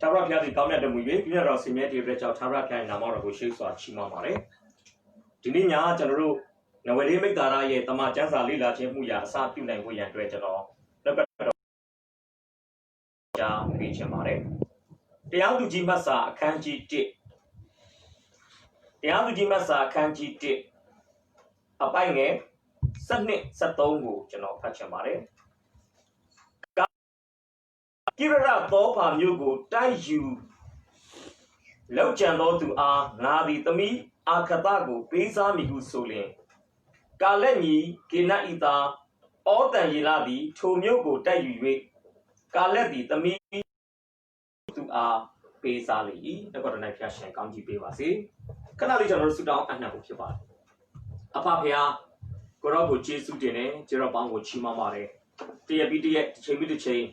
ထာဝရဘုရားသည်ကောင်းမြတ်တော်မူ၍ပြည့်တော်ဆင်မြဲတည်တဲ့ကြောင့်ထာဝရဘုရားနာမတော်ကိုရှိစွာချီးမွမ်းပါတယ်ဒီနေ့ညကျွန်တော်တို့နဝရေမိတ်္တာရရဲ့တမန်ကျမ်းစာလေ့လာခြင်းမှုရာအစပြုနိုင်ဖို့ရန်အတွက်ကျွန်တော်လက်ပတ်တော်ကြားပေးချင်ပါတယ်တရားသူကြီးမတ်စာအခန်းကြီး1တရားသူကြီးမတ်စာအခန်းကြီး1အပိုင်းငယ်7 73ကိုကျွန်တော်ဖတ်ချင်ပါတယ်ကိရရသောဖာမျိုးကိုတိုက်ယူလောက်ကြံသောသူအားငါသည်သမီးအာခတကိုပေးစားမိဟုဆိုလျင်ကာလက်ညီကေနဣတာဩတန်ယေလသည်ထိုမျိုးကိုတိုက်ယူ၍ကာလက်သည်သမီးသူအားပေးစားလေ၏တက္ကသိုလ်၌ဖျားရှင်ကောင်းကြီးပေးပါစေခဏလေးကျွန်တော်တို့ဆုတောင်းအနှံ့ဖို့ဖြစ်ပါတယ်အဖဖျားကိုရောကိုကျေးဇူးတင်တယ်ကျေးတော်ပေါင်းကိုချီးမွမ်းပါတယ်တရက်ပြီးတရက်တစ်ချိန်ပြီးတစ်ချိန်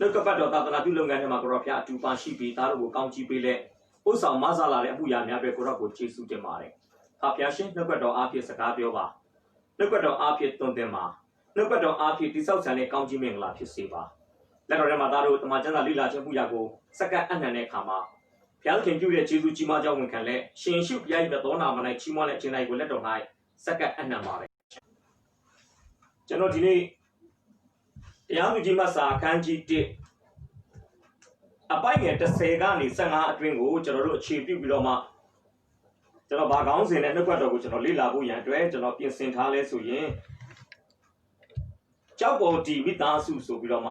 နှုတ်ကပတ်တော်သာသနာပြုလုပ်ငန်းထဲမှာကိုရောဖျားအတူပါရှိပြီးသားတို့ကိုကောင်းကြီးပေးလက်ဥဆောင်မဆလာတဲ့အမှုရာများပဲကိုရောကိုကျေးဇူးတင်ပါတယ်ဖဖျားရှင်နှုတ်ကပတ်တော်အားဖြင့်စကားပြောပါနှုတ်ကပတ်တော်အားဖြင့်သွန်သင်ပါနှုတ်ကပတ်တော်အားဖြင့်တိဆောက်ဆံတဲ့ကောင်းကြီးမင်္ဂလာဖြစ်စေပါလက်တော်ထဲမှာသားတို့တမန်ကျမ်းစာလေ့လာခြင်းမှုရာကိုစက္ကန့်အနှံတဲ့အခါမှာဘုရားခင်ပြုတဲ့ကျေးဇူးကြီးမားကြောင်းဝန်ခံလက်ရှင်ရှုပြရဲ့တော်နာမ၌ချီးမွမ်းတဲ့အခြင်းတိုင်းကိုလက်တော်၌စက္ကန့်အနှံပါတယ်ကျွန်တော်ဒီနေ့တရားသူကြီးမတ်စာအခန်းကြီး1အပိုင်းငယ်30ကနေ15အတွင်းကိုကျွန်တော်တို့အခြေပြုပြီးတော့မှကျွန်တော်ဗာကောင်းစဉ်နဲ့နှုတ်ကပတ်တော်ကိုကျွန်တော်လေ့လာဖို့ရန်အတွက်ကျွန်တော်ပြင်ဆင်ထားလဲဆိုရင်ကြောက်ပေါ်ဒီမိသားစုဆိုပြီးတော့မှ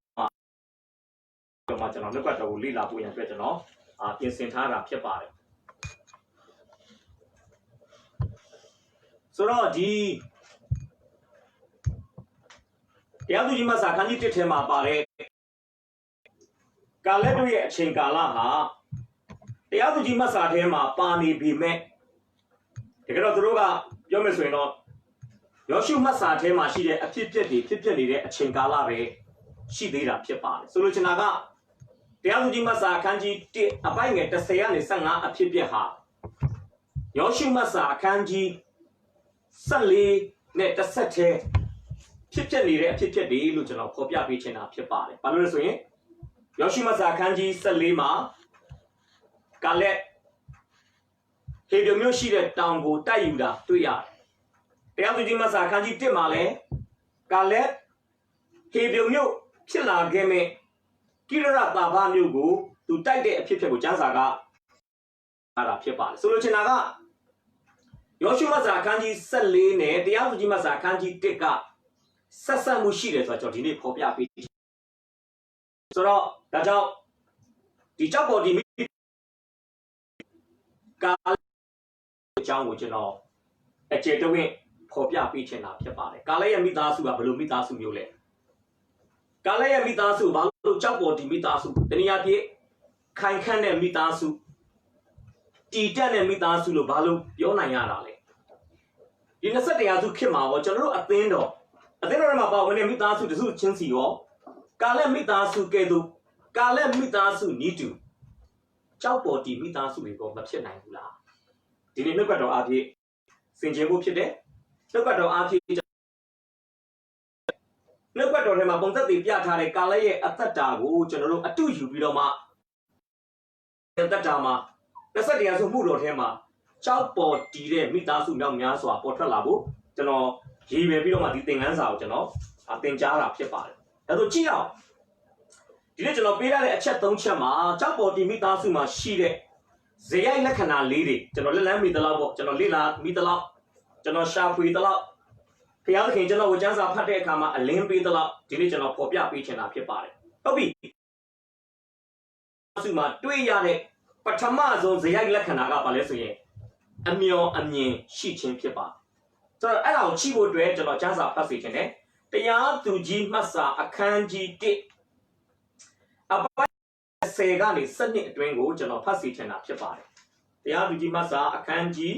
ကျွန်တော်နှုတ်ကပတ်တော်ကိုလေ့လာဖို့ရန်အတွက်ကျွန်တော်ပြင်ဆင်ထားတာဖြစ်ပါတယ်ဆိုတော့ဒီတရားသူကြီးမတ်စာခန်းကြီး1ထဲမှာပါတဲ့ကာလက်တို့ရဲ့အချိန်ကာလဟာတရားသူကြီးမတ်စာထဲမှာပါနေပြီမဲ့တကယ်တော့သူတို့ကပြောမယ်ဆိုရင်တော့ယောရှုမတ်စာထဲမှာရှိတဲ့အဖြစ်အပျက်တွေဖြစ်ပျက်နေတဲ့အချိန်ကာလပဲရှိသေးတာဖြစ်ပါတယ်ဆိုလိုချင်တာကတရားသူကြီးမတ်စာအခန်းကြီး1အပိုင်းငယ်30ကနေ15အဖြစ်အပျက်ဟာယောရှုမတ်စာအခန်းကြီး14နဲ့17ထဲဖြစ်ပျက်နေတဲ့အဖြစ်အပျက်တွေလို့ကျွန်တော်ဖော်ပြပေးချင်တာဖြစ်ပါတယ်ဘာလို့လဲဆိုရင်ယောရှုမတ်စာအခန်းကြီး14မှာကာလက်ဟေဗြုန်မြို့ရှိတဲ့တောင်ကိုတိုက်ယူတာတွေ့ရတယ်တရားသူကြီးမတ်စာအခန်းကြီး1မှာလည်းကာလက်ဟေဗြုန်မြို့ဖြစ်လာခဲ့မဲ့ကိရရတာဘာမြို့ကိုသူတိုက်တဲ့အဖြစ်အပျက်ကိုကျမ်းစာကအားတာဖြစ်ပါတယ်ဆိုလိုချင်တာကယောရှုမတ်စာအခန်းကြီး14နဲ့တရားသူကြီးမတ်စာအခန်းကြီး1ကဆက်ဆက်မှုရှိတယ်ဆိုတော့ကျွန်တော်ဒီနေ့ဖော်ပြပေးဆိုတော့ဒါကြောင့်ဒီကြောက်ပေါ်ဒီကာအကြောင်းကိုကျွန်တော်အခြေတဝင့်ဖော်ပြပေးချင်တာဖြစ်ပါတယ်ကာလက်ရဲ့မိသားစုကဘယ်လိုမိသားစုမျိုးလဲကာလက်ရဲ့မိသားစုဘာလို့ကြောက်ပေါ်ဒီမိသားစုတနည်းအားဖြင့်ခိုင်ခန့်တဲ့မိသားစုတည်တက်တဲ့မိသားစုလို့ဘာလို့ပြောနိုင်ရတာလဲဒီ21ရာစုခေတ်မှာရောကျွန်တော်တို့အသင်းတော်ထဲမှာပါဝင်တဲ့မိသားစုတစုချင်းစီရောကာလက်မိသားစုကဲ့သို့ကာလက်မိသားစုနီးတူကြောက်ပေါ်ဒီမိသားစုတွေကမဖြစ်နိုင်ဘူးလားဒီနေ့နှုတ်ကပတ်တော်အားဖြင့်စင်ကြယ်မှုဖြစ်တဲ့နှုတ်ကပတ်တော်အားဖြင့်နှုတ်ကပတ်တော်ထဲမှာပုံသက်တည်ပြထားတဲ့ကာလက်ရဲ့အသက်တာကိုကျွန်တော်တို့အတူယူပြီးတော့မှအသက်တာမှာ21ရာစုမှုတော်ထဲမှာကြောက်ပေါ်တည်တဲ့မိသားစုမြောက်များစွာပေါ်ထွက်လာဖို့ကျွန်တော်ရည်ရွယ်ပြီးတော့မှဒီသင်ခန်းစာကိုကျွန်တော်သင်ကြားတာဖြစ်ပါတယ်ဒါဆိုကြည့်အောင်ဒီနေ့ကျွန်တော်ပေးထားတဲ့အချက်3ချက်မှာကြောက်ပေါ်ဒီမိသားစုမှာရှိတဲ့ဇေယိုက်လက္ခဏာလေးတွေကျွန်တော်လက်လန်းမိသလောက်ပေါ့ကျွန်တော်လေ့လာမိသလောက်ကျွန်တော်ရှာဖွေသလောက်ဘုရားသခင်ကျွန်တော်ဝကျမ်းစာဖတ်တဲ့အခါမှာအလင်းပေးသလောက်ဒီနေ့ကျွန်တော်ဖော်ပြပေးချင်တာဖြစ်ပါတယ်ဟုတ်ပြီစုမှာတွေ့ရတဲ့ပထမဆုံးဇေယိုက်လက္ခဏာကဘာလဲဆိုရင်အမျော်အမြင်ရှိခြင်းဖြစ်ပါဆိုတော့အဲ့ဒါကိုချိဖို့အတွက်ကျွန်တော်ကျမ်းစာဖတ်စီခြင်းနဲ့တရားသူကြီးမှတ်စာအခန်းကြီး1အပိုင်း10ကနေ7အတွင်းကိုကျွန်တော်ဖတ်စီချင်တာဖြစ်ပါတယ်တရားသူကြီးမှတ်စာအခန်းကြီး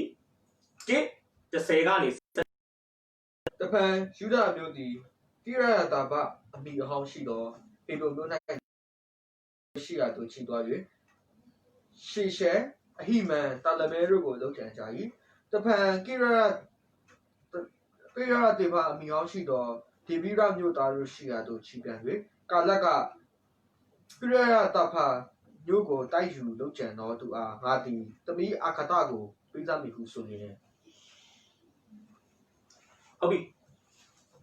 10ကနေတဖန်ယူဒမျိုးသည်တိရယတာဘအမိအဟောင်းရှိသောပေလိုမျိုး၌ရှိရာသို့ချီသွား၍ရှေရှဲအဟိမန်တာလမဲတို့ကိုလောက်ချန်ကြ၏တဖန်ကိရတေဘအမိဟောင်းရှိသောဒေဗိရမြို့သားတို့ရှိရာသို့ချီပြန်၍ကာလက်ကကိရယတာဖ မျိုးကိုတိုက်ယူလုပ်ကြံသောသူအားငါသည်သမီးအာခတကိုပေးစားမိဟုဆိုလျင် ဟုတ်ပြီ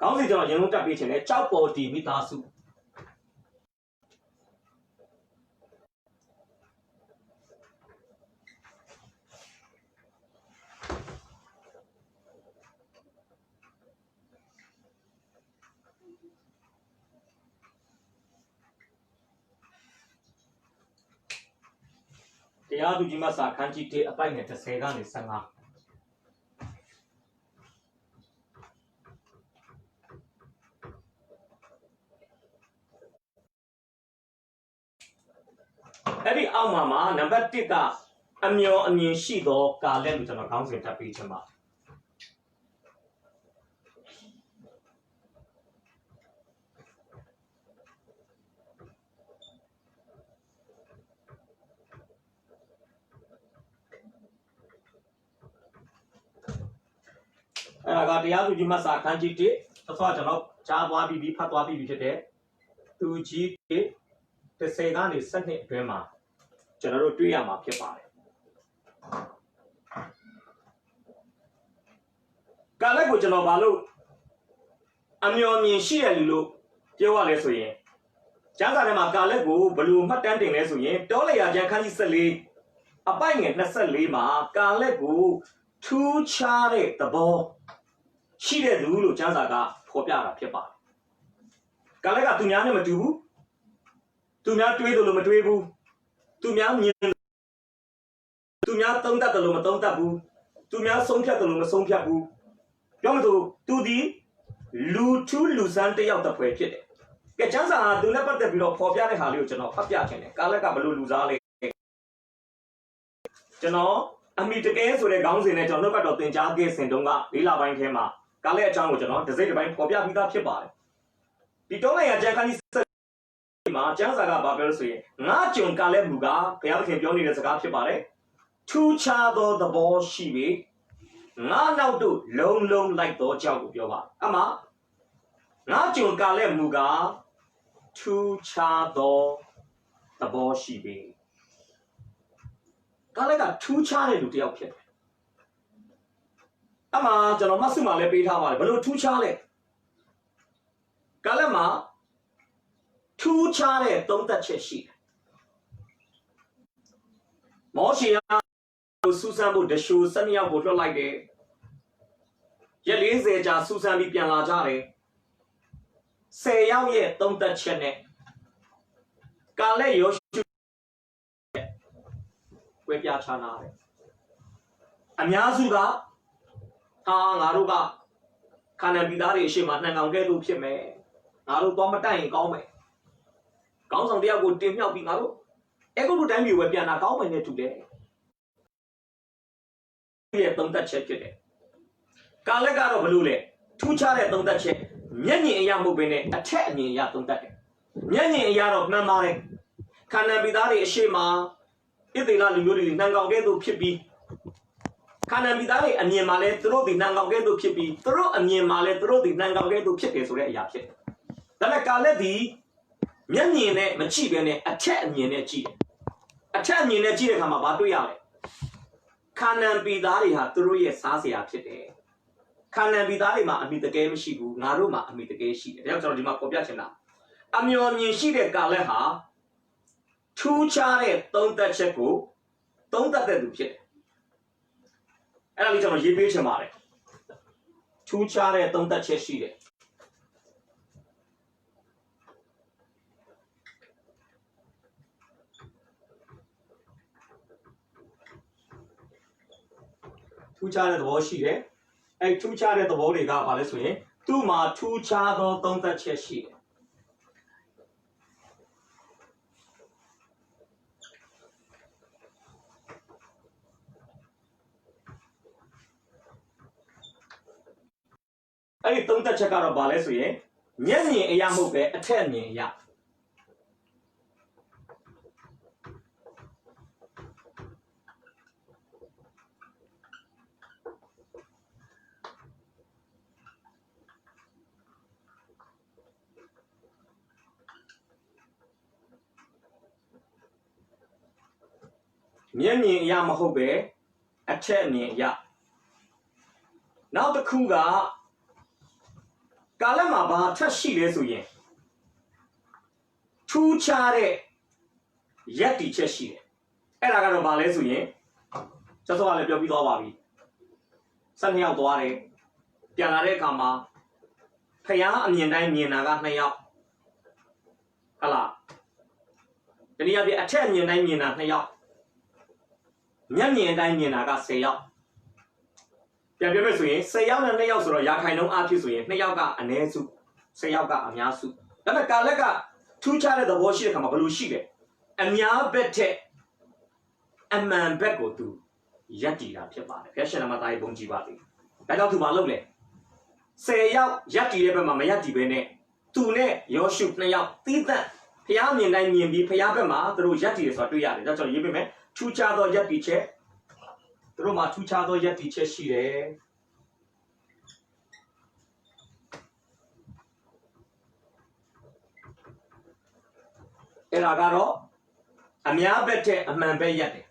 ခေါင်းစဉ်ကျွန်တော်ရင်လုံးတက်ပေးချင်တယ်ကြောက်ပေါ်တီမိသားစုတရားသူကြီးမစာခန်းကြီး1အပိုက်နဲ့30ကနေ15အဲ့ဒီအောက်မှာနံပါတ်1ကအမျော်အမြင်ရှိသောကာလက်လို့ကျွန်တော်ခေါင်းစဉ်တက်ပေးချင်ပါအဲ့ဒါကတရားသူကြီးမစာခန်းကြီး1အစောကျွန်တော်ကြားသွားပြီးဖတ်သွားပြီးဖြစ်တဲ့သူကြီး30ကနေ12အတွင်းမှာကျွန်တော်တို့တွေ့ရမှာဖြစ်ပါတယ်ကာလက်ကိုကျွန်တော်ဘာလို့အမျော်မြင်ရှိရလို့ပြောရလဲဆိုရင်ကျမ်းစာထဲမှာကာလက်ကိုဘယ်လိုမှတ်တမ်းတင်လဲဆိုရင်တောလျာကျမ်းခန်းကြီး14အပိုက်ငယ်24မှာကာလက်ကိုထူးခြားတဲ့သဘောရှိတဲ့သူလို့ကျမ်းစာကဖော်ပြတာဖြစ်ပါတယ်ကာလက်ကသူများနဲ့မတူဘူးသူများတွေးတယ်လို့မတွေးဘူးသူများမြင်သူများသုံးတတ်တယ်လို့မသုံးတတ်ဘူးသူများဆုံးဖြတ်တယ်လို့မဆုံးဖြတ်ဘူးပြောမလို့သူဒီလူထူးလူဆန်းတစ်ယောက်တစ်ဖွဲဖြစ်တယ်ကဲကျမ်းစာကသူနဲ့ပတ်သက်ပြီးတော့ဖော်ပြတဲ့ဟာလေးကိုကျွန်တော်ဖတ်ပြချင်တယ်ကာလက်ကဘလို့လူစားလဲကျွန်တော်အမိတကယ်ဆိုတဲ့ခေါင်းစဉ်နဲ့ကျွန်တော်နှုတ်ကတော့သင်ကြားခဲ့စဉ်တုန်းက၄လပိုင်းထဲမှာကာလက်အကြောင်းကိုကျွန်တော်တစ်စိတ်တစ်ပိုင်းဖော်ပြပြီးသားဖြစ်ပါတယ်ဒီတောလိုက်ရကျန်ခန်းကြီးမှာကျမ်းစာကဘာပြောလို့ဆိုရင်ငါကြုံကာလက်မူကဘုရားသခင်ပြောနေတဲ့စကားဖြစ်ပါတယ်ထူးခြားသောသဘောရှိပြီငါနောက်တို့လုံးလုံးလိုက်သောကြောက်ကိုပြောပါအမှငါကြုံကာလက်မူကထူးခြားသောသဘောရှိပြီကာလက်ကထူးခြားတဲ့လူတစ်ယောက်ဖြစ်တယ်အမှကျွန်တော်မှတ်စုမှာလည်းပေးထားပါတယ်ဘယ်လိုထူးခြားလဲကာလက်မှာထူးခြားတဲ့သုံးသက်ချက်ရှိတယ်မောရှေကစူဆန်ဖို့တရှူ12ယောက်ကိုလွှတ်လိုက်တယ်ရက်40ကြာစူဆန်ပြီးပြန်လာကြတယ်10ယောက်ရဲ့သုံးသက်ချက်နဲ့ကာလက်ယောရှုဝေပြချနာတယ်အများစုကငါတို့ကခန္ဓာပြည်သားတွေအရှိမနှံကောင်ကဲ့သို့ဖြစ်မယ်ငါတို့တော့မတိုက်ရင်ကောင်းမယ်ကောင်းဆောင်တယောက်ကိုတင်မြှောက်ပြီးငါတို့အဲ့ကုတ်တိုင်းပြည်ဝယ်ပြန်လာကောင်းမယ်နဲ့တူတယ်ရဲ့သုံးသက်ချက်ဖြစ်တယ်ကာလက်ကတော့ဘလို့လဲထူးခြားတဲ့သုံးသက်ချက်မျက်မြင်အရာမဟုတ်ဘဲနဲ့အထက်အမြင်အရာသုံးသက်တယ်မျက်မြင်အရာတော့မှန်ပါတယ်ခန္ဓာပြည်သားတွေအရှိမဣသေလလူမျိုးတွေနှံကောင်ကဲ့သို့ဖြစ်ပြီးခန္ဓာမိသားတွေအမြင်မှာလဲသူတို့ဒီနှံကောင်ကဲ့သို့ဖြစ်ပြီးသူတို့အမြင်မှာလဲသူတို့ဒီနှံကောင်ကဲ့သို့ဖြစ်တယ်ဆိုတဲ့အရာဖြစ်တယ်။ဒါပေမဲ့ကာလက်ဒီမျက်မြင်နဲ့မကြည့်ဘဲနဲ့အထက်အမြင်နဲ့ကြည့်တယ်။အထက်အမြင်နဲ့ကြည့်တဲ့အခါမှာဘာတွေ့ရလဲ။ခန္ဓာမိသားတွေဟာသူတို့ရဲ့စားစရာဖြစ်တယ်။ခန္ဓာမိသားတွေမှာအမိတကယ်မရှိဘူး။ငါတို့မှာအမိတကယ်ရှိတယ်။ဒါကြောင့်ကျွန်တော်ဒီမှာပေါ်ပြချင်တာအမျော်မြင်ရှိတဲ့ကာလက်ဟာထူးခြားတဲ့သုံးသက်ချက်ကိုသုံးသက်တဲ့သူဖြစ်တယ်အဲ့ဒါလေးကျွန်တော်ရေးပေးချင်ပါတယ်ထူးခြားတဲ့သုံးသက်ချက်ရှိတယ်ထူးခြားတဲ့သဘောရှိတယ်အဲ့ထူးခြားတဲ့သဘောတွေကဘာလဲဆိုရင်သူ့မှာထူးခြားသောသုံးသက်ချက်ရှိတယ်အဲ့ဒီသုံးသက်ချက်ကတော့ဘာလဲဆိုရင်မျက်မြင်အရာမဟုတ်ပဲအထက်အမြင်အရာ မျက်မြင်အရာမဟုတ်ပဲအထက်အမြင်အရာနောက်တစ်ခုကကာလမှာဘာထက်ရှိလဲဆိုရင်ထူးခြားတဲ့ရက်တီချက်ရှိတယ်အဲ့ဒါကတော့ဘာလဲဆိုရင်ကျောင်းစောကလည်းပြောပြီးသွားပါပြီ12ယောက်သွားတယ်ပြန်လာတဲ့အခါမှာဖျားအမြင်တိုင်းမြင်တာက2ယောက်ဟုတ်လားတနည်းအားဖြင့်အထက်အမြင်တိုင်းမြင်တာ2ယောက်မျက်မြင်တိုင်းမြင်တာက10ယောက်ပြန်ပြောမယ်ဆိုရင်10ယောက်နဲ့2ယောက်ဆိုတော့ရာခိုင်နှုန်းအဖြစ်ဆိုရင်2ယောက်ကအနည်းစု10ယောက်ကအများစုဒါပေမဲ့ကာလက်ကထူးခြားတဲ့သဘောရှိတဲ့ခါမှာဘယ်လိုရှိလဲအများဘက်ထက်အမှန်ဘက်ကိုသူရက်တည်တာဖြစ်ပါတယ်ဖျက်ရှင်နာမသားရေးပုံကြည့်ပါသေးဒါကြောင့်သူမလုပ်လဲ10ယောက်ရက်တည်တဲ့ဘက်မှာမရက်တည်ဘဲနဲ့သူနဲ့ယောရှု2ယောက်တီးသန့်ဖျားမြင်တိုင်းမြင်ပြီးဖျားဘက်မှာသူတို့ရက်တည်တယ်ဆိုတာတွေ့ရတယ်ဒါကြောင့်ရေးပေးမယ်ထူးခြားသောရက်တည်ချက်သူတို့မှာထူးခြားသောရက်တည်ချက်ရှိတယ်အဲ့ဒါကတော့အများဘက်တဲ့အမှန်ပဲရက်တယ်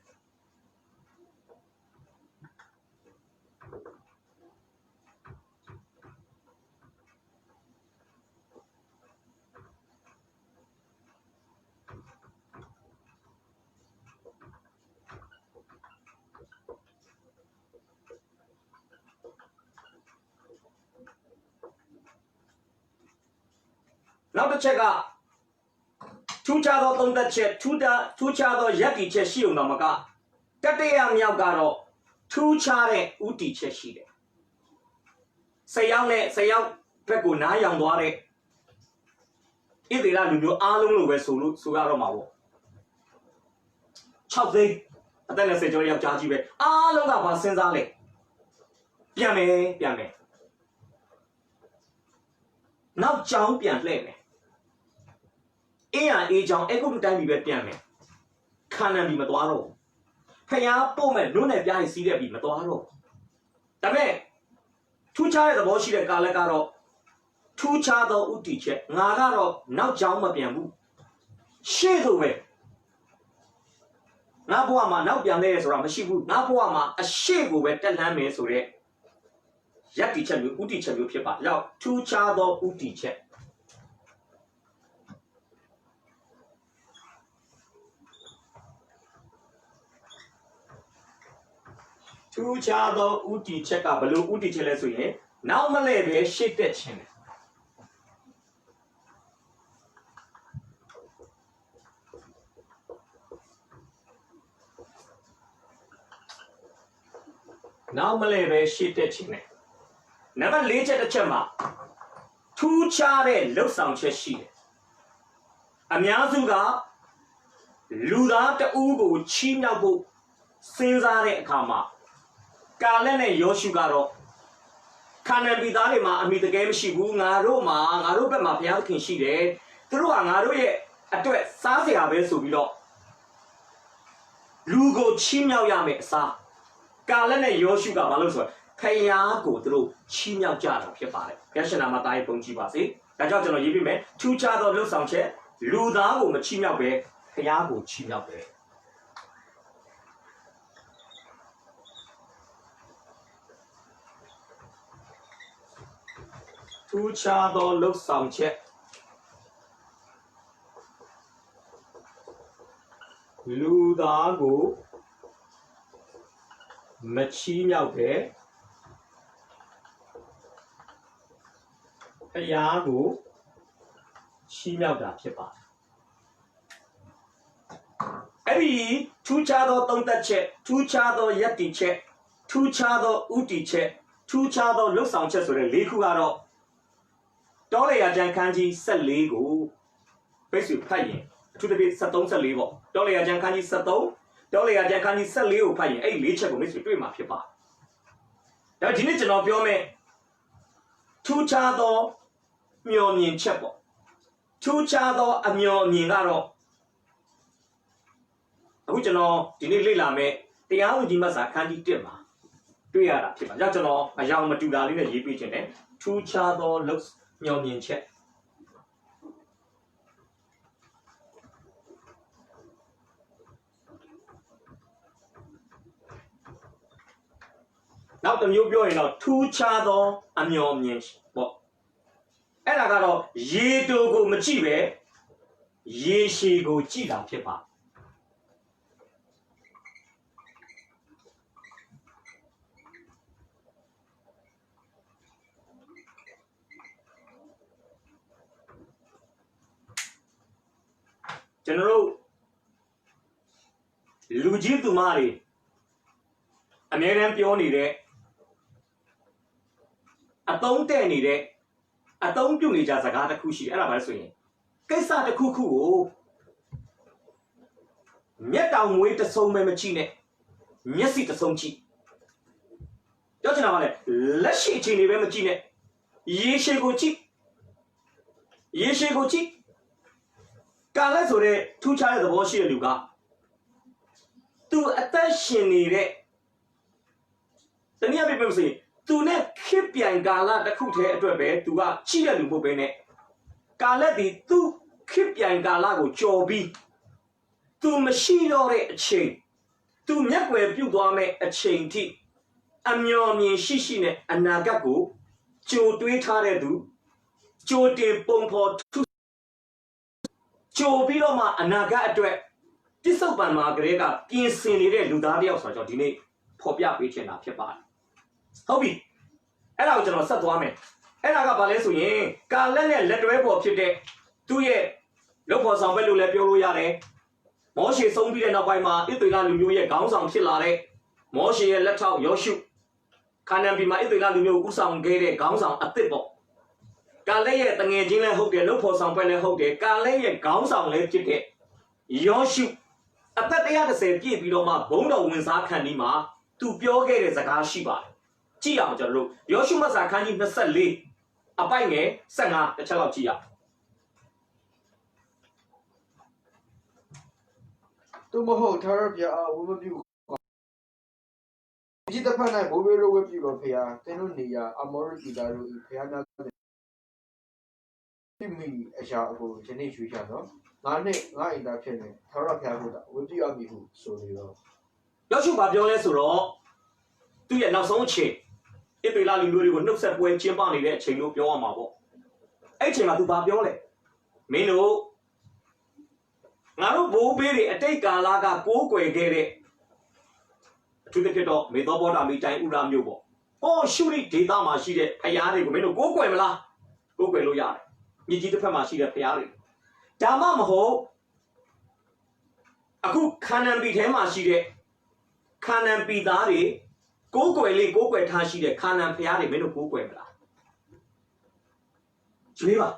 နောက်တစ်ချက်ကထူးခြားသောသုံးသက်ချက်ထူးခြားသောရက်တီချက်ရှိုံတော့မကတတိယမြောက်ကတော့ထူးခြားတဲ့ဥတီချက်ရှိတယ်10ယောက်နဲ့10ယောက်ဘက်ကိုနားယောင်သွားတဲ့ဣသေလလူမျိုးအားလုံးလိုပဲဆိုရတော့မှာပေါ့6သိန်းအသက်20ကျော်ယောက်ကြားကြီးပဲအားလုံးကဘာစဉ်းစားလဲပြန်မယ်နောက်ကြောင်းပြန်လှည့်မယ်အေးကြောင့်အဲ့ကုတ်တိုင်းပြီးပဲပြန်မယ်ခါနန်ပြီးမသွားတော့ဖျားပို့မဲ့နုနဲ့ပြားရစီးတဲ့ပြီးမသွားတော့ဒါပေမဲ့ထူးခြားတဲ့သဘောရှိတဲ့ကာလကတော့ထူးခြားသောဥတီချက်ငါကတော့နောက်ကြောင်းမပြန်ဘူးရှေ့သို့ပဲငါဘဝမှာနောက်ပြန်လဲဆိုတာမရှိဘူးငါဘဝမှာအရှိကိုပဲတက်လှမ်းမယ်ဆိုတဲ့ရက်တီချက်မျိုးဥတီချက်မျိုးဖြစ်ပါကြောင့်ထူးခြားသောဥတီချက်ထူးခြားသောဥတီချက်ကဘယ်လိုဥတီချက်လဲဆိုရင်နောက်မလဲပဲရှေ့တက်ခြင်းတယ်နောက်မလဲပဲရှေ့တက်ခြင်းတယ်နံပါတ်4ချက်တစ်ချက်မှာထူးခြားတဲ့လှုပ်ဆောင်ချက်ရှိတယ်အများစုကလူသားတဦးကိုချီးမြှောက်ဖို့စဉ်းစားတဲ့အခါမှာကာလက်နဲ့ယောရှုကတော့ခါနန်ပြည်သားတွေမှာအမိတကယ်မရှိဘူးငါတို့ဘက်မှာဘုရားသခင်ရှိတယ်သူတို့ကငါတို့ရဲ့အတွက်စားစရာပဲဆိုပြီးတော့လူကိုချီးမြှောက်ရမယ်အစားကာလက်နဲ့ယောရှုကဘာလို့ဆိုတော့ဖယားကိုသူတို့ချီးမြှောက်ကြတာဖြစ်ပါတယ်ဘုရားရှင်နာမသားရဲ့ပုံကြည့်ပါစေဒါကြောင့်ကျွန်တော်ရေးပြမယ်ထူးခြားသောလှုပ်ဆောင်ချက်လူသားကိုမချီးမြှောက်ပဲဖယားကိုချီးမြှောက်တယ်ထူးခြားသောလှုပ်ဆောင်ချက်လူသားကိုမချီးမြှောက်ပဲဖယားကိုချီးမြှောက်တာဖြစ်ပါတယ်အဲ့ဒီထူးခြားသောသုံးသက်ချက်ထူးခြားသောယက်တီချက်ထူးခြားသောဥတီချက်ထူးခြားသောလှုပ်ဆောင်ချက်ဆိုတဲ့၄ခုကတော့တောလေယာကျမ်းခန်းကြီး14ကိုပိတ်ဆွေဖတ်ရင်အထူးသဖြင့်73 14ပေါ့တောလေယာကျမ်းခန်းကြီး73တောလေယာကျမ်းခန်းကြီး14ကိုဖတ်ရင်အဲ့ဒီ၄ချက်ကိုမိတ်ဆွေတွေ့မှာဖြစ်ပါတယ်ဒါဒီနေ့ကျွန်တော်ပြောမယ်ထူးခြားသောမျှော်မြင်ချက်ပေါ့ထူးခြားသောအမျှော်မြင်ကတော့အခုကျွန်တော်ဒီနေ့လေ့လာမယ်တရားဝင်ကြီးမတ်စာခန်းကြီး1မှာတွေ့ရတာဖြစ်ပါကြောင့်ကျွန်တော်အယောင်မတူတာလေးနဲ့ရေးပြခြင်းတယ်ထူးခြားသောမျှော်မြင်ချက် နောက်တစ်မျိုးပြောရင်တော့ထူးခြားသောအမျှော်မြင်ပေါ့အဲ့ဒါကတော့ရေတိုကိုမကြည့်ပဲရေရှည်ကိုကြည့်တာဖြစ်ပါကျွန်တော်တို့လူကြီးသူမတွေအများအားပြောနေတဲ့အတုံးတဲ့နေတဲ့အတုံးပြုတ်နေကြစကားတစ်ခုရှိအဲ့ဒါဘာလဲဆိုရင်ကိစ္စတစ်ခုခုကိုမျက်တောင်မွေးတစ်စုံပဲမကြည့်နဲ့မျက်စိတစ်စုံကြည့်ပြောချင်တာကလည်းလက်ရှိအခြေအနေပဲမကြည့်နဲ့ရေရှည်ကိုကြည့်ရေရှည်ကိုကြည့်ကာလက်ဆိုတဲ့ထူးခြားတဲ့သဘောရှိတဲ့လူကသူအသက်ရှင်နေတဲ့တနည်းအားဖြင့်ပြောလို့သူနဲ့ခေတ်ပြိုင်ကာလတစ်ခုတည်းအတွက်ပဲသူကချိတဲ့လူမဟုတ်ပဲနဲ့ကာလက်ဒီသူခေတ်ပြိုင်ကာလကိုကြော်ပြီးသူမရှိတော့တဲ့အချိန်သူမျက်ွယ်ပြုတ်သွားမဲ့အချိန်ထိအမျှော်မြင်ရှိရှိနဲ့အနာဂတ်ကိုကြိုတွေးထားတဲ့သူကြိုတင်ပုံဖော်ကြိုပြီးတော့မှအနာဂတ်အတွက်ပြစ္ဆုတ်ပံမှာကလေးကပြင်ဆင်နေတဲ့လူသားတယောက်ဆိုတော့ဒီနေ့ဖော်ပြပေးချင်တာဖြစ်ပါတယ်ဟုတ်ပြီအဲ့ဒါကိုကျွန်တော်ဆက်သွားမယ်အဲ့ဒါကဘာလဲဆိုရင်ကာလက်နဲ့လက်တွဲပေါ်ဖြစ်တဲ့သူ့ရဲ့လုပ်ဖော်ဆောင်ဘက်လို့လည်းပြောလို့ရတယ်မောရှေဆုံးပြီးတဲ့နောက်ပိုင်းမှာဣသရေလလူမျိုးရဲ့ခေါင်းဆောင်ဖြစ်လာတဲ့မောရှေရဲ့လက်ထောက်ယောရှုခါနန်ပြည်မှာဣသရေလလူမျိုးဦးဆောင်ခဲ့တဲ့ခေါင်းဆောင်အသစ်ပေါ့ကာလက်ရဲ့တငယ်ချင်းလည်းဟုတ်တယ်လုပ်ဖော်ဆောင်ဘက်လည်းဟုတ်တယ်ကာလက်ရဲ့ခေါင်းဆောင်လည်းဖြစ်တဲ့ယောရှုအသက်130ပြည့်ပြီးတော့မှဘုံတော်ဝင်စားခံဒီမှာသူပြောခဲ့တဲ့စကားရှိပါတယ်ကြည့်အောင်ကျွန်တော်တို့ယောရှုမတ်စာခန်းကြီး24အပိုက်ငယ်15တစ်ချက်လောက်ကြည့်ရအောင်သူမဟုတ်ထာဝရဘုရားဝတ်မပြုဒီတစ်ဖက်၌ဘိုးဘေးတို့ဝတ်ပြုတော်ဖျားသင်တို့နေရာအမောရပြည်သားတို့ဖျားများတိမိအရာအကိုယနေ့ရွှေချတော့ငါနဲ့ငါအိမ်သားဖြစ်နေထာဝရဘုရားကိုဝတ်ပြုရမည်ဟုဆိုနေတော့ယောရှုဘာပြောလဲဆိုတော့သူ့ရဲ့နောက်ဆုံးအချိန်ဣသရေလလူမျိုးတွေကိုနှုတ်ဆက်ပွဲကျင်းပနေတဲ့အချိန်လို့ပြောရမှာပေါ့အဲ့အချိန်မှာသူဘာပြောလဲမင်းတို့ငါတို့ဘိုးဘေးတွေအတိတ်ကာလကကိုးကွယ်ခဲ့တဲ့အထူးသဖြင့်တော့မေသောဘောဓာမိတိုင်းဥရာမျိုးပေါ့ဟောရှုရိဒေသမှာရှိတဲ့ဖယားတွေကိုမင်းတို့ကိုးကွယ်မလားကိုးကွယ်လို့ရတယ်မြစ်ကြီးတစ်ဖက်မှာရှိတဲ့ဖယားတွေဒါမှမဟုတ်အခုခါနန်ပြည်ထဲမှာရှိတဲ့ခါနန်ပြည်သားတွေကိုးကွယ်လေးကိုးကွယ်ထားရှိတဲ့ခါနန်ဖယားတွေမင်းတို့ကိုးကွယ်မလားရွေးပါ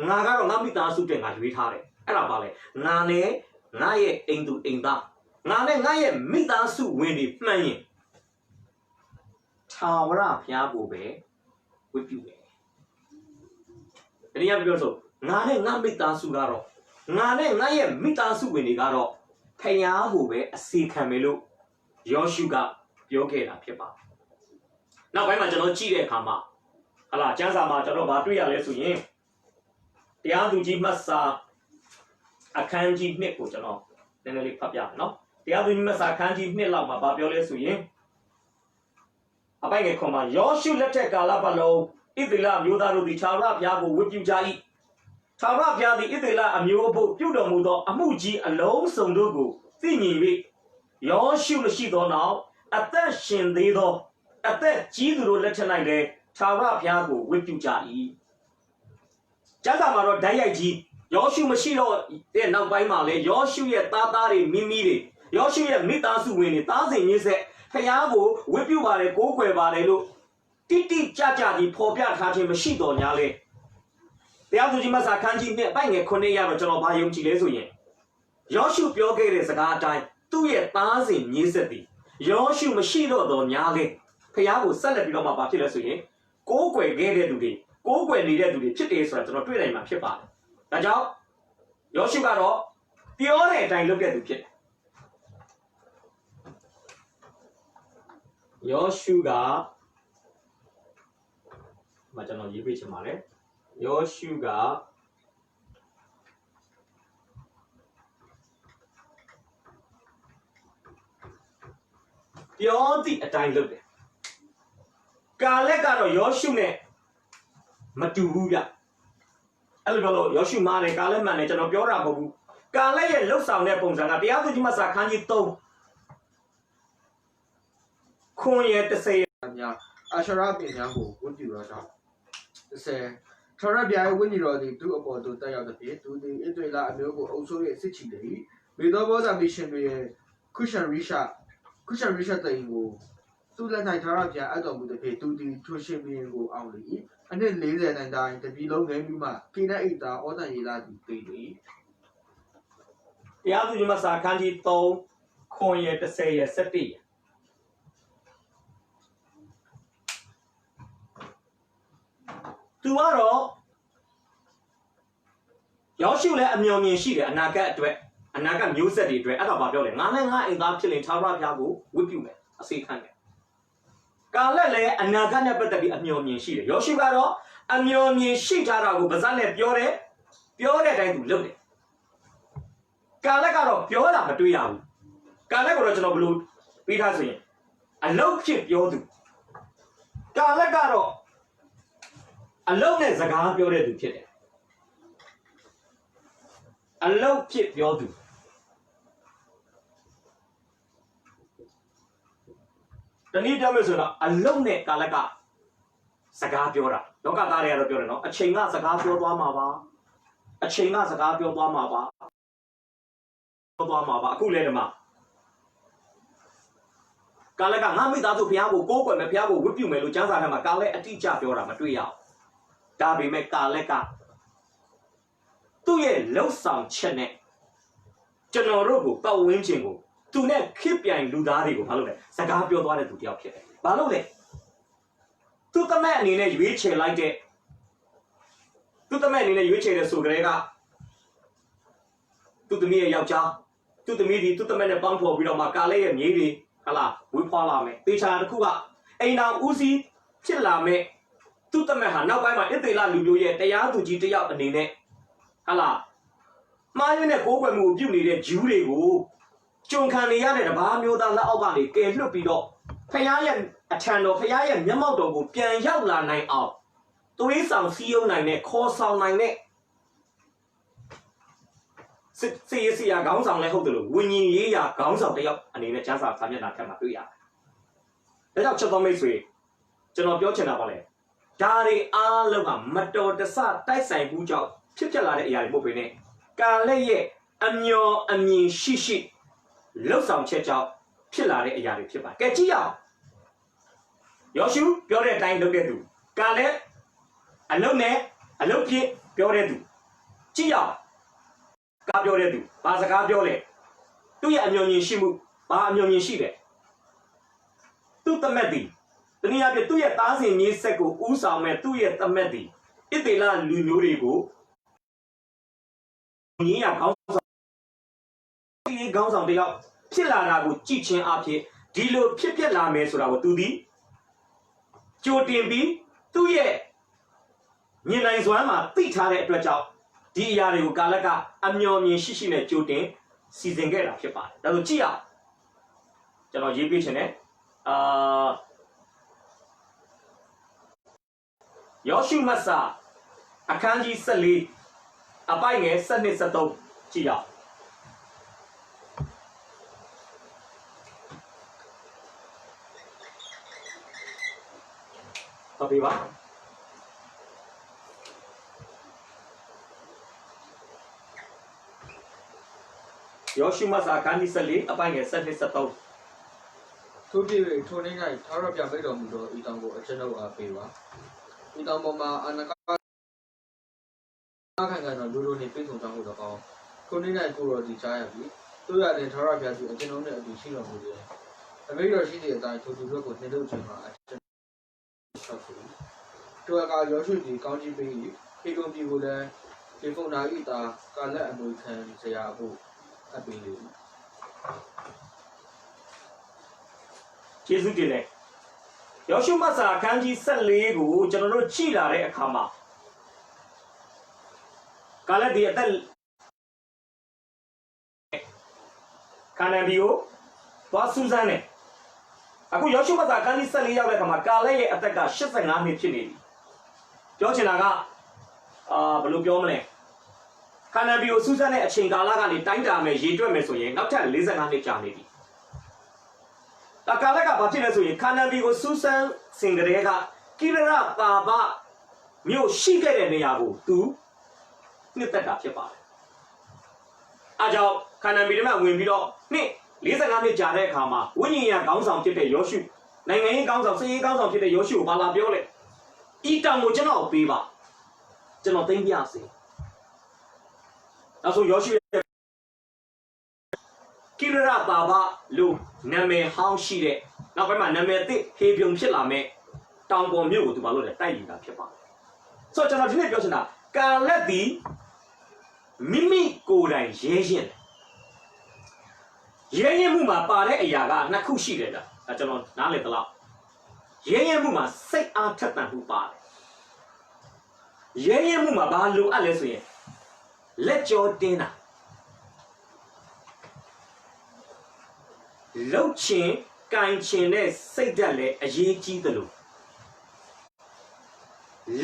ငါကတော့ငါမိသားစုတဲ့ငါရွေးထားတယ်အဲ့ဒါပါလေငါနဲ့ငါရဲ့အိမ်သူအိမ်သားငါနဲ့ငါရဲ့မိသားစုဝင်တွေမှန်ရင်ထာဝရဘုရားကိုပဲဝတ်ပြုတယ်။ဒီနေ့ပြောဆိုငါနဲ့ငါမိသားစုကတော့ငါနဲ့ငါရဲ့မိသားစုဝင်တွေကတော့ဘုရားကိုပဲအစီခံမယ်လို့ယောရှုကပြောခဲ့တာဖြစ်ပါတယ်။နောက်ပိုင်းမှာကျွန်တော်ကြည့်တဲ့အခါမှာဟလာကျမ်းစာမှာကျွန်တော်ဗာတွေ့ရလဲဆိုရင်တရားသူကြီးမှတ်စာအခန်းကြီး1ကိုကျွန်တော်နည်းနည်းလေးဖတ်ပြမယ်နော်တရားသူကြီးမှတ်စာအခန်းကြီး1လောက်မှာဗာပြောလဲဆိုရင်အပိုင်ငယ်ခွန်မှာယောရှုလက်ထက်ကာလပတ်လုံးဣသရေလမျိုးသားတို့သည်ထာဝရဘုရားကိုဝတ်ပြုကြ၏ထာဝရဘုရားသည်ဣသရေလအမျိုးအဖို့ပြုတော်မူသောအမှုကြီးအလုံးစုံတို့ကိုသိမြင်၍ယောရှုမရှိသောနောက်အသက်ရှင်သေးသောအသက်ကြီးသူတို့လက်ထက်၌လည်းထာဝရဘုရားကိုဝတ်ပြုကြ၏ကျမ်းစာမှာတော့ဓာတ်ရိုက်ကြီးယောရှုမရှိတော့တဲ့နောက်ပိုင်းမှာလည်းယောရှုရဲ့သားသားတွေမိမိတွေယောရှုရဲ့မိသားစုဝင်တွေသားစဉ်ရင်းဆက်ဖျားကိုဝတ်ပြုပါတယ်ကိုးကွယ်ပါတယ်လို့တိတိကျကျကြီးဖော်ပြထားခြင်းမရှိတော့냐လဲတရားသူကြီးမဆာခန်းကြီးနဲ့အပိုင်ငယ်9ရတော့ကျွန်တော်ဘာယုံကြည်လဲဆိုရင်ယောရှုပြောခဲ့တဲ့စကားအတိုင်းသူ့ရဲ့သားစဉ်ရင်းဆက်သည်ယောရှုမရှိတော့တော့냐လဲဖျားကိုဆက်လက်ပြီးတော့မှဘာဖြစ်လဲဆိုရင်ကိုးကွယ်ခဲ့တဲ့သူတွေကိုးကွယ်နေတဲ့သူတွေဖြစ်တယ်ဆိုတာကျွန်တော်တွေ့နိုင်မှာဖြစ်ပါတယ်ဒါကြောင့်ယောရှုကတော့ပြောတဲ့အတိုင်းလုပ်တဲ့သူဖြစ်တယ်ယောရှုကမကျွန်တော်ရေးပေးချင်ပါတယ်ယောရှုကပြောသည့်အတိုင်းလုပ်တယ် ကာလက်ကတော့ယောရှုနဲ့မတူဘူးဗျအဲ့လိုပြောလို့ယောရှုမားတယ်ကာလက်မှန်တယ်ကျွန်တော်ပြောတာမဟုတ်ဘူးကာလက်ရဲ့လှုပ်ဆောင်တဲ့ပုံစံကတရားသူကြီးမဆာခန်းကြီး3ခွန်ရဲ့30များအာရှရာပြင်များကိုဝတ်ပြုတော့ကြောင့်30ထော်ရပြားရဲ့ဝိညာဉ်တော်သည်သူ့အပေါ်သို့တက်ရောက်သဖြင့်သူသည်ဣသရေလအမျိုးကိုအုပ်စိုး၍စစ်ချီလေ၏မေသောဘောဇာမီရှင်တွေရဲ့ကုရှန်ရိရှတိန်ကိုသူ့လက်၌ထော်ရပြားအပ်တော်မူသဖြင့်သူသည်ထိုရှင်ဘုရင်ကိုအောင်လေ၏အနှစ်40တိုင်တိုင်တပြည်လုံးငယ်ပြီးမှကိနအိတာဩတန်ယေလာသည်တည်လေ၏တရားသူကြီးမဆာခန်းကြီး3ခွန်ရဲ့30ရဲ့17ရဲ့သူကတော့ယောရှုလည်းအမျှော်မြင်ရှိတယ်အနာဂတ်အတွက်အနာဂတ်မျိုးဆက်တွေအတွက်အဲ့ဒါဘာပြောလဲငါနဲ့ငါအိမ်သားဖြစ်ရင်သာရဘုရားကိုဝတ်ပြုမယ်အစေခံတယ်ကာလက်လည်းအနာဂတ်နဲ့ပတ်သက်ပြီးအမျှော်မြင်ရှိတယ်ယောရှုကတော့အမျှော်မြင်ရှိထားတာကိုဗဇက်နဲ့ပြောတဲ့အတိုင်းသူလုပ်တယ်ကာလက်ကတော့ပြောတာမတွေ့ရဘူးကာလက်ကတော့ကျွန်တော်ဘယ်လိုပြီးထားဆိုရင်အလုတ်ဖြစ်ပြောသူကာလက်ကတော့အလုံးနဲ့စကားပြောတဲ့သူဖြစ်တယ်အလုံးဖြစ်ပြောသူတနည်းပြောမယ်ဆိုတော့အလုံးနဲ့ကာလကစကားပြောတာလောကသားတွေကတော့ပြောတယ်နော်အချိန်ကစကားပြောသွားမှာပါအချိန်ကစကားပြောသွားမှာပါအခုလဲဒီမှာကာလကငါမိသားစုဘုရားကိုကိုးကွယ်မယ်ဘုရားကိုဝတ်ပြုမယ်လို့ကျမ်းစာထဲမှာကာလအတိအကျပြောတာမတွေ့ရဘူးဒါပေမဲ့ကာလက်ကသူ့ရဲ့လှုပ်ဆောင်ချက်နဲ့ကျွန်တော်တို့ကိုပတ်ဝန်းကျင်ကိုသူနဲ့ခေပြိုင်လူသားတွေကိုဘာလို့လဲစကားပြောသွားတဲ့သူတယောက်ဖြစ်တယ်။ဘာလို့လဲသူတမက်အနေနဲ့ရွေးချယ်လိုက်တဲ့သူတမက်အနေနဲ့ရွေးချယ်တဲ့ဆိုကြတဲ့ကသူသမီးရဲ့ယောက်ျားသူသမီးဒီသူတမက်နဲ့ပေါင်းဖော်ပြီးတော့မှကာလက်ရဲ့မြေးတွေဟလာဝေးဖွာလာမယ်တေချာတစ်ခုကအိမ်တော်ဦးစီးဖြစ်လာမယ်သူတမက်ဟာနောက်ပိုင်းမှာဣသေလလူမျိုးရဲ့တရားသူကြီးတယောက်အနေနဲ့ဟလာမှားရင်းနဲ့ကိုးကွယ်မှုပြုနေတဲ့ဂျူးတွေကိုကြုံခံနေရတဲ့တပါးမျိုးသားလက်အောက်ကနေကယ်လွတ်ပြီးတော့ဖခင်ရဲ့အထံတော်ဖခင်ရဲ့မျက်မှောက်တော်ကိုပြန်ရောက်လာနိုင်အောင်သွေးဆောင်စည်းရုံးနိုင်တဲ့ခေါ်ဆောင်နိုင်တဲ့စီရစီယာခေါင်းဆောင်လည်းဟုတ်တယ်လို့ဝิญဉ်ရေးရာခေါင်းဆောင်တယောက်အနေနဲ့ကျမ်းစာစာမျက်နှာထက်မှာတွေ့ရတယ်။ဒါကြောင့်ချက်တော်မိတ်ဆွေကျွန်တော်ပြောချင်တာပါလေဒါတွေအားလုံးကမတော်တဆတိုက်ဆိုင်မှုကြောင့်ဖြစ်လာတဲ့အရာတွေမဟုတ်ဘဲနဲ့ကာလက်ရဲ့အမျော်အမြင်ရှိလှုပ်ဆောင်ချက်ကြောင့်ဖြစ်လာတဲ့အရာတွေဖြစ်ပါတယ်။ကဲကြည့်ရအောင်။ယောရှုပြောတဲ့အတိုင်းလုပ်တဲ့သူကာလက်အလုံးနဲ့အလုံးဖြစ်ပြောတဲ့သူကြည့်ရအောင်။ကားပြောတဲ့သူဘာစကားပြောလဲ။သူ့ရဲ့အမျော်မြင်ရှိမှုဘာအမျော်မြင်ရှိတယ်။သူ့တမက်သည်တနည်းအားဖြင့်သူ့ရဲ့သားစဉ်မြေးဆက်ကိုဥဆောင်မဲ့သူ့ရဲ့တမက်သည်ဣသေလလူမျိုးတွေကိုညီရခေါင်းဆောင်တယောက်ဖြစ်လာတာကိုကြည့်ချင်းအဖြစ်ဒီလိုဖြစ်လာမယ်ဆိုတာကိုသူသည်ကြိုတင်ပြီးသူ့ရဲ့မြင်နိုင်စွမ်းမှာသိထားတဲ့အတွက်ကြောင့်ဒီအရာတွေကိုကာလက်ကအမျှော်မြင်ရှိနဲ့ကြိုတင်စီစဉ်ခဲ့တာဖြစ်ပါတယ်ဒါဆိုကြည့်အောင်ကျွန်တော်ရေးပြချင်တယ်ယောရှုမတ်စာအခန်းကြီး14အပိုင်ငယ်7-73ကြည့်ရအောင်ဟုတ်ပြီပါယောရှုမတ်စာအခန်းကြီး14အပိုင်ငယ်7-73ထို့ဖြစ်၍ထိုနေ့၌ထာဝရဘုရားမိန့်တော်မူသောဤတောင်ကိုအကျွန်ုပ်အားပေးပါဤတောင်ပေါ်မှာအနာဂတ်ခံခံတော်လူတို့နှင့်ပြည့်စုံကြောင်းကိုတော့ကောင်းထိုနေ့၌ကိုတော်ဒီကြားရပြီတို့ရတဲ့ထာဝရဘုရားသည်အကျွန်ုပ်နှင့်အတူရှိတော်မူသည်အမိတော်ရှိသည့်အတိုင်းထိုသူတို့ကိုနှင်ထုတ်ခြင်းမှာအကျွန်ုပ်ဆောက်ပြီတို့ကယောရှုသည်ကောင်းကြီးပေး၏ခေတုံပြည်ကိုလည်းဒီဖုန်နာဤတာကာလက်အမွေခံစရာဖို့အပ်ပေးလေကျေးဇူးတင်တယ်ယောရှုမတ်စာအခန်းကြီး14ကိုကျွန်တော်တို့ကြည့်လာတဲ့အခါမှာကာလက်ဒီအသက်ခါနန်ဘီကိုသွားစူးစမ်းတယ် အခုယောရှုမစာကန်းကြီး14ရောက်တဲ့ခါမှာကာလက်ရဲ့အသက်က85နှစ်ဖြစ်နေပြီပြောချင်တာကဘယ်လိုပြောမလဲခန္ဓာဘီကိုစူးစမ်းတဲ့အချိန်ကာလကနေတိုင်းတာမယ်ရေတွက်မယ်ဆိုရင်နောက်ထပ်45နှစ်ကြာနေပြီဒါကာလကဘာဖြစ်လဲဆိုရင်ခန္ဓာဘီကိုစူးစမ်းစင်ကလေးကကိရရတာဘမြို့ရှိခဲ့တဲ့နေရာကိုသူနှစ်သက်တာဖြစ်ပါတယ်အားကြောင့်ခန္ဓာဘီထဲမှာဝင်ပြီးတော့နှစ်45နှစ်ကြာတဲ့အခါမှာဝိညာဉ်ရခေါင်းဆောင်ဖြစ်တဲ့ယောရှုနိုင်ငံရေးခေါင်းဆောင်စည်ရေးခေါင်းဆောင်ဖြစ်တဲ့ယောရှုကိုဘာလာပြောလဲဤတောင်ကိုကျွန်တော်ပေးပါကျွန်တော်သိမ်းပြစေနောက်ဆိုယောရှုရဲ့ကိရရတာဘလို့နာမည်ဟောင်းရှိတဲ့နောက်ပိုင်းမှာနာမည်သစ်ဟေပြုံဖြစ်လာမဲ့တောင်ပေါ်မြို့ကိုသူဘာလို့လဲတိုက်ယူတာဖြစ်ပါတယ်ဆိုတော့ကျွန်တော်ဒီနေ့ပြောချင်တာကာလက်ဒီမိမိကိုယ်တိုင်ရဲရင်မှုမှာပါတဲ့အရာကနှစ်ခုရှိတယ်ဗျ။ကျွန်တော်နားလည်သလောက်ရဲရင်မှုမှာစိတ်အားထက်သန်မှုပါတယ်။ရဲရင်မှုမှာဘာလိုအပ်လဲဆိုရင်လက်ကြောတင်းတာလှုပ်ချင်ကင်ချင်တဲ့စိတ်ဓာတ်လည်းအရေးကြီးတယ်လို့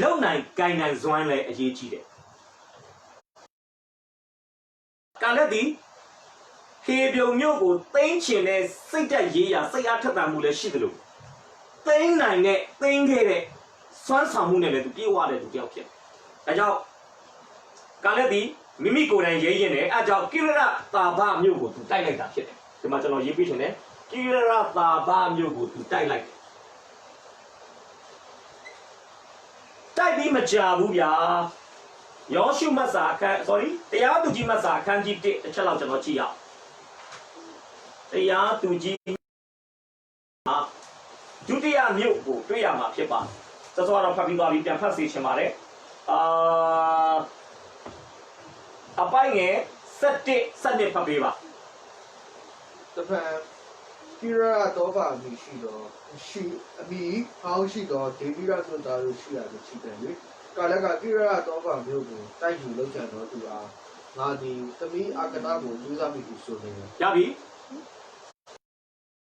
လုံနိုင်ကင်နိုင်စွမ်းလည်းအရေးကြီးတယ်။ကာလက်ဒီခေပြုံမျိုးကိုသိမ်းချင်တဲ့စိတ်ဓာတ်ရေးရာစိတ်အားထက်သန်မှုလည်းရှိတယ်လို့သိမ်းနိုင်တဲ့သိမ်းခဲ့တဲ့စွမ်းဆောင်မှုနဲ့လည်းသူပြေဝတဲ့သူတယောက်ဖြစ်တယ်။ဒါကြောင့်ကာလက်ဒီမိမိကိုယ်တိုင်ရဲရင်တယ်အဲကြောင့်ကိရရတာဘမျိုးကိုသူတိုက်လိုက်တာဖြစ်တယ်။ဒီမှာကျွန်တော်ရေးပြချင်တယ်ကိရရတာဘမျိုးကိုသူတိုက်လိုက်တယ်။တိုက်ပြီးမကြဘူးဗျာ။ယောရှုမတ်စာအခန်း sorry တရားသူကြီးမတ်စာအခန်းကြီး1တစ်ချက်လောက်ကျွန်တော်ကြည့်ရအောင်တရားသူကြီးဒုတိယမြို့ကိုတွေ့ရမှာဖြစ်ပါတယ်စောစောကတော့ဖတ်ပြီးသွားပြီးပြန်ဖတ်စီချင်ပါတယ်အပိုင်းငယ်7 7ဖတ်ပေးပါတဖန်ကိရရတောပါမီရှိတော့ရှိအမီဟောင်းရှိတော့ဒေဝိရဆိုသားတို့ရှိရတယ်ရှိတယ်လေကာလကကိရရတောပါမြို့ကိုတိုက်ယူလောက်ကြတော့သူအားငါဒီသမီးအာကနာကိုယူစားမိပြီဆိုနေတယ်ရပြီ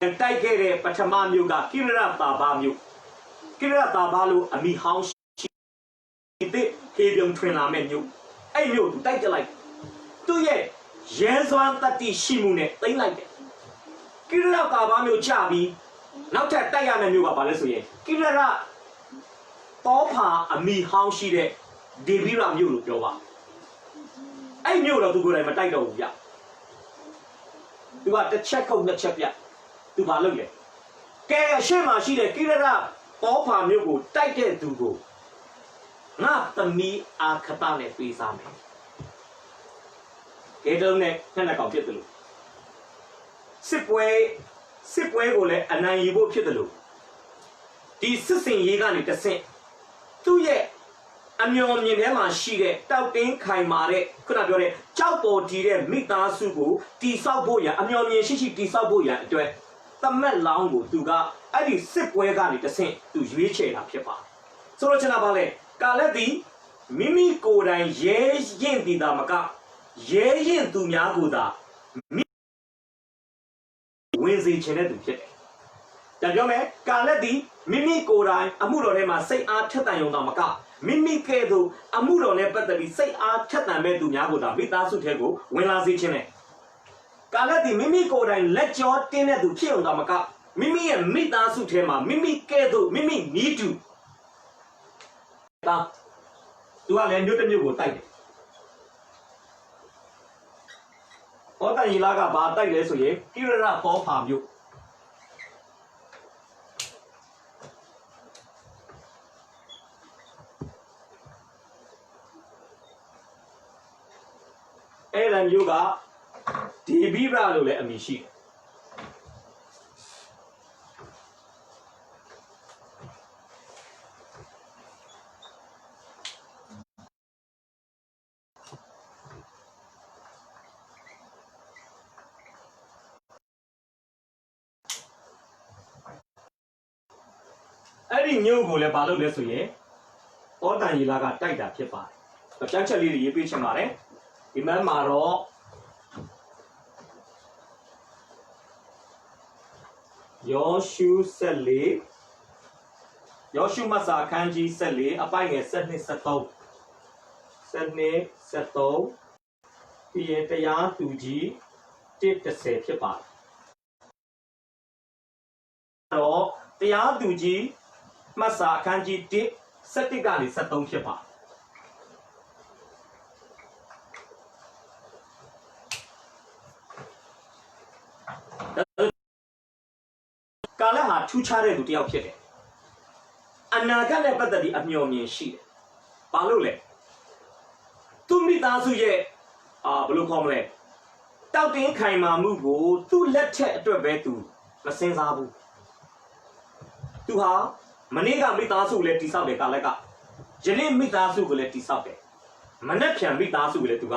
တိုက်ခဲ့တဲ့ပထမမြို့ကကိရရတာဘမြို့ကိရရတာဘလို့အမီဟောင်းရှိတဲ့ခေပြုံထွင်လာမဲ့မြို့အဲ့မြို့သူတိုက်ကြလိုက်သူ့ရဲ့ရဲစွမ်းတတိရှိမှုနဲ့သိမ့်လိုက်တယ်ကိရရတာဘမြို့ချပြီးနောက်ထပ်တိုက်ရမယ့်မြို့ကဘာလဲဆိုရင်ကိရရတောဖာအမီဟောင်းရှိတဲ့ဒေဝိရမြို့လို့ပြောပါအဲ့မြို့တော့သူကိုယ်တိုင်မတိုက်တော့ဘူးဗျသူကတစ်ချက်ခုတ်နှစ်ချက်ပြသူဘာလုပ်လဲကဲအရှိမရှိတဲ့ကိရရတောဖာမြို့ကိုတိုက်တဲ့သူကိုငါသမီးအာခတနဲ့ပေးစားမယ်ကဲတုံးနဲ့နှစ်ကောင်ဖြစ်တယ်လို့စစ်ပွဲကိုလည်းအနိုင်ယူဖို့ဖြစ်တယ်လို့ဒီစစ်စင်ရေးကနေတဆင့်သူ့ရဲ့အမျော်မြင်ထဲမှာရှိတဲ့တောက်တင်းခိုင်မာတဲ့ခုနပြောတဲ့ကြောက်ပေါ်တည်တဲ့မိသားစုကိုတိဆောက်ဖို့ရအမျော်မြင်ရှိတိဆောက်ဖို့ရအတွက်သမက်လောင်းကိုသူကအဲ့ဒီစစ်ပွဲကနေတဆင့်သူရွေးချယ်တာဖြစ်ပါဆိုတော့ကျွန်တော်ဗာလဲကာလက်ဒီမိမိကိုယ်တိုင်ရဲရင်တည်တာမကရဲရင်သူများကိုသာဝင်စေချင်တဲ့သူဖြစ်တယ်။ဒါပြောမယ်ကာလက်ဒီမိမိကိုယ်တိုင်အမှုတော်ထဲမှာစိတ်အားထက်သန်ရုံသာမကမိမိကဲ့သို့အမှုတော်နဲ့ပတ်သက်ပြီးစိတ်အားထက်သန်မဲ့သူများကိုသာမိသားစုထဲကိုဝင်လာစေခြင်းနဲ့ကာလက်ဒီမိမိကိုယ်တိုင်လက်ကြောတင်းတဲ့သူဖြစ်ရုံသာမကမိမိရဲ့မိသားစုထဲမှာမိမိကဲ့သို့မိမိနီးတူဒါသူကလည်းမြို့တစ်မြို့ကိုတိုက်တယ်။ဟောတန်ရီလာကဘာတိုက်လဲဆိုရင်ကိရရတောဖာမြို့အဲ့ဒါမျိုးကဒေဘိရလို့လည်းအမည်ရှိတယ်အဲ့ဒီမျိုးကိုလည်းဘာလို့လဲဆိုရင်ဩတန်ရီလာကတိုက်တာဖြစ်ပါတယ်။ကျန်းချက်လေးတွေရေးပေးချင်ပါတယ်။ဒီမှာတော့ ယောရှုဆက်လေယောရှုမတ်စာအခန်းကြီးဆက်လေအပိုင်ငယ်7 73ပြီးရင်တရားသူကြီး1:10ဖြစ်ပါတယ်တော့တရားသူကြီးမတ်စာအခန်းကြီး1:17ကနေ73ဖြစ်ပါတယ်ကာလဟာထူးခြားတဲ့သူတစ်ယောက်ဖြစ်တယ်အနာဂတ်နဲ့ပတ်သက်ပြီးအမျှော်မြင်ရှိတယ်ဘာလို့လဲသူမိသားစုရဲ့ဘယ်လိုခေါ်မလဲတောက်တင်းခိုင်မာမှုကိုသူ့လက်ထက်အတွက်ပဲသူမစင်စားဘူးသူဟာမနေ့ကမိသားစုကိုလည်းတိဆောက်တယ်ကာလကယနေ့မိသားစုကိုလည်းတိဆောက်တယ်မနေ့ဖြန်မိသားစုကိုလည်းသူက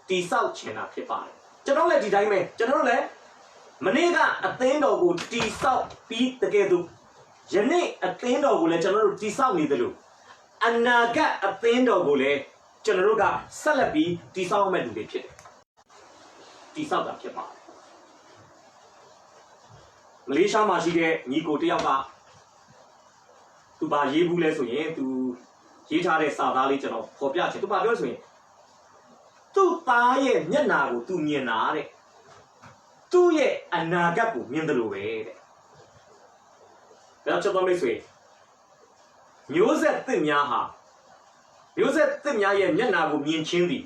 တိဆောက်ချင်တာဖြစ်ပါတယ်ကျွန်တော်လည်းဒီတိုင်းပဲကျွန်တော်လည်းမနေ့ကအသင်းတော်ကိုတိဆောက်ပြီးတကယ်သူယနေ့အသင်းတော်ကိုလည်းကျွန်တော်တို့တိဆောက်နေတယ်လို့အနာဂတ်အသင်းတော်ကိုလည်းကျွန်တော်တို့ကဆက်လက်ပြီးတိဆောက်မဲ့လူတွေဖြစ်တယ်တိဆောက်တာဖြစ်ပါတယ်မလေးရှားမှာရှိတဲ့ညီကိုတယောက်ကသူပါရေးဘူးလဲဆိုရင်သူရေးထားတဲ့စာသားလေးကျွန်တော်ဖော်ပြချင်သူပါပြောဆိုရင်သူ့သားရဲ့မျက်နှာကိုသူမြင်တာတဲ့သူ့ရဲ့အနာဂတ်ကိုမြင်တယ်လို့ပဲတဲ့ဒါကြောင့်ကျွန်တော်မိတ်ဆွေမျိုးဆက်သစ်များဟာမျိုးဆက်သစ်များရဲ့မျက်နှာကိုမြင်ချင်းသည်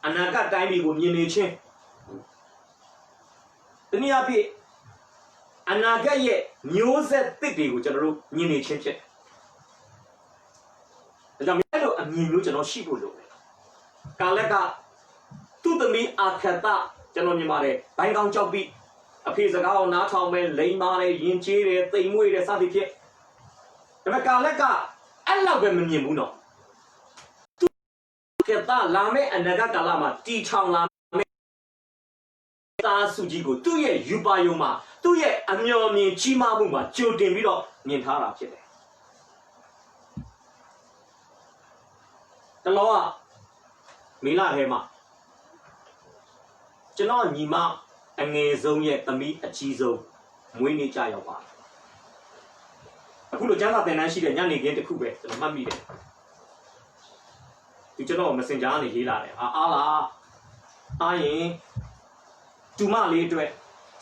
အနာဂတ်တိုင်းပြည်ကိုမြင်နေချင်းတနည်းအားဖြင့်အနာဂတ်ရဲ့မျိုးဆက်သစ်တွေကိုကျွန်တော်တို့မြင်နေချင်းဖြစ်တယ်ဒါကြောင့်အဲ့လိုအမြင်မျိုးကျွန်တော်ရှိဖို့လိုတယ်ကာလကသူ့သမီးအခက်တကျွန်တော်မြင်ပါတယ်ဘိုင်းကောင်းကြောက်ပြီးအဖေစကားကိုနားထောင်မယ်လိမ်မာတယ်ယဉ်ကျေးတယ်တိမ်မွေ့တယ်စသဖြင့်ဒါပေမဲ့ကာလကအဲ့လောက်ပဲမမြင်ဘူးနော်ကတလာမယ့်အနာဂတ်ကာလမှာတီချောင်လာမယ့်သားစုကြီးကိုသူ့ရဲ့ယူပါယုံမှာသူ့ရဲ့အမျှော်မြင်ကြီးမားမှုမှာကြိုတင်ပြီးတော့မြင်ထားတာဖြစ်တယ်တလောကမေလထဲမှာကျွန်တော်ညီမအငယ်ဆုံးရဲ့သမီးအကြီးဆုံးမွေးနေ့ကြရောက်ပါအခုလိုကျန်းစာသင်တန်းရှိတဲ့ညနေခင်းတစ်ခုပဲကျွန်တော်မှတ်မိတယ်ဒီကျွန်တော်မစင်ကြားကနေရေးလာတယ်အားလားအားရင်တူမလေးအတွက်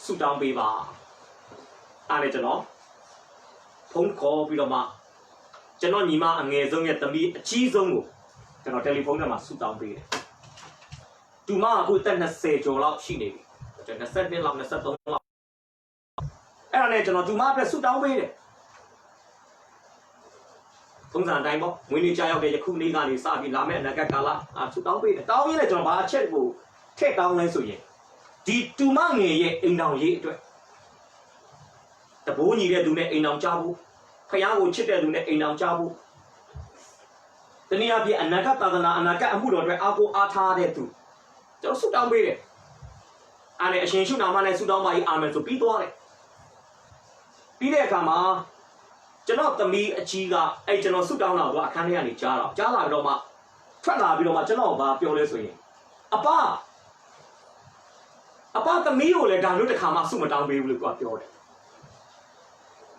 ဆူတောင်းပေးပါအားလေကျွန်တော်ဖုန်းခေါ်ပြီးတော့မှကျွန်တော်ညီမအငယ်ဆုံးရဲ့သမီးအကြီးဆုံးကိုကျွန်တော်တယ်လီဖုန်းထဲမှာဆူတောင်းပေးတယ်တူမအခုတက်20ကျော်လောက်ရှိနေပြီ22လောက်23လောက်အဲ့ဒါနဲ့ကျွန်တော်တူမအတွက်ဆူတောင်းပေးတယ်ပုံစံတိုင်းပေါ့မွေးနေ့ကြာရောက်တဲ့ယခုနေ့ကနေစပြီးလာမယ့်အနာဂတ်ကာလဆူတောင်းပေးတယ်တောင်းရင်းနဲ့ကျွန်တော်ဘာအချက်ကိုထည့်တောင်းလဲဆိုရင်ဒီတူမငယ်ရဲ့အိမ်တော်ရေးအတွက်တဘိုးညီတဲ့သူနဲ့အိမ်တော်ကြဖို့ဖခင်ကိုချစ်တဲ့သူနဲ့အိမ်တော်ကြဖို့တနည်းအားဖြင့်အနာဂတ်သာသနာအနာဂတ်အမှုတော်အတွက်အားကိုအားထားတဲ့သူကျွန်တော်ဆူတောင်းပေးတယ်အဲ့ဒါအရှင်ရှုနာမနဲ့ဆူတောင်းပါ၏အာမင်ဆိုပြီးသွားတယ်ပြီးတဲ့အခါမှာကျွန်တော်သမီးအကြီးကအဲ့ကျွန်တော်ဆူတောင်းလာတော့အခန်းထဲကနေကြားလာပြီးတော့မှထွက်လာပြီးတော့မှကျွန်တော်ဘာပြောလဲဆိုရင်အပသမီးကိုလည်းဒါမျိုးတစ်ခါမှဆူမတောင်းပေးဘူးလို့သူကပြောတယ်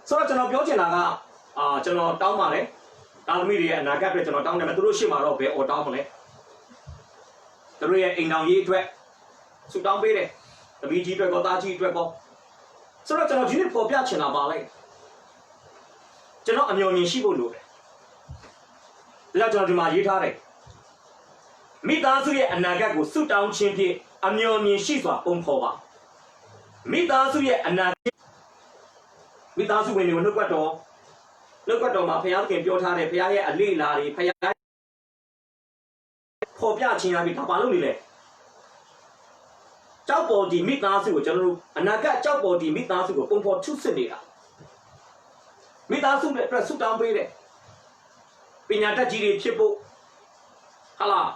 ဆိုတော့ကျွန်တော်ပြောချင်တာကကျွန်တော်တောင်းပါတယ်တာသမီးတွေရဲ့အနာဂတ်အတွက်ကျွန်တော်တောင်းတယ်မယ်သူတို့ရှေ့မှာတော့ဘယ်အော်တောင်းမလဲသူတို့ရဲ့အိမ်တော်ရေးအတွက်ဆူတောင်းပေးတယ်သမီးကြီးအတွက်ကောသားကြီးအတွက်ကောဆိုတော့ကျွန်တော်ဒီနေ့ပေါ်ပြချင်တာပါလိုက်ကျွန်တော်အမျှော်မြင်ရှိဖို့လိုတယ်ဒါကြောင့်ကျွန်တော်ဒီမှာရေးထားတယ်မိသားစုရဲ့အနာဂတ်ကိုဆူတောင်းခြင်းဖြင့်အမျှော်မြင်ရှိစွာပုံဖော်ပါမိသားစုရဲ့အနာဂတ်မိသားစုဝင်တွေကိုနှုတ်ကပတ်တော်မှာဘုရားသခင်ပြောထားတယ်ဘုရားရဲ့အလေးလာတွေဘုရားပေါ်ပြခြင်းရပြီဒါဘာလို့နေလဲကြောက်ပေါ်ဒီမိသားစုကိုကျွန်တော်တို့အနာဂတ်ကြောက်ပေါ်ဒီမိသားစုကိုပုံဖော်ထုစစ်နေတာမိသားစုတွေအတွက်ဆူတောင်းပေးတယ်ပညာတတ်ကြီးတွေဖြစ်ဖို့ဟာလား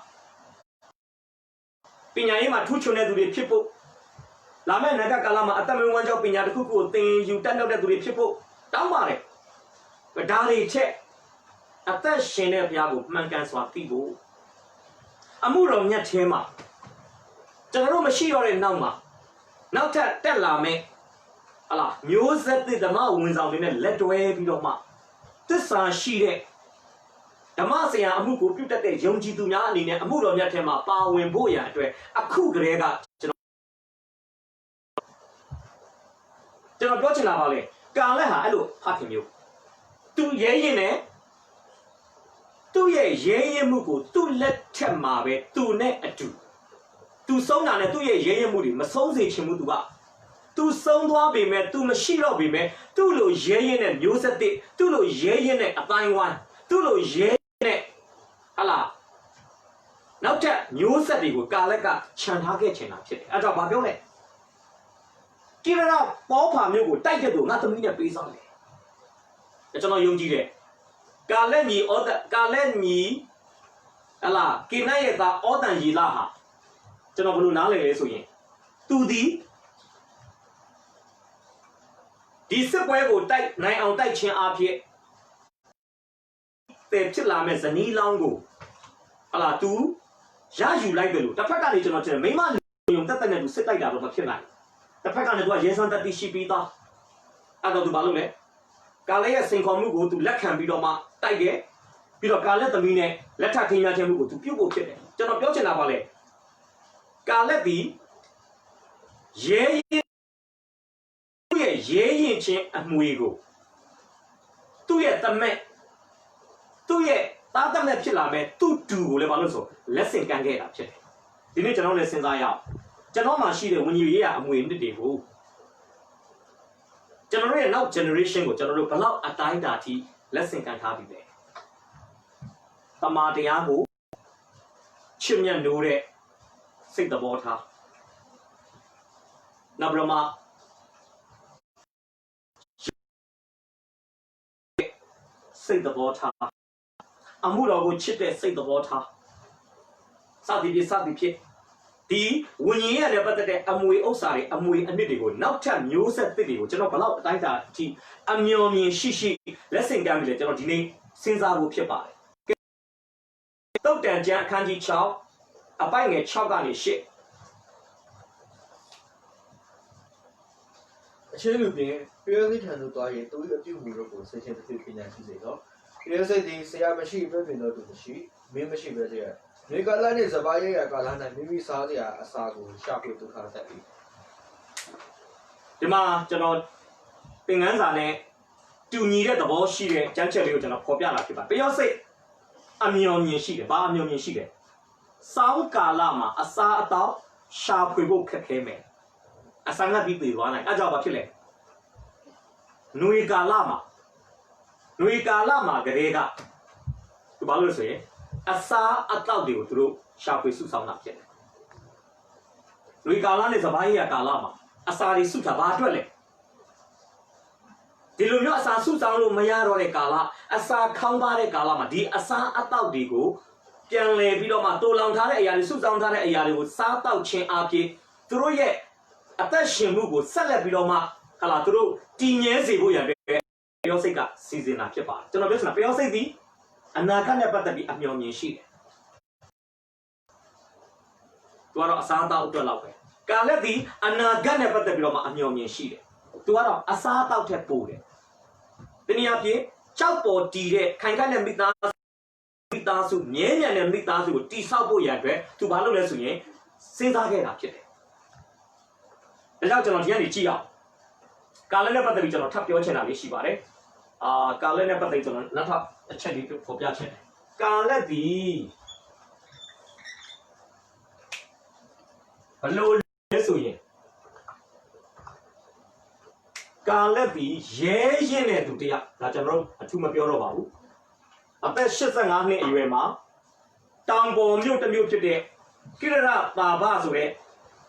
ပညာရေးမှာထူးချွန်တဲ့သူတွေဖြစ်ဖို့လာမယ့်အနာဂတ်ကာလမှာအသက်မွေးဝမ်းကြောင်းပညာတစ်ခုခုကိုသင်ယူတတ်တဲ့သူတွေဖြစ်ဖို့တောင်းပါတယ်ဒါတွေချက်အသက်ရှင်တဲ့ဘုရားကိုမှန်ကန်စွာသိဖို့အမှုတော်မြတ်ထဲမှာကျွန်တော်တို့မရှိတော့တဲ့နောက်မှာနောက်ထပ်တက်လာမယ့်啦，牛色的他妈文上里面来对比了嘛，这山西的，他妈是呀，木古表达的用基督伢里面，木罗伢天嘛，把文不一样对，苦个那个，这个表情哪好嘞？刚来哈，路哈平牛，都爷爷呢，都爷木古都来天嘛呗，都呢住，都手拿呢都爷爷木的，没手谁全部都吧。都生多边面，都没洗了边面，都lo爷爷呢牛色的，都lo爷爷呢台湾，都lo爷爷呢，好啦，那这牛色的个搞那个抢他给钱拿去的，按照发表嘞，既然让包盘牛个带着都，那怎么你背上嘞？这叫用几的，搞了你我的，搞了你，好啦，给那一个我等一拉哈，这叫不如拿来来说言，都的。第四关我带南澳带钱阿片，在这拉面是你啷个？好啦，都也有来个路，但拍干的就那这没嘛用，但那都是带家都不骗来，但拍干的多人生的第十笔刀，按照都把路嘞，干了也情况如果都来看比较嘛，带个，比较干了的明呢，来查听下钱如果都标不撇的，就那标签哪把嘞？干了的爷爷。爷爷钱每个，都也得买，都也打得来皮拉买，都丢了把那说，来生干给他皮的。今天讲到来生啥呀？讲到嘛是的，我爷爷每的地方，讲到来老 generation 个，讲到来不老一代一代的来生干他的嘞。他妈的呀个，前面牛的，谁得包他？那不是吗？谁的包差？阿木老个吃的谁的包差？啥地皮啥地皮？第一，我爷爷来不得的，阿木欧啥的，阿木阿你这个，那天牛色的个，就那不老大家提，阿苗面细细来生干的，就那今天生啥不撇吧？都等讲看见桥，阿把眼桥干的些。前六边，不要去看到大爷都有丢木了个，谁现在都偏向是这个。不要说的，谁也没去，不偏到都不去，没没去不这。你讲那你这把爷爷讲那那，明明啥子呀，啥个下回都看得到。对嘛？就那平安啥呢？就你的这包西的，讲起来就那破表了，对吧？不要说阿苗面西的，把阿苗面西的，上家啦嘛，阿啥到下回个开开门。啊，三个比对完了，按照把起来，女家拉嘛，个这个，就把路说，啊啥啊到底有多下回数上哪去了？女家拉呢是把也家拉嘛，啊啥的数他把出来，第六秒啥数上路没呀？罗的家拉，啊啥康巴的家拉嘛，第啊啥啊到底个，将来比如嘛，多浪他的哎呀，数上他的哎呀，有啥到钱阿皮，多也。但项目个实力比较嘛，好啦，都都第年是不一样的，不要说个时间那批发，就那表示那不要说的，啊那看的不得比阿苗年轻的，多少三到多老的，干了的啊那看的不得比嘛阿苗年轻的，多少啊三到才多的，等你阿皮找包地的，看看的米单数，年的米单数，第少不一样的，都把路来说呢，现在给那批的。然后就那天你知啊，干了那不得比就那他标签那里洗吧嘞，啊，干了那不得就那他钱里就不标签，干了的，老来说耶，干了的爷爷呢都这样，那就那出门标了吧？啊，在15年以外嘛，当过没有的没有ဖြစ်တဲ့ကိရရပါပါဆိုတဲ့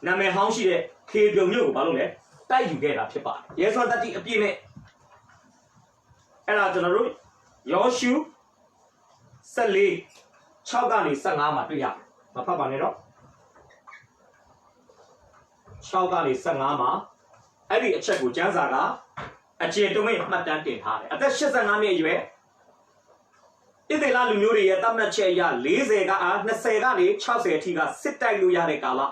နာမည်ဟောင်းရှိတဲ့ခေပြုံမျိုးကိုဘာလို့လဲတိုက်ယူခဲ့တာဖြစ်ပါတယ်ရဲစွမ်းတတိအပြည့်နဲ့အဲ့ဒါကျွန်တော်တို့ယောရှု14 6ကနေ15မှာတွေ့ရမဖတ်ပါနဲ့တော့6ကနေ15မှာအဲ့ဒီအချက်ကိုကျမ်းစာကအကျေတုံးရဲ့မှတ်တမ်းတင်ထားတယ်အသက်85နှစ်အရွယ်ဣသေလလူမျိုးတွေရဲ့တတ်မှတ်ချက်အရ40က20ကနေ60အထိကစစ်တိုက်လို့ရတဲ့ကာလ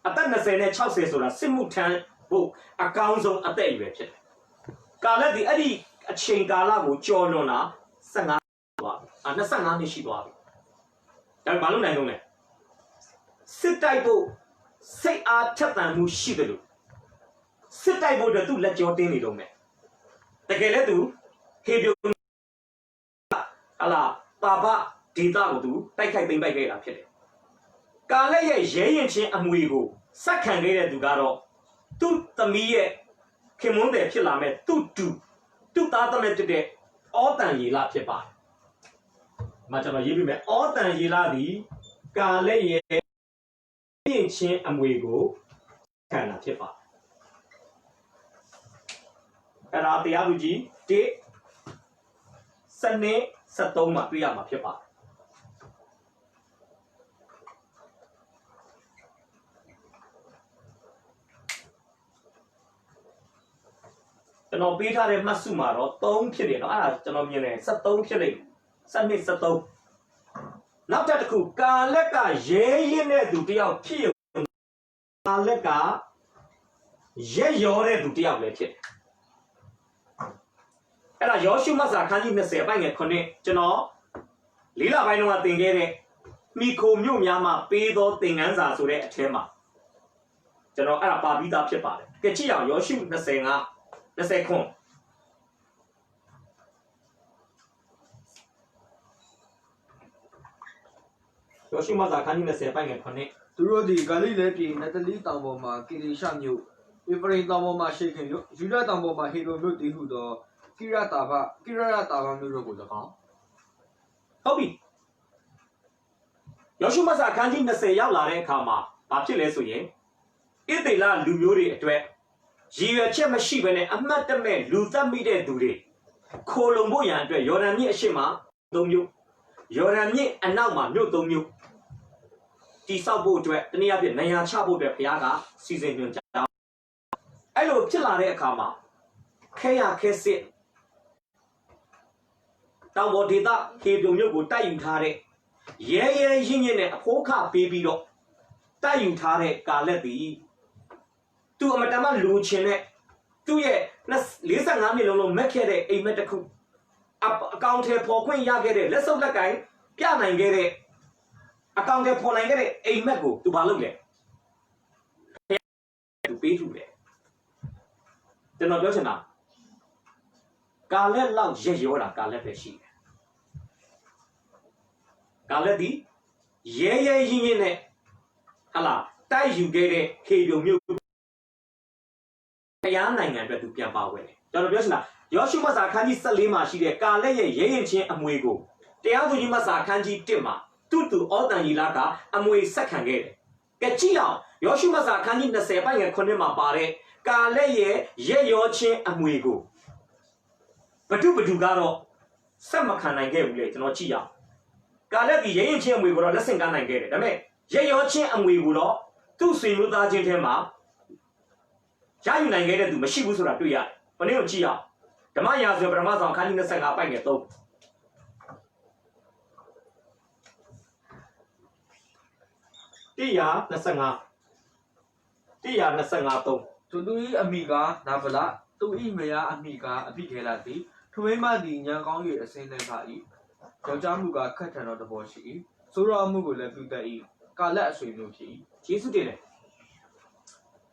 အသက်20နဲ့60ဆိုတာစစ်မှုထမ်း ဖို့အကောင်းဆုံးအသက်အရွယ်ဖြစ်တယ်ကာလက်ဒီအဲ့ဒီအချိန်ကာလကိုကြော်လွန်တာ15သွား25နှစ်ရှိသွားပြီဒါဘာလို့နိုင်လုံးလဲစစ်တိုက်ဖို့စိတ်အားထက်သန်မှုရှိတယ်လို့စစ်တိုက်ဖို့အတွက်သူ့လက်ကြောတင်းနေတော့မယ်တကယ်လဲသူဟေပြုံဟလာပါပဒေတာကိုသူတိုက်ခိုက်သိမ်းပိုက်ခဲ့တာဖြစ်တယ်ကာလက်ရဲ့ရဲရင်ချင်းအမွေကိုစက်ခံခဲ့တဲ့သူကတော့သူ့သမီးရဲ့ခင်မွန်းတယ်ဖြစ်လာမဲ့သူ့သားသမက်တဲ့အောတန်ရီလာဖြစ်ပါတယ်။မှာကျွန်တော်ရေးပြမယ်အောတန်ရီလာဒီကာလက်ရဲ့ရင်ချင်းအမွေကိုခံတာဖြစ်ပါတယ်။အဲ့ဒါတရားသူကြီး1စနေ73မှာတွေ့ရမှာဖြစ်ပါတယ်ကျွန်တော်ပေးထားတဲ့မှတ်စုမှာတော့3ဖြစ်တယ်เนาะအဲ့ဒါကျွန်တော်မြင်တယ်73ဖြစ်လိမ့်မယ်73နောက်တစ်ခုကာလက်ကရဲရင်တဲ့သူတယောက်ဖြစ်ရုံကာလက်ကရဲရောတဲ့သူတယောက်လည်းဖြစ်တယ်အဲ့ဒါယောရှုမတ်စာခန်းကြီး20အပိုင်ငယ်9ကျွန်တော်လေးလပိုင်းတော့တင်ခဲ့တဲ့မိခိုမြို့များမှာပေးသောသင်ခန်းစာဆိုတဲ့အထဲမှာကျွန်တော်အဲ့ဒါပါပြီးသားဖြစ်ပါတယ်ကြည့်ကြည့်အောင်ယောရှု25 20ခွန်းယောရှုမတ်စာခန်းကြီး20အပိုင်ငယ်9သူတို့ဒီဂါလိလဲပြည်နတလီတောင်ပေါ်မှာကီရီရှမြို့ဧဖရိမ်တောင်ပေါ်မှာရှေခင်မြို့ယူဒတောင်ပေါ်မှာဟေရိုမြို့တည်ဟုသောကိရတာဘမြို့တို့ကို၎င်းဟုတ်ပြီယောရှုမတ်စာခန်းကြီး20ရောက်လာတဲ့အခါမှာဘာဖြစ်လဲဆိုရင်ဣသေလလူမျိုးတွေအတွက်ရည်ရွယ်ချက်မရှိဘဲနဲ့အမှတ်တမဲ့လူသတ်မိတဲ့သူတွေခိုလုံဖို့ရန်အတွက်ယော်ဒန်မြစ်အရှေ့မှာ3မြို့ယော်ဒန်မြစ်အနောက်မှာမြို့3မြို့တိဆောက်ဖို့အတွက်တနည်းအားဖြင့်နေရာချဖို့အတွက်ဘုရားကစီစဉ်ညွှန်ကြားအဲ့လိုဖြစ်လာတဲ့အခါမှာခဲစစ်တောင်ပေါ်ဒေသခေပြုံမြို့ကိုတိုက်ယူထားတဲ့ရဲရင်းနဲ့အဖိုးခပေးပြီးတော့တိုက်ယူထားတဲ့ကာလက်သည်သူအမတမလူချင်းနဲ့သူ့ရဲ့45နှစ်လုံးမက်ခဲ့တဲ့အိမ်မက်တစ်ခုအကောင့်ထဲပေါ်ခွင့်ရခဲ့တဲ့လက်စုပ်လက်ကင်ပြနိုင်ခဲ့တဲ့အကောင့်ထဲပေါ်နိုင်ခဲ့တဲ့အိမ်မက်ကိုသူဘာလုပ်လဲသူပေးထုတယ်ကျွန်တော်ပြောချင်တာကာလက်လောက်ရက်ရောတာကာလက်ပဲရှိတယ်ကာလက်ဒီရဲရင်နဲ့ဟလာတိုက်ယူခဲ့တဲ့ခေပြုံမြို့တရားနိုင်ငံအတွက်သူပြန်ပါဝင်တယ်ကျွန်တော်ပြောချင်တာယောရှုမတ်စာခန်းကြီး14မှာရှိတဲ့ကာလက်ရဲ့ရဲရင်ချင်းအမွေကိုတရားသူကြီးမတ်စာခန်းကြီး1မှာသူအောတန်ကြီးလာကအမွေဆက်ခံခဲ့တယ်ကဲကြည့်အောင်ယောရှုမတ်စာခန်းကြီး20ပိုင်းငယ်9မှာပါတဲ့ကာလက်ရဲ့ရဲရောချင်းအမွေကိုဘဒုကတော့ဆက်မခံနိုင်ခဲ့ဘူးလေကျွန်တော်ကြည့်ရအောင်ကာလက်ဒီရဲရင်ချင်းအမွေကိုတော့လက်ဆင့်ကမ်းနိုင်ခဲ့တယ်ဒါပေမဲ့ရဲရောချင်းအမွေကိုတော့သူ့ဆွေမျိုးသားချင်းထဲမှာရယူနိုင်ခဲ့တဲ့သူမရှိဘူးဆိုတာတွေ့ရတယ်။ဘယ်နည်းကိုကြည့်ရအောင်ဓမ္မရာဇဝင်ပထမဆောင်ခန်းကြီး25ပိုက်ငယ်3 125သူ၏အမိကနာဗလသူ၏မယားအမိကအဘိခဲလာသည်ထမင်းမသည်ညံကောင်း၍အစင်းလိုက်ပါ၏ယောက်ျားမှုကခက်ထန်သောတဘောရှိ၏ဆိုးတော်မှုကိုလည်းပြုတတ်၏ကာလက်အဆွေမျိုးဖြစ်၏ယေရှုတည်တယ်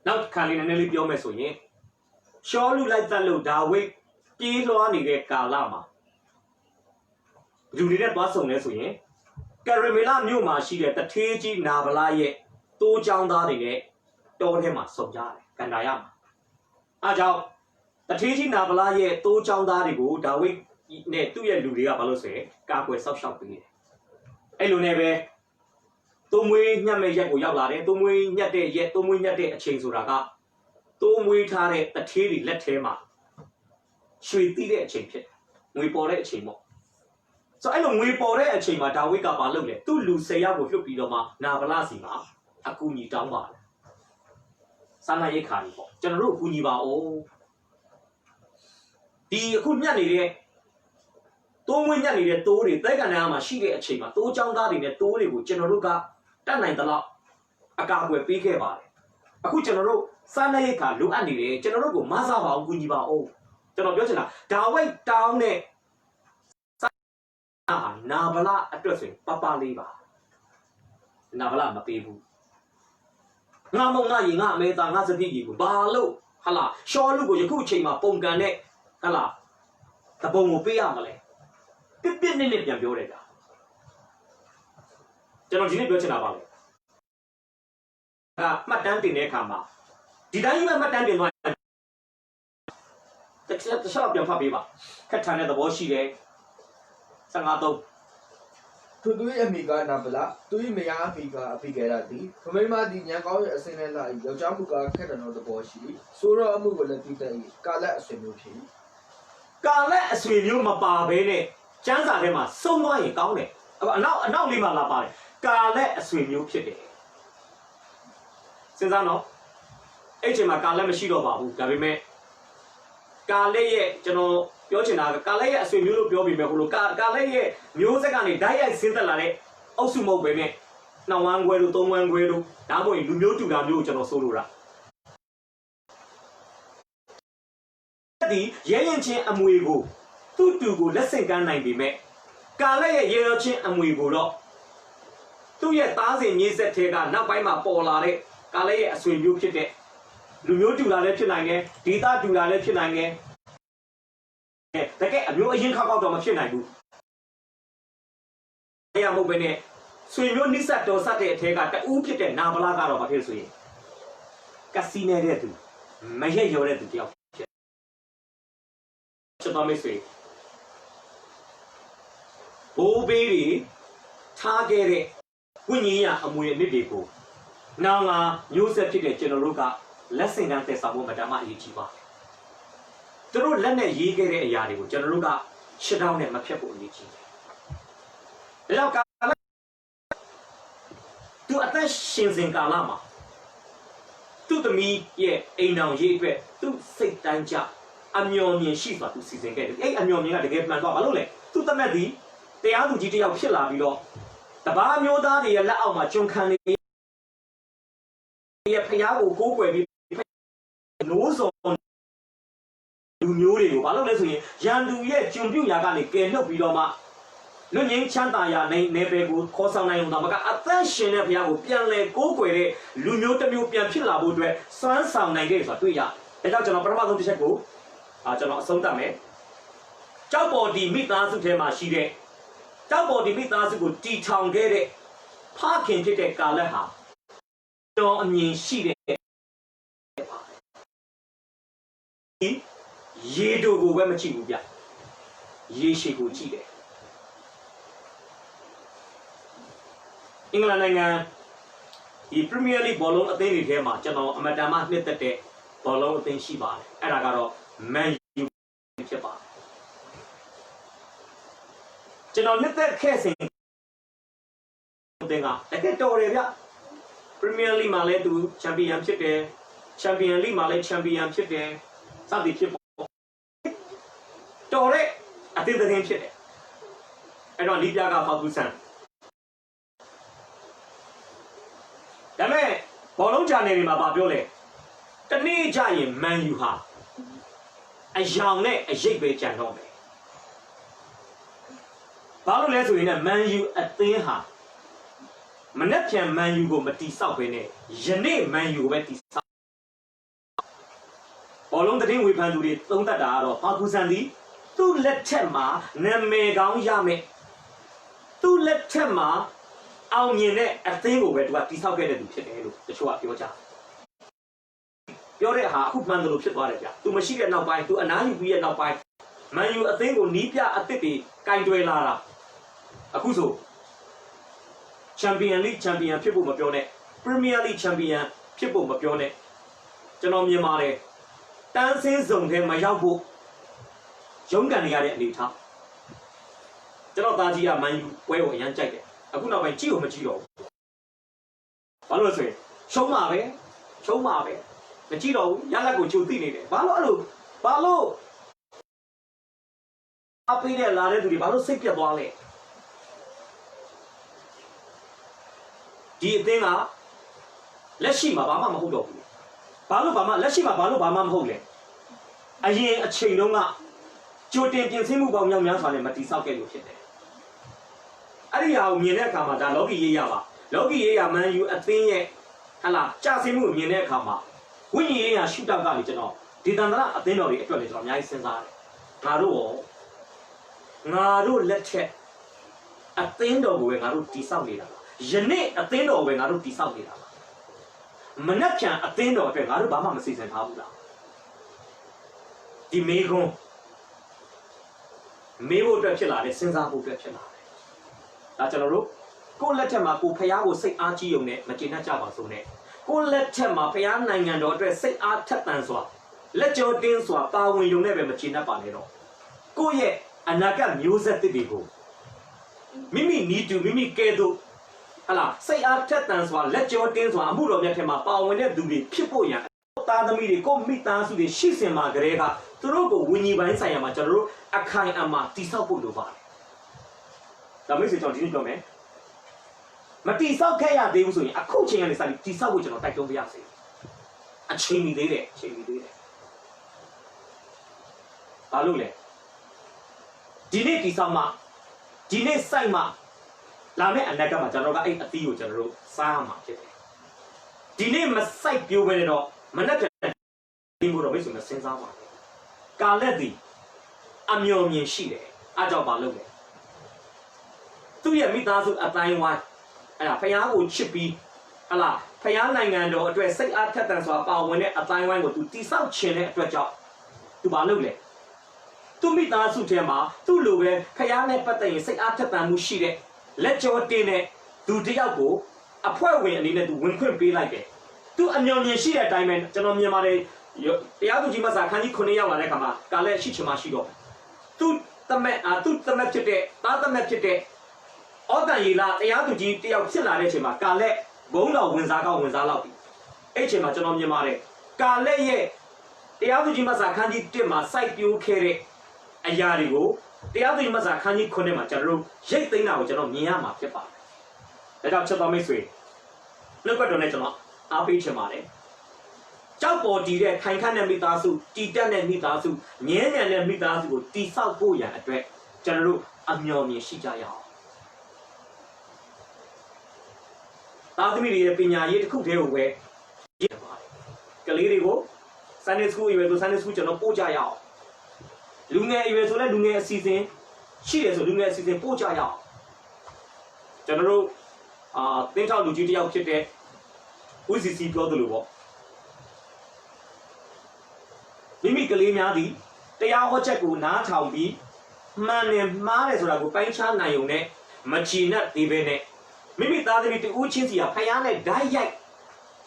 နောက်ခါလေးနည်းနည်းလေးပြောမယ်ဆိုရင်ရှောလူလိုက်သက်လို့ဒါဝိဒ်ပြေးလွှားနေတဲ့ကာလမှာလူတွေနဲ့တွားဆုံလဲဆိုရင်ကရမေလမြို့မှာရှိတဲ့တထေးကြီးနာဗလာရဲ့တိုးချောင်းသားတွေနဲ့တောထဲမှာဆုံကြတယ်ကန်ဒါရမှာအားကြောင့်တထေးကြီးနာဗလာရဲ့တိုးချောင်းသားတွေကိုဒါဝိဒ်နဲ့သူ့ရဲ့လူတွေကဘာလို့ဆိုရင်ကာကွယ်ဆောက်ရှောက်ပေးတယ်အဲ့လိုနဲ့ပဲတိုးမွေးညက်မဲ့ရက်ကိုရောက်လာတယ်တိုးမွေးညက်တဲ့ရက်တိုးမွေးညက်တဲ့အချိန်ဆိုတာကတိုးမွေးထားတဲ့တထေးတွေလက်ထဲမှာရွှေတိတဲ့အချိန်ဖြစ်ငွေပေါ်တဲ့အချိန်ပေါ့ဆိုအဲ့လိုငွေပေါ်တဲ့အချိန်မှာဒါဝိဒ်ကဘာလုပ်လဲသူ့လူ10ယောက်ကိုလွှတ်ပြီးတော့မှနာဗလာစီမှာအကူညီတောင်းပါတယ်စာနာရိတ်ခါကြီးပေါ့ကျွန်တော်တို့အကူညီပါအောင်ဒီအခုညက်နေတဲ့တိုးမွေးညက်နေတဲ့တိုးတွေတဲကန်ထဲမှာရှိတဲ့အချိန်မှာတိုးချောင်းသားတွေနဲ့တိုးတွေကိုကျွန်တော်တို့ကတတ်နိုင်သလောက်အကာအကွယ်ပေးခဲ့ပါတယ်အခုကျွန်တော်တို့ စားနေခါလိုအပ်နေတယ်ကျွန်တော်တို့ကိုမဆာပါအောင်ကူညီပါအောင်ကျွန်တော်ပြောချင်တာဒါဝိတ်တောင်းတဲ့နာဗလာအတွက်ဆိုရင်ပပလေးပါနာဗလာမပေးဘူးငါမုံငါရင်ငါအမေသားငါစတိကြီးကိုဘာလို့ဟာလာရှော်လူကိုယခုအချိန်မှာပုံကန်တဲ့ဟာလာတပုံကိုပေးရမလဲပြစ်နစ်ပြန်ပြောတယ်ကြာကျွန်တော်ဒီနေ့ပြောချင်တာပါလေမှတ်တမ်းတင်တဲ့အခါမှာဒီတိုင်းကြီးမှတ်တမ်းတင်သွားတစ်ချက်ပြန်ဖတ်ပေးပါခက်ထန်တဲ့သဘောရှိတယ်15 3သူတို့ရဲ့အမိကနာဗလာသူ၏မယားအမိကအပိကေရသည်ခမိမသည်ညံကောင်းရဲ့အစင်းနဲ့လာ၏ယောက်ျားမူကခက်တဲ့သဘောရှိဆိုတော့အမှုကိုလည်းသိတဲ့ကာလက်အဆွေမျိုးဖြစ်ကာလက်အဆွေမျိုးမပါဘဲနဲ့ကျန်းစာထဲမှာစုံသွားရင်ကောင်းတယ်အနောက်လေးမှလာပါတယ်ကာလက်အဆွေမျိုးဖြစ်တယ်စဉ်းစားနော်အဲ့ချိန်မှာကာလက်မရှိတော့ပါဘူးဒါပေမဲ့ကာလက်ရဲ့ကျွန်တော်ပြောချင်တာကကာလက်ရဲ့အဆွေမျိုးလို့ပြောပြီးမယ်ဘလို့ကာလက်ရဲ့မျိုးဆက်ကနေဓာတ်ရိုက်ဆင်းသက်လာတဲ့အုပ်စုမဟုတ်ပဲနဲ့2 ဝန်းခွဲတို့3 ဝန်းခွဲတို့ဒါမှမဟုတ်လူမျိုးတူတာမျိုးကိုကျွန်တော်ဆိုလိုတာဒီရဲရင်ချင်းအမွေကိုသူ့တူကိုလက်ဆင့်ကမ်းနိုင်ပေမဲ့ကာလက်ရဲ့ရဲရချင်းအမွေကိုတော့သူ့ရဲ့သားစဉ်မြေးဆက်ထဲကနောက်ပိုင်းမှာပေါ်လာတဲ့ကာလက်ရဲ့အဆွေမျိုးဖြစ်တဲ့လူမျိုးတူတာလည်းဖြစ်နိုင်တယ်ဒေသတူတာလည်းဖြစ်နိုင်တယ်တကယ်အမျိုးအရင်ခောက်တော့မဖြစ်နိုင်ဘူး။အဲ့ရမဟုတ်ပဲနဲ့ဆွေမျိုးနိစ္စတော်စတဲ့အထဲကတူးဖြစ်တဲ့နာဗလာကတော့ဘာဖြစ်ဆိုရင်ကစီနဲတဲ့သူမရက်ရောတဲ့သူတယောက်ဖြစ်။ချက်တော်မေးဆွေဘိုးဘေးတွေထားခဲ့တဲ့ဝိညာဉ်ရအမွေအနှစ်တွေကိုနောင်ငါမျိုးဆက်ဖြစ်တဲ့ကျွန်တော်တို့ကလက်ဆင့်ကမ်းသက်ဆောင်ဖို့မတမအရေးကြီးပါသူတို့လက်နဲ့ရေးခဲ့တဲ့အရာတွေကိုကျွန်တော်တို့ကရှစ်တောင်းနဲ့မဖြတ်ဖို့အရေးကြီးတယ်။ဒါကြောင့်ကာလသူအသက်ရှင်စဉ်ကာလမှာသူ့သမီးရဲ့အိမ်တော်ရေးအတွက်သူ့စိတ်တိုင်းကြအမျှော်မြင်ရှိစွာသူစီစဉ်ခဲ့တယ်။အဲ့အမျှော်မြင်ကတကယ်မှန်သွားဘာလို့လဲ။သူ့တမက်ဒီတရားသူကြီးတယောက်ဖြစ်လာပြီးတော့တပါးမျိုးသားတွေရဲ့လက်အောက်မှာကျွန်ခံနေရဲ့ဖျားကိုကိုးကွယ်ပြီးနိုးစော်လူမျိုးတွေကိုဘာလို့လဲဆိုရင်ရန်သူရဲ့ကျွန်ပြုရာကနေကယ်နှုတ်ပြီးတော့မှလွတ်ငင်းချမ်းသာရာနေပယ်ကိုခေါ်ဆောင်နိုင်အောင်တော့မကအသက်ရှင်တဲ့ဘုရားကိုပြန်လဲကိုးကွယ်တဲ့လူမျိုးတစ်မျိုးပြန်ဖြစ်လာဖို့အတွက်စွမ်းဆောင်နိုင်ခဲ့ဆိုတာတွေ့ရတယ်။ဒါကြောင့်ကျွန်တော်ပထမဆုံးတစ်ချက်ကိုကျွန်တော်အဆုံးသတ်မယ်။ကြောက်ပေါ်ဒီမိသားစုထဲမှာရှိတဲ့ကြောက်ပေါ်ဒီမိသားစုကိုတီထောင်ခဲ့တဲ့ဖခင်ဖြစ်တဲ့ကာလက်ဟာတော်အမြင်ရှိတဲ့ရေတို့ကိုပဲမကြည့်ဘူးဗျရေရှည်ကိုကြည့်တယ်အင်္ဂလန်နိုင်ငံဒီ Premier League ဘောလုံးအသင်းတွေထဲမှာကျွန်တော်အမတန်မှနှစ်သက်တဲ့ဘောလုံးအသင်းရှိပါတယ်အဲ့ဒါကတော့ Man U ဖြစ်ပါတယ်ကျွန်တော်နှစ်သက်ခဲ့စဉ်အသင်းကတကယ်တော်တယ်ဗျ Premier League မှာလည်းသူ Champion ဖြစ်တယ် Champion League မှာလည်း Champion ဖြစ်တယ်စသည်ဖြစ်တော်တဲ့အသင်းသတင်းဖြစ်တယ်အဲ့တော့နီးပြကဖောက်ကူးဆန်ဒါမဲ့ဘောလုံးဂျာနယ်တွေမှာပြောလဲတနေ့ကျရင်မန်ယူဟာအယောင်နဲ့အရိပ်ပဲကြံတော့မယ်ဘာလို့လဲဆိုရင်မန်ယူအသင်းဟာမနေ့ပြန်မန်ယူကိုမတီဆောက်ပဲနဲ့ယနေ့မန်ယူကိုပဲတီဆောက်ဘောလုံးသတင်းဝေဖန်သူတွေသုံးသပ်တာကတော့ဖောက်ကူးဆန်သည်သူ့လက်ထက်မှာနာမည်ကောင်းရမယ်သူ့လက်ထက်မှာအောင်မြင်တဲ့အသင်းကိုပဲသူကတိဆောက်ခဲ့တဲ့သူဖြစ်တယ်လို့တချို့ကပြောကြပြောတဲ့ဟာအခုမှန်တယ်လို့ဖြစ်သွားတယ်ဗျသူမရှိတဲ့နောက်ပိုင်းသူအနားယူပြီးရဲ့နောက်ပိုင်းမန်ယူအသင်းကိုနီးပြအသစ်တွေကင်တွယ်လာတာအခုဆိုချန်ပီယံလိချန်ပီယံဖြစ်ဖို့မပြောနဲ့ပရီးမီးယားလိချန်ပီယံဖြစ်ဖို့မပြောနဲ့ကျွန်တော်မြင်ပါတယ်တန်းစင်းစုံထဲမရောက်ဖို့ရုန်းကန်နေရတဲ့အနေထားကျွန်တော်သားကြီးကမန်ယူပွဲကိုအရန်ကြိုက်တယ်အခုနောက်ပိုင်းကြည့်လို့မကြည့်တော့ဘူးဘာလို့လဲဆိုရင်ရှုံးမှာပဲမကြည့်တော့ဘူးရလက်ကိုကြိုသိနေတယ်ဘာလို့အဲ့လိုဘာလို့အပိနဲ့လာတဲ့သူတွေဘာလို့စိတ်ပြတ်သွားလဲဒီအသင်းကလက်ရှိမှာဘာမှမဟုတ်တော့ဘူးဘာ ဘာလို့ဘာမှလက်ရှိမှာဘာလို့ဘာမှမဟုတ်လဲအရင်အချိန်တုန်းကကြိုတင်ပြင်ဆင်မှုပေါင်းများစွာနဲ့မတိဆောက်ခဲ့လို့ဖြစ်တယ်အဲ့ဒီဟာကိုမြင်တဲ့အခါမှာဒါလောကီရေးရပါလောကီရေးရမန်ယူအသင်းရဲ့ဟလာကြာစင်မှုကိုမြင်တဲ့အခါမှာဝိညာဉ်ရေးရရှုထောက်ကလေကျွန်တော်ဒီတန်တရာအသင်းတော်တွေအတွက်လေကျွန်တော်အများကြီးစဉ်းစားတယ်ငါတို့လက်ထက်အသင်းတော်ကိုပဲငါတို့တိဆောက်နေတာပါယနေ့အသင်းတော်ကိုပဲငါတို့တိဆောက်နေတာပါမနှက်ချံအသင်းတော်အတွက်ငါတို့ဘာမှမစီစဉ်ထားဘူးလားဒီမေကွန်းမေဖို့အတွက်ဖြစ်လာတယ်စဉ်းစားဖို့အတွက်ဖြစ်လာတယ်ဒါကျွန်တော်တို့ကိုယ့်လက်ထက်မှာကိုဖျားကိုစိတ်အားကြီးုံနဲ့မကျေနပ်ကြပါစို့နဲ့ကိုယ့်လက်ထက်မှာဖျားနိုင်ငံတော်အတွက်စိတ်အားထက်သန်စွာလက်ကျော်တင်းစွာပါဝင်ုံနဲ့ပဲမကျေနပ်ပါနဲ့တော့ကိုယ့်ရဲ့အနာဂတ်မျိုးဆက်သစ်တွေကိုမိမိနီးတူမိမိကဲသို့ဟလာစိတ်အားထက်သန်စွာလက်ကျော်တင်းစွာအမှုတော်မြတ်ထဲမှာပါဝင်တဲ့သူတွေဖြစ်ဖို့ရန်သားသမီးတွေကိုမိသားစုတွေရှိစင်မှာကလေးကသူတို့ကိုဝิญဉ်ပိုင်းဆိုင်ရာမှာကျွန်တော်တို့အခိုင်အမာတိဆောက်ဖို့လိုပါတယ်ဒါမျိုးဆိုကျွန်တော်ဒီနေ့ပြောမယ်မတိဆောက်ခဲ့ရသေးဘူးဆိုရင်အခုချိန်ကနေစပြီးတိဆောက်ဖို့ကျွန်တော်တိုက်တွန်းပြရစီအချိန်မီသေးတယ်ဘာလို့လဲဒီနေ့တိဆောက်မှဒီနေ့စိုက်မှလာမယ့်အနာဂတ်မှာကျွန်တော်ကအဲ့အသီးကိုကျွန်တော်တို့စားရမှာဖြစ်တယ်ဒီနေ့မစိုက်ပြိုးပဲတော့မနဲ့ဒီလိုတော့မိတ်ဆွေမစဉ်းစားပါနဲ့ကာလက်သည်အမျော်မြင်ရှိတယ်အားကြောင့်ဘာလုပ်လဲသူ့ရဲ့မိသားစုအတိုင်းဝိုင်းအဲ့ဒါဖျားကိုချစ်ပြီးဟလာဖျားနိုင်ငံတော်အတွက်စိတ်အားထက်သန်စွာပါဝင်တဲ့အတိုင်းဝိုင်းကိုသူတိဆောက်ခြင်းတဲ့အတွက်ကြောင့်သူဘာလုပ်လဲသူမိသားစုထဲမှာသူ့လိုပဲဖျားနဲ့ပတ်သက်ရင်စိတ်အားထက်သန်မှုရှိတဲ့လက်ကျော်တင်းတဲ့သူတယောက်ကိုအဖွဲ့ဝင်အနေနဲ့သူဝင်ခွင့်ပေးလိုက်တယ်သူအမျော်မြင်ရှိတဲ့အတိုင်းပဲကျွန်တော်မြင်ပါတယ်တရားသူကြီးမဆာခန်းကြီး9ရောက်လာတဲ့ခါမှာကာလက်ရှိချင်မှရှိတော့သူသမက်ဖြစ်တဲ့သားသမက်ဖြစ်တဲ့ဩတန်ရီလာတရားသူကြီးတယောက်ဖြစ်လာတဲ့အချိန်မှာကာလက်ဘုံတော်ဝင်စားလောက်ပြီအဲ့အချိန်မှာကျွန်တော်မြင်ပါတယ်ကာလက်ရဲ့တရားသူကြီးမဆာခန်းကြီး1မှာစိုက်ပျိုးခဲ့တဲ့အရာတွေကိုတရားသူကြီးမဆာခန်းကြီး9မှာကျွန်တော်တို့ရိတ်သိမ်းတာကိုကျွန်တော်မြင်ရမှာဖြစ်ပါတယ်ဒါကြောင့်ချက်တော်မိတ်ဆွေနှုတ်ကပတ်တော်နဲ့ကျွန်တော်အားပေးချင်ပါတယ်ကြောက်ပေါ်တည်တဲ့ခိုင်ခန့်တဲ့မိသားစုတည်တက်တဲ့မိသားစုငြင်းညံတဲ့မိသားစုကိုတည်ဆောက်ဖို့ရန်အတွက်ကျွန်တော်တို့အမျှော်မြင်ရှိကြရအောင်သားသမီးတွေရဲ့ပညာရေးတစ်ခုတည်းကိုပဲရည်ပါတယ်ကလေးတွေကို Sunday School အရွယ်ဆို Sunday School ကျွန်တော်ပို့ကြရအောင်လူငယ်အရွယ်ဆိုလည်းလူငယ်အစီအစဉ်ရှိတယ်ဆိုလူငယ်အစီအစဉ်ပို့ကြရအောင်ကျွန်တော်တို့သင်္ချောက်လူကြီးတယောက်ဖြစ်တဲ့ UCC ပြောသလိုပေါ့မိမိကလေးများသည်တရားဟောချက်ကိုနားထောင်ပြီးမှန်တယ်မှားတယ်ဆိုတာကိုပိုင်းခြားနိုင်ုံနဲ့မချီနပ်သေးပဲနဲ့မိမိသားသမီးတူးချင်းစီကဖယားနဲ့ဓာတ်ရိုက်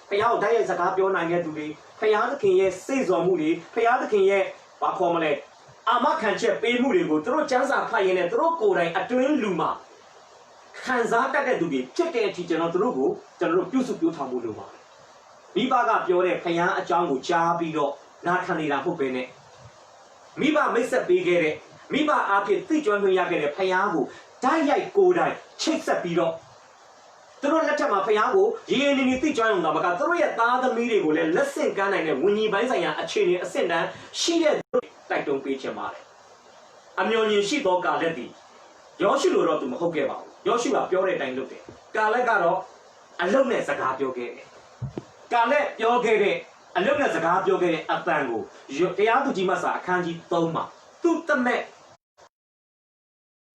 ဖယားကိုဓာတ်ရိုက်စကားပြောနိုင်တဲ့သူတွေဖယားသခင်ရဲ့စိတ်စော်မှုတွေဖယားသခင်ရဲ့ဘာခေါ်မလဲအာမခံချက်ပေးမှုတွေကိုသူတို့စံစာဖတ်ရင်းနဲ့သူတို့ကိုယ်တိုင်အတွင်းလူမှာခံစားတတ်တဲ့သူတွေဖြစ်တဲ့အထိကျွန်တော်တို့ပြုစုပြောထားဖို့လိုပါတယ်မိဘကပြောတဲ့ဖယားအကြောင်းကိုကြားပြီးတော့နာခံနေတာဟုတ်ပဲနဲ့မိဘမိတ်ဆက်ပေးခဲ့တဲ့မိဘအားဖြင့်သိကျွမ်းခွင့်ရခဲ့တဲ့ဖယားကိုဓာတ်ရိုက်ကိုယ်တိုင်ချိတ်ဆက်ပြီးတော့သူတို့လက်ထက်မှာဖယားကိုရေရေနီနီသိကျွမ်းအောင်တာမကသူတို့ရဲ့သားသမီးတွေကိုလည်းလက်ဆင့်ကမ်းနိုင်တဲ့ဝิญဉ်ပိုင်းဆိုင်ရာအခြေအနေအဆင့်တန်းရှိတဲ့တိုက်တွန်းပေးချင်ပါတယ်အမျှော်မြင်ရှိသောကာလက်သည်ယောရှုလိုတော့သူမဟုတ်ခဲ့ပါဘူးယောရှုကပြောတဲ့အတိုင်းလုပ်တယ်ကာလက်ကတော့အလုံးနဲ့စကားပြောခဲ့တယ်ကာလက်ပြောခဲ့တဲ့အလုံးနဲ့စကားပြောခဲ့တဲ့အတန်ကိုတရားသူကြီးမဆာအခန်းကြီး3မှာသူ့တမက်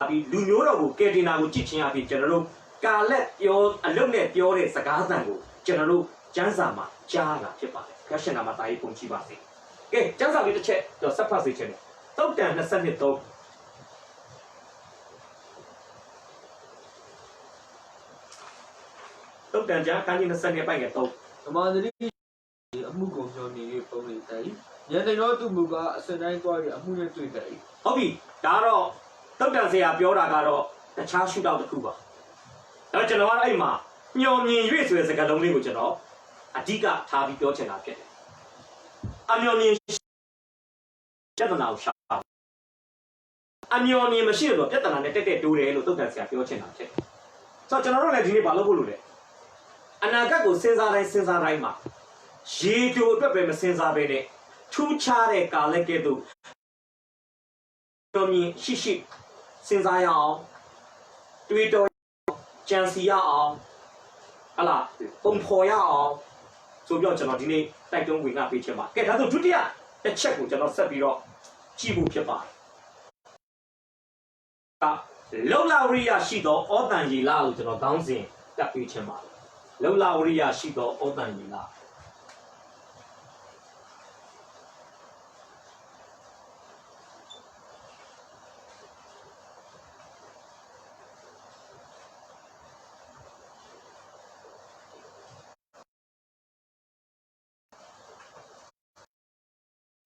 ပြီးလူမျိုးတော်ကိုကယ်တင်တာကိုကြည့်ချင်းအဖြစ်ကျွန်တော်တို့ကာလက်ပြောအလုံးနဲ့ပြောတဲ့စကားသံကိုကျွန်တော်တို့ကျမ်းစာမှာကြားလာဖြစ်ပါတယ်ခရစ်ယာန်နာမှာတာရေးပုံကြည့်ပါစေကဲကျမ်းစာလေးတစ်ချက်တော့ဆက်ဖတ်စေချင်တယ်တုတ်တန်23တုတ်တန်ကျမ်းအခန်းကြီး20ပိုင်ငယ်3ဓမ္မသတိအမှုကုန်ကြောင့်နေပုံနေတယ်ညနေတော့သူ့မူကအစတိုင်းသွားပြီးအမှုနဲ့တွေ့တယ်ဟုတ်ပြီဒါတော့တုတ်တန်ဆရာပြောတာကတော့တခြားရှုထောင့်တစ်ခုပါအဲ့ကျွန်တော်ကတော့အဲ့မှာညော်မြင်၍ဆိုတဲ့စကားလုံးလေးကိုကျွန်တော်အဓိကထားပြီးပြောချင်တာဖြစ်တယ်အမျှော်မြင်ပြဿနာကိုရှာအမျှော်မြင်မရှိတော့ပြဿနာနဲ့တက်တိုးတယ်လို့တုတ်တန်ဆရာပြောချင်တာဖြစ်တယ်ဆိုတော့ကျွန်တော်တို့လည်းဒီနေ့ဘာလုပ်ဖို့လုပ်လဲအနာဂတ်ကိုစဉ်းစားတိုင်းမှာ ရေတိုအတွက်ပဲမစင်စားပဲနဲ့ထူးခြားတဲ့ကာလကဲ့သို့တော်မြင်ရှိစဉ်းစားရအောင်တွေးတောကြံစီရအောင်ဟလာပုံဖော်ရအောင်ဆိုပြီးတော့ကျွန်တော်ဒီနေ့တိုက်တွန်းဝင်ငါပေးချင်ပါကဲဒါဆိုဒုတိယတစ်ချက်ကိုကျွန်တော်ဆက်ပြီးတော့ကြည့်ဖို့ဖြစ်ပါတယ်လုံလဝရိယရှိသောဩတန်ရီလာကိုကျွန်တော်တောင်းစဉ်တက်ပေးချင်ပါတယ်လုံလဝရိယရှိသောဩတန်ရီလာ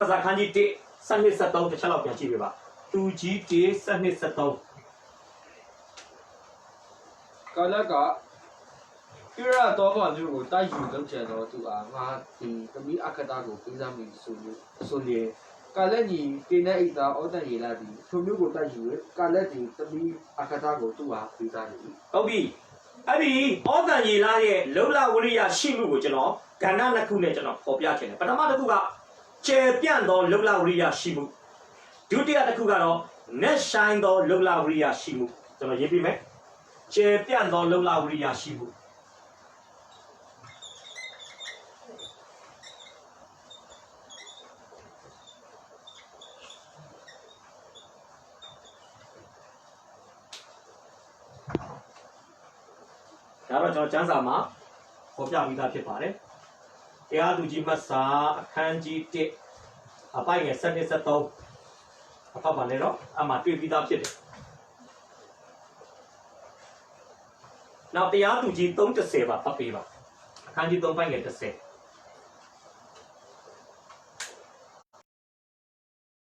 ภาษาคันကြီး1စနစ်73တစ်ချက်လောက်ပြန်ကြည့်ပြပါသူကြီး1စနစ်73ကာလကပြရတော့ဘာမျိုးကိုတိုက်ယူလုပ်ချင်တော့သူအားငါဒီသမီးအခတာကိုပေးစားမိဆိုရင်ကာလက်ညီတင်းတဲ့အိတာဩတန်ရီလာဒီသူမျိုးကိုတိုက်ယူရကာလက်ဒီသမီးအခတာကိုသူအားပေးစားတယ်ဟုတ်ပြီအဲ့ဒီဩတန်ရီလာရဲ့လုံလဝရိယရှိမှုကိုကျွန်တော်ကဏ္ဍနှစ်ခုနဲ့ကျွန်တော်ပေါ်ပြချင်တယ်ပထမတစ်ခုကကျေပြန့်သောလုံလဝရိယရှိမှုဒုတိယတစ်ခုကတော့နက်ဆိုင်သောလုံလဝရိယရှိမှုကျွန်တော်ရေးပြမယ်ကျေပြန့်သောလုံလဝရိယရှိမှုဒါတော့ကျွန်တော်ကျမ်းစာမှာပေါ်ပြပြီးသားဖြစ်ပါတယ်တရားသူကြီးမတ်စာအခန်းကြီး1အပိုင်ငယ်7-73အဖတ်ပါနဲ့တော့အမှတွေ့ပြီးသားဖြစ်တယ်။နောက်တရားသူကြီး3:10ပါဖတ်ပေးပါအခန်းကြီး3ပိုင်းငယ်10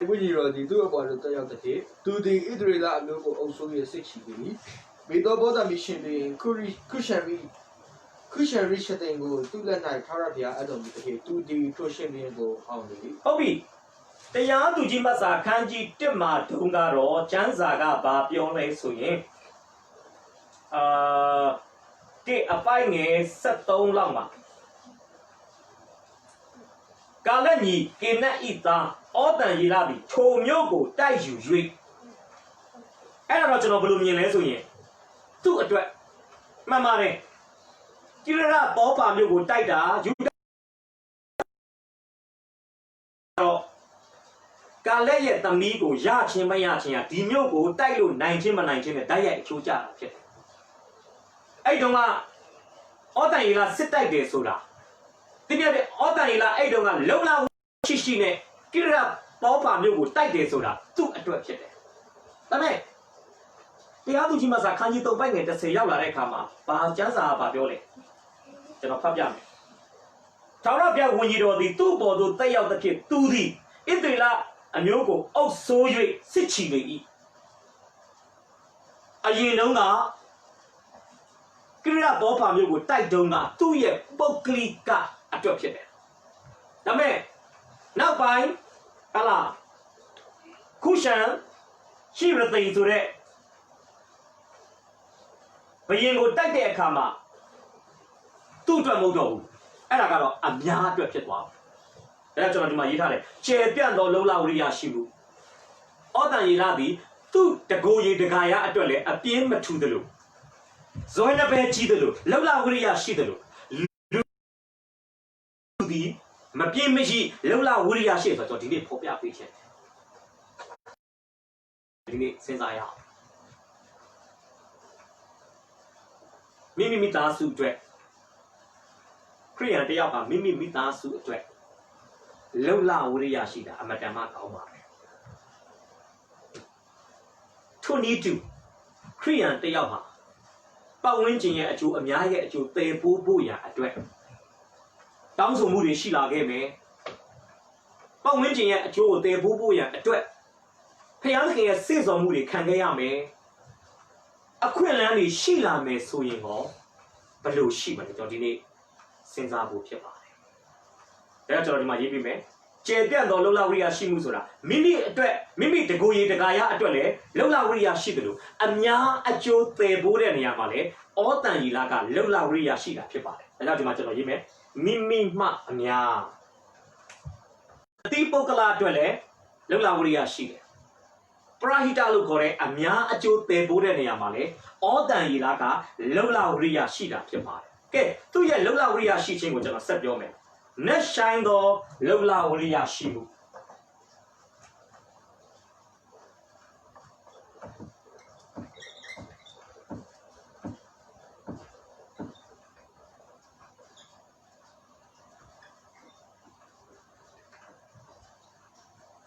ဝိညာဉ်တော်ဒီသူ့အပေါ်လို့တက်ရောက်တဲ့သူဒီဣသရေလအမျိုးကိုအုပ်စိုးရစစ်ချီပြီးမေတော်ဘောဓမီရှင်တွေခုရှရီရှတဲ့ကိုသူ့လက်၌ထားရပြအတော်မူတဲ့သူဒီထိုရှင်တွေကိုအောင်နေဟုတ်ပြီတရားသူကြီးမတ်စာအခန်းကြီး1မှာတုန်းကတော့ကျမ်းစာကဘာပြောလဲဆိုရင်အပိုင်ငယ်73လောက်မှာကာလညီကေနတ်ဤသားဩတန်ရီလာပြီထိုမျိုးကိုတိုက်ယူ၍အဲ့ဒါတော့ကျွန်တော်ဘယ်လိုမြင်လဲဆိုရင်သူ့အတွက်မှန်ပါတယ်ကိရရဘောပါမျိုးကိုတိုက်တာယူတော့ကာလက်ရဲ့သမီးကိုရချင်းမရချင်းကဒီမျိုးကိုတိုက်လို့နိုင်ချင်းမနိုင်ချင်းနဲ့တိုက်ရိုက်အချိုးကျတာဖြစ်တယ်အဲ့တုန်းကဩတန်ရီလာစစ်တိုက်တယ်ဆိုတာဒီပြတဲ့ဩတန်ရီလာအဲ့တုန်းကလုံလာရှိနဲ့ကိရရဘောပါမျိုးကိုတိုက်တယ်ဆိုတာသူ့အတွက်ဖြစ်တယ်ဒါပေမဲ့တရားသူကြီးမဆာခန်းကြီး3ပိုက်ငယ်30ရောက်လာတဲ့အခါမှာဘာကျမ်းစာကဘာပြောလဲကျွန်တော်ဖတ်ပြမယ်။ထာဝရဘုရားဝိညာဉ်တော်သည်သူ့ဘော်သို့တက်ရောက်သဖြင့်သူသည်ဣသရေလအမျိုးကိုအုပ်ဆိုး၍စစ်ချီလေ၏။အရင်တုန်းကကိရဘောပါမျိုးကိုတိုက်တုန်းကသူ့ရဲ့ပုဂ္ဂလိကအတွက်ဖြစ်တယ်။ဒါပေမဲ့နောက်ပိုင်းဟလာခုရှန်ရှိရသိဆိုတဲ့ဘယင်ကိုတိုက်တဲ့အခါမှာသူ့အတွက်မဟုတ်တော့ဘူးအဲ့ဒါကတော့အများအတွက်ဖြစ်သွားတယ်အဲ့ဒါကျွန်တော်ဒီမှာရေးထားတယ်ကျေပြန့်သောလုံလဝရိယရှိမှုဩတန်ရီလာသည်သူ့တကိုယ်ရည်တကာရအတွက်လည်းအပြင်းမထူသလိုဇွဲနှပဲကြီးသလိုလုံလဝရိယရှိသလိုလူသည်မပြင်းမရှိလုံလဝရိယရှိဆိုတော့ဒီနေ့ဖော်ပြပေးခြင်းဒီနေ့စဉ်းစားရအောင်မိသားစုအတွက်ခရိယန်တယောက်ကမိသားစုအတွက်လုံလဝရိယရှိတာအမတန်မှကောင်းပါတယ်ထို့နည်းတူခရိယန်တယောက်ဟာပတ်ဝန်းကျင်ရဲ့အကျိုးအများရဲ့အကျိုးသေပိုးဖို့ရန်အတွက်တောင်းဆိုမှုတွေရှိလာခဲ့မယ်ပတ်ဝန်းကျင်ရဲ့အကျိုးကိုသေပိုးဖို့ရန်အတွက်ဖျားသခင်ရဲ့စေဆောင်မှုတွေခံခဲ့ရမယ်အခွင့်အလမ်းတွေရှိလာမယ်ဆိုရင်ရောဘယ်လိုရှိမလဲကျွန်တော်ဒီနေ့စဉ်းစားဖို့ဖြစ်ပါတယ်ဒါကြောင့်ကျွန်တော်ဒီမှာရေးပြမယ်ကျေပြန့်သောလုံလဝရိယရှိမှုဆိုတာမိမိအတွက်မိမိတကိုယ်ရည်တကာရအတွက်လည်းလုံလဝရိယရှိတယ်လို့အများအကျိုးသေဖို့တဲ့နေရာမှာလည်းဩတန်ရီလာကလုံလဝရိယရှိတာဖြစ်ပါတယ်ဒါကြောင့်ဒီမှာကျွန်တော်ရေးမယ် မိအများအတိပုဂ္ဂလအတွက်လည်းလုံလဝရိယရှိတယ်ပရဟိတလို့ခေါ်တဲ့အများအကျိုးတည်ပိုးတဲ့နေရာမှာလေဩတန်ရီလာကလုံလဝရိယရှိတာဖြစ်ပါတယ်ကဲသူ့ရဲ့လုံလဝရိယရှိခြင်းကိုကျွန်တော်ဆက်ပြောမယ်နက်ဆိုင်သောလုံလဝရိယရှိမှု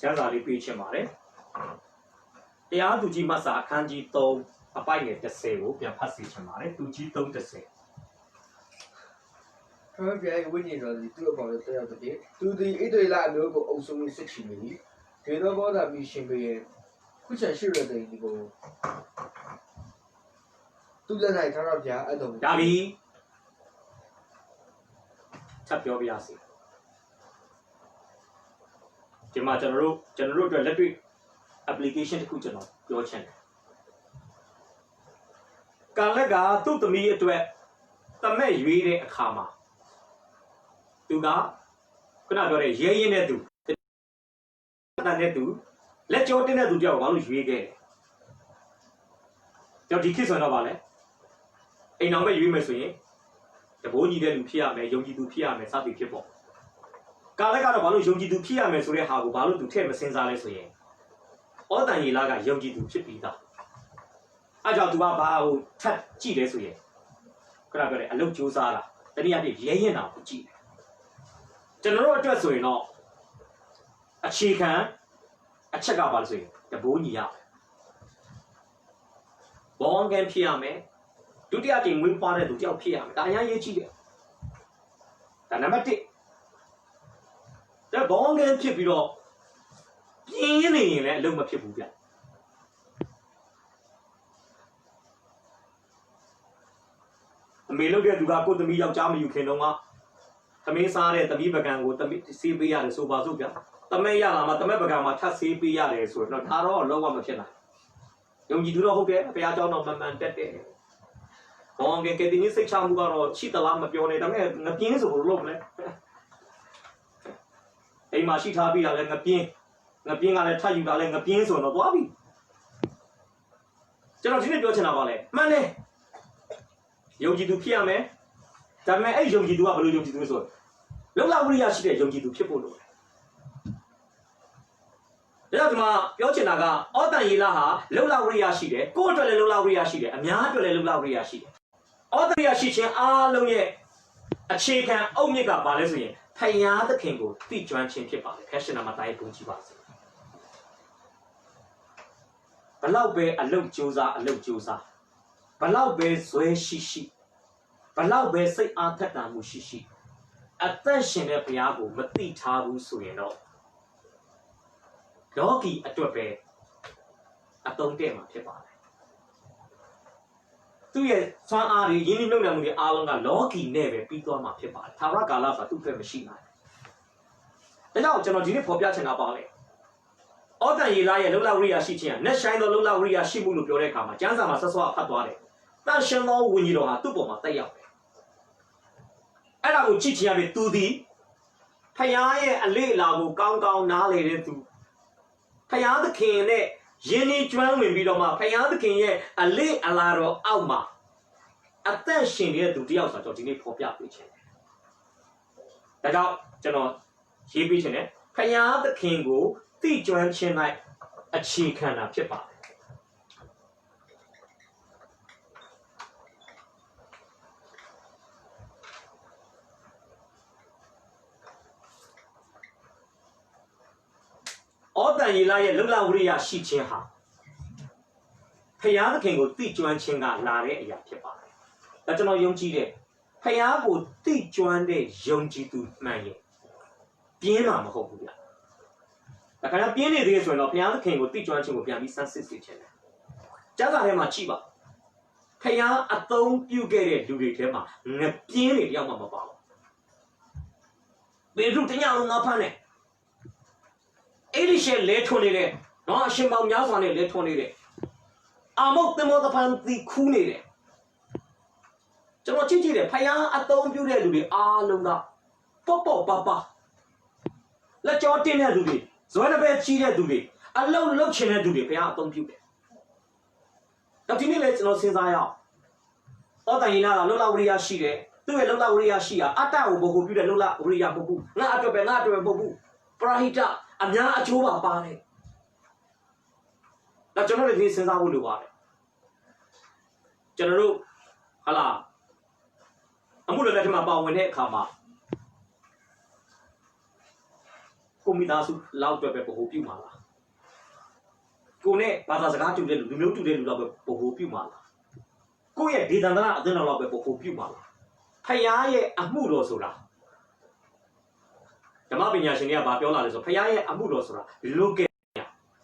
ကျမ်းစာလေးပြချင်ပါတယ်တရားသူကြီးမဆာအခန်းကြီး3အပိုက်ငယ်30ကိုပြန်ဖတ်စီချင်ပါတယ်သူကြီး3:30他们别人问你说你这个保的这样子的，都对一堆拉牛个欧洲的事情的，给到高他们身边，不想修了的那个，都在那看到别人都。ဒါပြီချက်ပြောပြရစီဒီမှာကျွန်တော်တို့အတွက်လက်တွေ့ application တစ်ခုကျွန်တော်ပြောချင်တယ်ကာလက်ကသူ့သမီးအတွက်တမက်ရွေးတဲ့အခါမှာသူကခုနပြောတဲ့ရဲရင်တဲ့သူတန်တဲ့သူလက်ကြောတင်းတဲ့သူတယောက်ဘာလို့ရွေးခဲ့လဲကျွန်တော်ဒီခေတ်ဆိုတော့ဗာလဲအိမ်အောင်ပဲရွေးမယ်ဆိုရင်တဘိုးညီတဲ့လူဖြစ်ရမယ်ယုံကြည်သူဖြစ်ရမယ်စသည်ဖြစ်ပေါ့ကာလက်ကတော့ဘာလို့ယုံကြည်သူဖြစ်ရမယ်ဆိုတဲ့ဟာကိုဘာလို့သူထည့်မစင်စားလဲဆိုရင်ဩတန်ရီလာကယုံကြည်သူဖြစ်ပြီးသားအဲ့ကြောင့်သူကဘာကိုထပ်ကြည့်လဲဆိုရင်ခုနပြောတဲ့အလုပ်ကြိုးစားတာတနည်းအားဖြင့်ရဲရင်တာကိုကြည့်ကျွန်တော်တို့အတွက်ဆိုရင်တော့အခြေခံအချက်ကဘာလို့ဆိုရင်တဘိုးညီရဘောင်းကန်ဖြစ်ရမယ်ဒုတိယကြိမ်မွေးဖွားတဲ့သူတယောက်ဖြစ်ရမယ်ဒါအရင်ရေးကြည့်တယ်ဒါနံပါတ်1ဒါဘောင်းကန်ဖြစ်ပြီးတော့ပြင်းနေရင်လည်းအလုပ်မဖြစ်ဘူးဗျအမေလုပ်တဲ့သူကကိုယ်သမီးယောက်ျားမယူခင်တော့ကသမင်းစားတဲ့သမီးပကံကိုသမီးဆေးပေးရတယ်ဆိုပါစို့ဗျသမက်ရလာမှသမက်ပကံမှာထပ်ဆေးပေးရတယ်ဆိုတော့ဒါတော့လုံးဝမဖြစ်နိုင်ယုံကြည်သူတော့ဟုတ်တယ်ဘုရားကျောင်းတော်မှန်မှန်တက်တယ်ဘောင်းကဲဒီနေ့စိတ်ချမှုကတော့ရှိသလားမပြောနဲ့ဒါပေမဲ့ငပြင်းဆိုလို့လုပ်မလဲအိမ်မှာရှိထားပြီးတာလည်းငပြင်းကလည်းထပ်ယူတာလည်းငပြင်းဆိုတော့သွားပြီကျွန်တော်ဒီနေ့ပြောချင်တာပါလေမှန်တယ်ယုံကြည်သူဖြစ်ရမယ်ဒါပေမဲ့အဲ့ယုံကြည်သူကဘယ်လိုယုံကြည်သူလဲဆိုတော့လုံလဝရိယရှိတဲ့ယုံကြည်သူဖြစ်ဖို့လိုတယ်ဒါကြောင့်ဒီမှာပြောချင်တာကဩတန်ရီလာဟာလုံလဝရိယရှိတယ်ကိုယ့်အတွက်လည်းလုံလဝရိယရှိတယ်အများအတွက်လည်းလုံလဝရိယရှိတယ်ဩတန်ရီယရှိခြင်းအားလုံးရဲ့အခြေခံအုတ်မြစ်ကဘာလဲဆိုရင်ဖယားသခင်ကိုသိကျွမ်းခြင်းဖြစ်ပါလေခရစ်ယာန်မှာတိုင်းပုံကြည့်ပါစေဘလောက်ပဲအလုတ်ကြိုးစားဘလောက်ပဲဇွဲရှိဘလောက်ပဲစိတ်အားထက်သန်မှုရှိအသက်ရှင်တဲ့ဘုရားကိုမသိထားဘူးဆိုရင်တော့လောကီအတွက်ပဲအတုံးတဲ့မှာဖြစ်ပါတယ်သူ့ရဲ့ဆွမ်းအားတွေရင်းနှီးမြှုပ်နှံမှုတွေအားလုံးကလောကီနဲ့ပဲပြီးသွားမှာဖြစ်ပါတယ်သာရကာလဆိုတာသူ့အတွက်မရှိနိုင်ဘူးဒါကြောင့်ကျွန်တော်ဒီနေ့ဖော်ပြချင်တာပါလေဩတန်ရီလာရဲ့လုံလဝရိယရှိခြင်းကနက်ဆိုင်သောလုံလဝရိယရှိမှုလို့ပြောတဲ့အခါမှာကျမ်းစာမှာဆက်စောဖတ်သွားတယ်တန်ရှင်သောဝိညာဉ်တော်ဟာသူ့ပေါ်မှာတက်ရောက်တယ်အဲ့ဒါကိုကြည့်ချင်ရပြီသူသည်ဖယားရဲ့အလေးအလာကိုကောင်းကောင်းနားလေတဲ့သူဖယားသခင်နဲ့ယဉ်ကျေးကျွမ်းဝင်ပြီးတော့မှဖယားသခင်ရဲ့အလေးအလာတော်အောက်မှာအသက်ရှင်နေတဲ့သူတယောက်ဆိုတော့ဒီနေ့ဖော်ပြပေးချင်တယ်ဒါကြောင့်ကျွန်တော်ရေးပေးချင်တယ်ဖယားသခင်ကိုသိကျွမ်းခြင်း၌အခြေခံတာဖြစ်ပါတယ်ဩတန်ရီလာရဲ့လုံလဝရိယရှိခြင်းဟာဖယားသခင်ကိုသိကျွမ်းခြင်းကလာတဲ့အရာဖြစ်ပါတယ်။ဒါကျွန်တော်ယုံကြည်တယ်ဖယားကိုသိကျွမ်းတဲ့ယုံကြည်သူမှန်ရင်ပြင်းမှာမဟုတ်ဘူးဗျာ။ဒါခဏပြင်းနေသေးဆိုရင်တော့ဖယားသခင်ကိုသိကျွမ်းခြင်းကိုပြန်ပြီးစမ်းစစ်စေချင်တယ်။ကျမ်းစာထဲမှာကြည့်ပါဖယားအသုံးပြုခဲ့တဲ့လူတွေထဲမှာငပြင်းတွေတယောက်မှမပါဘူး။ဘေရုတညလုံးငါဖမ်းတယ်အဲ့ဒီရှယ်လဲထွန်းနေတဲ့နော်အရှင်မောင်များစွာနဲ့လဲထွန်းနေတဲ့အာမုတ်သမောတပန်တီခူးနေတယ်ကျွန်တော်ကြည့်တယ်ဖယားအသုံးပြုတဲ့လူတွေအားလုံးက ပေါ့ပါလက်ကြောတင်းတဲ့သူတွေဇွဲတစ်ပဲကြီးတဲ့သူတွေအလုံးလုံးချင်တဲ့သူတွေဘုရားအသုံးပြုတယ်တော့ဒီနေ့လေကျွန်တော်စဉ်းစားရအောင်ဩတန်ရင်နာကလုံလဝရိယရှိတယ်သူ့ရဲ့လုံလဝရိယရှိတာအတ္တကိုဘို့ပြုတဲ့လုံလဝရိယမဟုတ်ဘူးငါအတွက်ပဲမဟုတ်ဘူးပရာဟိတအများအကျိုးပါပါတယ်ဒါကျွန်တော်တို့ဒီစဉ်းစားဖို့လိုပါတယ်ကျွန်တော်တို့ဟာလာအမှုတွေလက်ထက်မှာပါဝင်တဲ့အခါမှာကိုမိသားစုလောက်တော့ပဲပို့ပြုမှာလားကိုနဲ့ဘာသာစကားတူတဲ့လူမျိုးတူတဲ့လူလောက်ပဲပို့ပြုမှာလားကိုရဲ့ဒေသန္တရအသင်းတော်လောက်ပဲပို့ပြုမှာလားဖယားရဲ့အမှုတော်ဆိုတာဓမ္မပညာရှင်တွေကဘာပြောလာလဲဆိုဖယားရဲ့အမှုတော်ဆိုတာလောက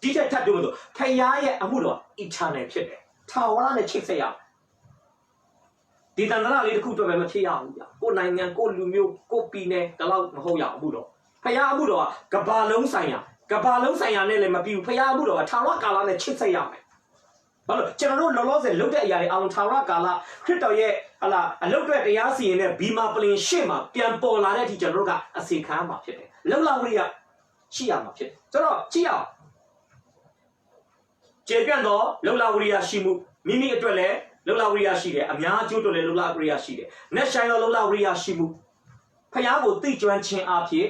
ဒီချက်ထပ်ပြောလို့ဖယားရဲ့အမှုတော် eternal ဖြစ်တယ်ထာဝရနဲ့ချိတ်ဆက်ရဒီတန်တရာလေးတစ်ခုတော့ပဲမဖြစ်ရဘူးဗျကိုနိုင်ငံကိုလူမျိုးကိုပြည်နယ်တလောက်မဟုတ်ရအမှုတော်ဖယားအမှုတော်ကကဘာလုံးဆိုင်ရာနဲ့လည်းမပြီးဘူးဖယားအမှုတော်ကထာဝရကာလနဲ့ချိတ်ဆက်ရမယ်ဘာလို့ကျွန်တော်တို့လောလောဆယ်လုပ်တဲ့အရာတွေအောင်ထာဝရကာလခရစ်တော်ရဲ့ဟလာအလုပ်တွေတရားစီရင်တဲ့ဘီမာပလင်ရှေ့မှာပြန်ပေါ်လာတဲ့အထိကျွန်တော်တို့ကအစီခံမှာဖြစ်တယ်လုံလဝရိယရှိရမှာဖြစ်တယ်ကျွန်တော်ကြည့်အောင်ကျေပြန့်တော့လုံလဝရိယရှိမှုမိမိအတွက်လည်းလုံလဝရိယရှိတယ်အများအကျိုးအတွက်လည်းလုံလဝရိယရှိတယ်နက်ဆိုင်တော့လုံလဝရိယရှိမှုဖယားကိုသိကျွမ်းခြင်းအဖြစ်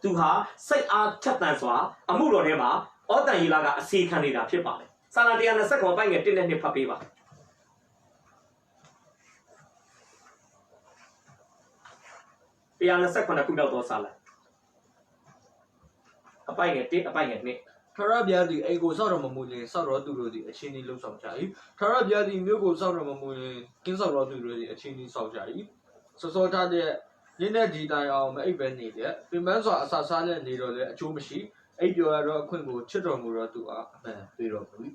သူဟာစိတ်အားထက်သန်စွာအမှုတော်ထဲမှာဩတန်ယေလကအစီခံနေတာဖြစ်ပါတယ်စာလံ129ပိုင်းငယ်1နဲ့2ဖတ်ပေးပါ129ခုမြောက်သောစာလံအပိုင်းငယ်1အပိုင်းငယ်2ထာဝရဘုရားသည်အိမ်ကိုစောက်တော်မမူလျင်စောက်တော်သူတို့သည်အချင်းချင်းလှုပ်ဆောင်ကြ၏ထာဝရဘုရားသည်မြို့ကိုစောက်တော်မမူလျင်ကင်းစောက်တော်သူတို့သည်အချင်းချင်းစောက်ကြ၏စောစောထားတဲ့ညနေဒီတိုင်အောင်မအိပ်ပဲနေတဲ့ပင်ပန်းစွာအစာစားတဲ့နေတော်လည်းအကျိုးမရှိအိပ်ပျော်ရတော့အခွင့်ကိုချစ်တော်မူတော့သူအားအမှန်ပေးတော်မူ၏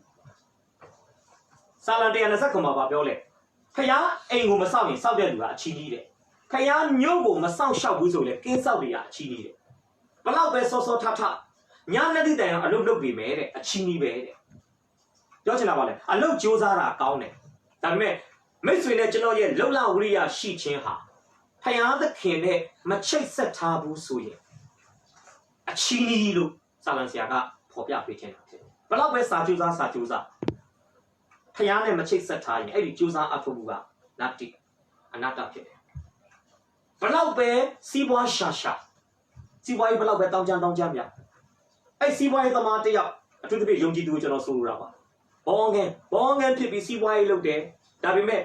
စာလံ129မှာပြောလဲဖယားအိမ်ကိုမစောက်ရင်စောက်တဲ့လူကအချီးကြီးတယ်ဖယားမြို့ကိုမစောက်ရှောက်ဘူးဆိုလဲကင်းစောက်တွေကအချီးကြီးတယ်ဘလောက်ပဲစောစောထထညနေတိတိုင်အောင်အလုပ်လုပ်ပြီးမယ်တဲ့အချီးကြီးပဲတဲ့ပြောချင်တာပါလေအလုပ်ကြိုးစားတာကောင်းတယ်ဒါပေမဲ့မိတ်ဆွေနဲ့ကျွန်တော်ရဲ့လုံလဝရိယရှိခြင်းဟာဖယားသခင်နဲ့မချိတ်ဆက်ထားဘူးဆိုရင်အချီးကြီးလို့စာလံဆရာကဖော်ပြပေးခြင်းတာဖြစ်တယ်ဘလောက်ပဲစာကြိုးစားဖယားနဲ့မချိတ်ဆက်ထားရင်အဲ့ဒီကြိုးစားအထောက်မှုကနတ္တိအနတ္တဖြစ်တယ်ဘလောက်ပဲစီးပွားရှာစီးပွားရေးဘလောက်ပဲတောင်းကြမ်းပြအဲ့စီးပွားရေးသမားတယောက်အထူးသဖြင့်ယုံကြည်သူကိုကျွန်တော်ဆိုလိုတာပါဘောငန်းဖြစ်ပြီးစီးပွားရေးလုပ်တယ်ဒါပေမဲ့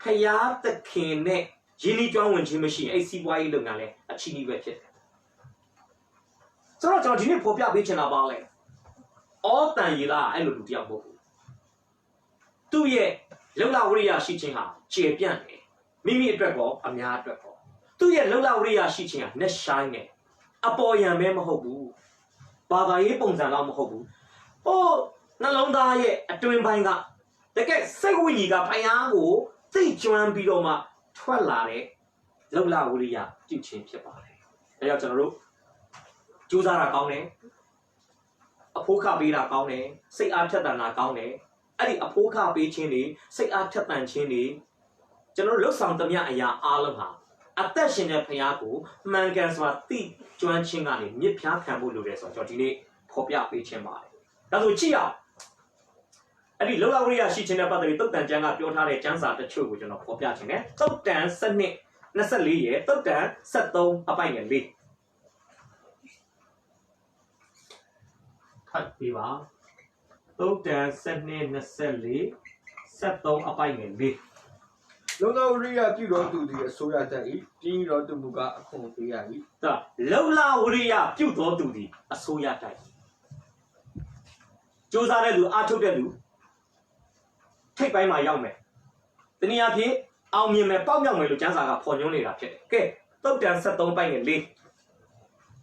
ဖယားသခင်နဲ့ယဉ်ဤကျွမ်းဝင်ခြင်းမရှိအဲ့စီးပွားရေးလုပ်ငန်းလဲအချီးကြီးပဲဖြစ်တယ်ဆိုတော့ကျွန်တော်ဒီနေ့ဖော်ပြပေးချင်တာပါလေဩတန်ယေလအဲ့လိုလူတယောက်မဟုတ်ဘူးသူ့ရဲ့လုံလဝရိယရှိခြင်းဟာကျေပြန့်တယ်မိမိအတွက်ကောအများအတွက်ကောသူ့ရဲ့လုံလဝရိယရှိခြင်းဟာနဲ့ဆိုင်တယ်အပေါ်ယံပဲမဟုတ်ဘူးဘာသာရေးပုံစံတော့မဟုတ်ဘူးဟိုနှလုံးသားရဲ့အတွင်းပိုင်းကတကယ်စိတ်ဝိညာဉ်ကဖယားကိုသိကျွမ်းပြီးတော့မှထွက်လာတဲ့လုံလဝရိယပြုခြင်းဖြစ်ပါတယ်ဒါကြောင့်ကျွန်တော်တို့ကြိုးစားတာကောင်းတယ်အဖိုးခပေးတာကောင်းတယ်စိတ်အားထက်သန်တာကောင်းတယ်အဲ့ဒီအဖိုးခပေးခြင်းတွေစိတ်အားထက်သန်ခြင်းတွေကျွန်တော်လှုပ်ဆောင်သမျှအရာအားလုံးဟာအသက်ရှင်တဲ့ဖယားကိုမှန်ကန်စွာသိကျွမ်းခြင်းကနေမြစ်ဖျားခံဖို့လိုတယ်ဆိုတော့ကျွန်တော်ဒီနေ့ဖော်ပြပေးခြင်းပါတယ်ဒါဆိုကြည့်အောင်အဲ့ဒီလုံလဝရိယရှိခြင်းနဲ့ပတ်သက်ပြီးတုတ်တန်ကျမ်းကပြောထားတဲ့ကျမ်းစာတချို့ကိုကျွန်တော်ဖော်ပြခြင်းနဲ့တုတ်တန်7:24ရဲ့တုတ်တန်73အပိုင်းငယ်4ဖတ်ပြပါတုတ်တန်7:24 73အပိုင်းငယ်4လုံလဝရိယပြုတော်သူသည်အစိုးရတတ်၏ပြီးတော်သူမူကားအခွန်ပေးရ၏ဒါလုံလဝရိယပြုတော်သူသည်အစိုးရတတ်ကြိုးစားတဲ့လူအားထုတ်တဲ့လူထိပ်ပိုင်းမှာရောက်မယ်တနည်းအားဖြင့်အောင်မြင်မယ်ပေါက်မြောက်မယ်လို့ကျမ်းစာကဖော်ညွှန်းနေတာဖြစ်တယ်ကဲတုတ်တန်73ပိုင်းငယ်4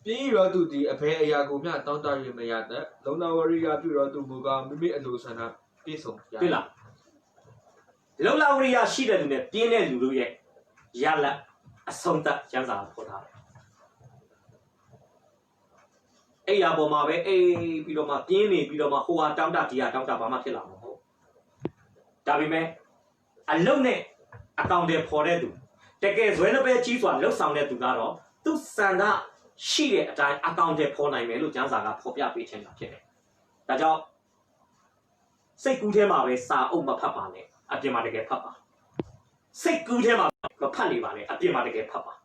ပြီးတော်သူသည်အဘယ်အရာကိုမျှတောင်းတရမရတတ်လုံလဝရိယပြုတော်သူမူကားမိမိအလိုဆန္ဒပြည့်စုံရတွေ့လားလုံလဝရိယရှိတဲ့လူနဲ့ပြင်းတဲ့လူတို့ရဲ့ရလက်အဆုံးသတ်ကျမ်းစာဖော်ထားတယ်အဲ့ရပေါ်မှာပဲအေးပြီးတော့မှပြင်းနေပြီးတော့မှဟိုဟာတောင်းတဒီဟာတောင်းတဘာမှဖြစ်လာမှာမဟုတ်ဒါပေမဲ့အလုံးနဲ့အကောင်တွေဖော်တဲ့သူတကယ်ဇွဲနှပဲကြီးစွာလှုပ်ဆောင်တဲ့သူကတော့ သူစံကရှိတဲ့အတိုင်းအကောင့်တွေပေါ်နိုင်မယ်လို့ကျမ်းစာကဖော်ပြပေးခြင်းတာဖြစ်တယ်။ဒါကြောင့်စိတ်ကူးထဲမှာပဲစာအုပ်မဖတ်ပါနဲ့အပြင်မှာတကယ်ဖတ်ပါ။စိတ်ကူးထဲမှာမဖတ်နေပါနဲ့အပြင်မှာတကယ်ဖတ်ပါ။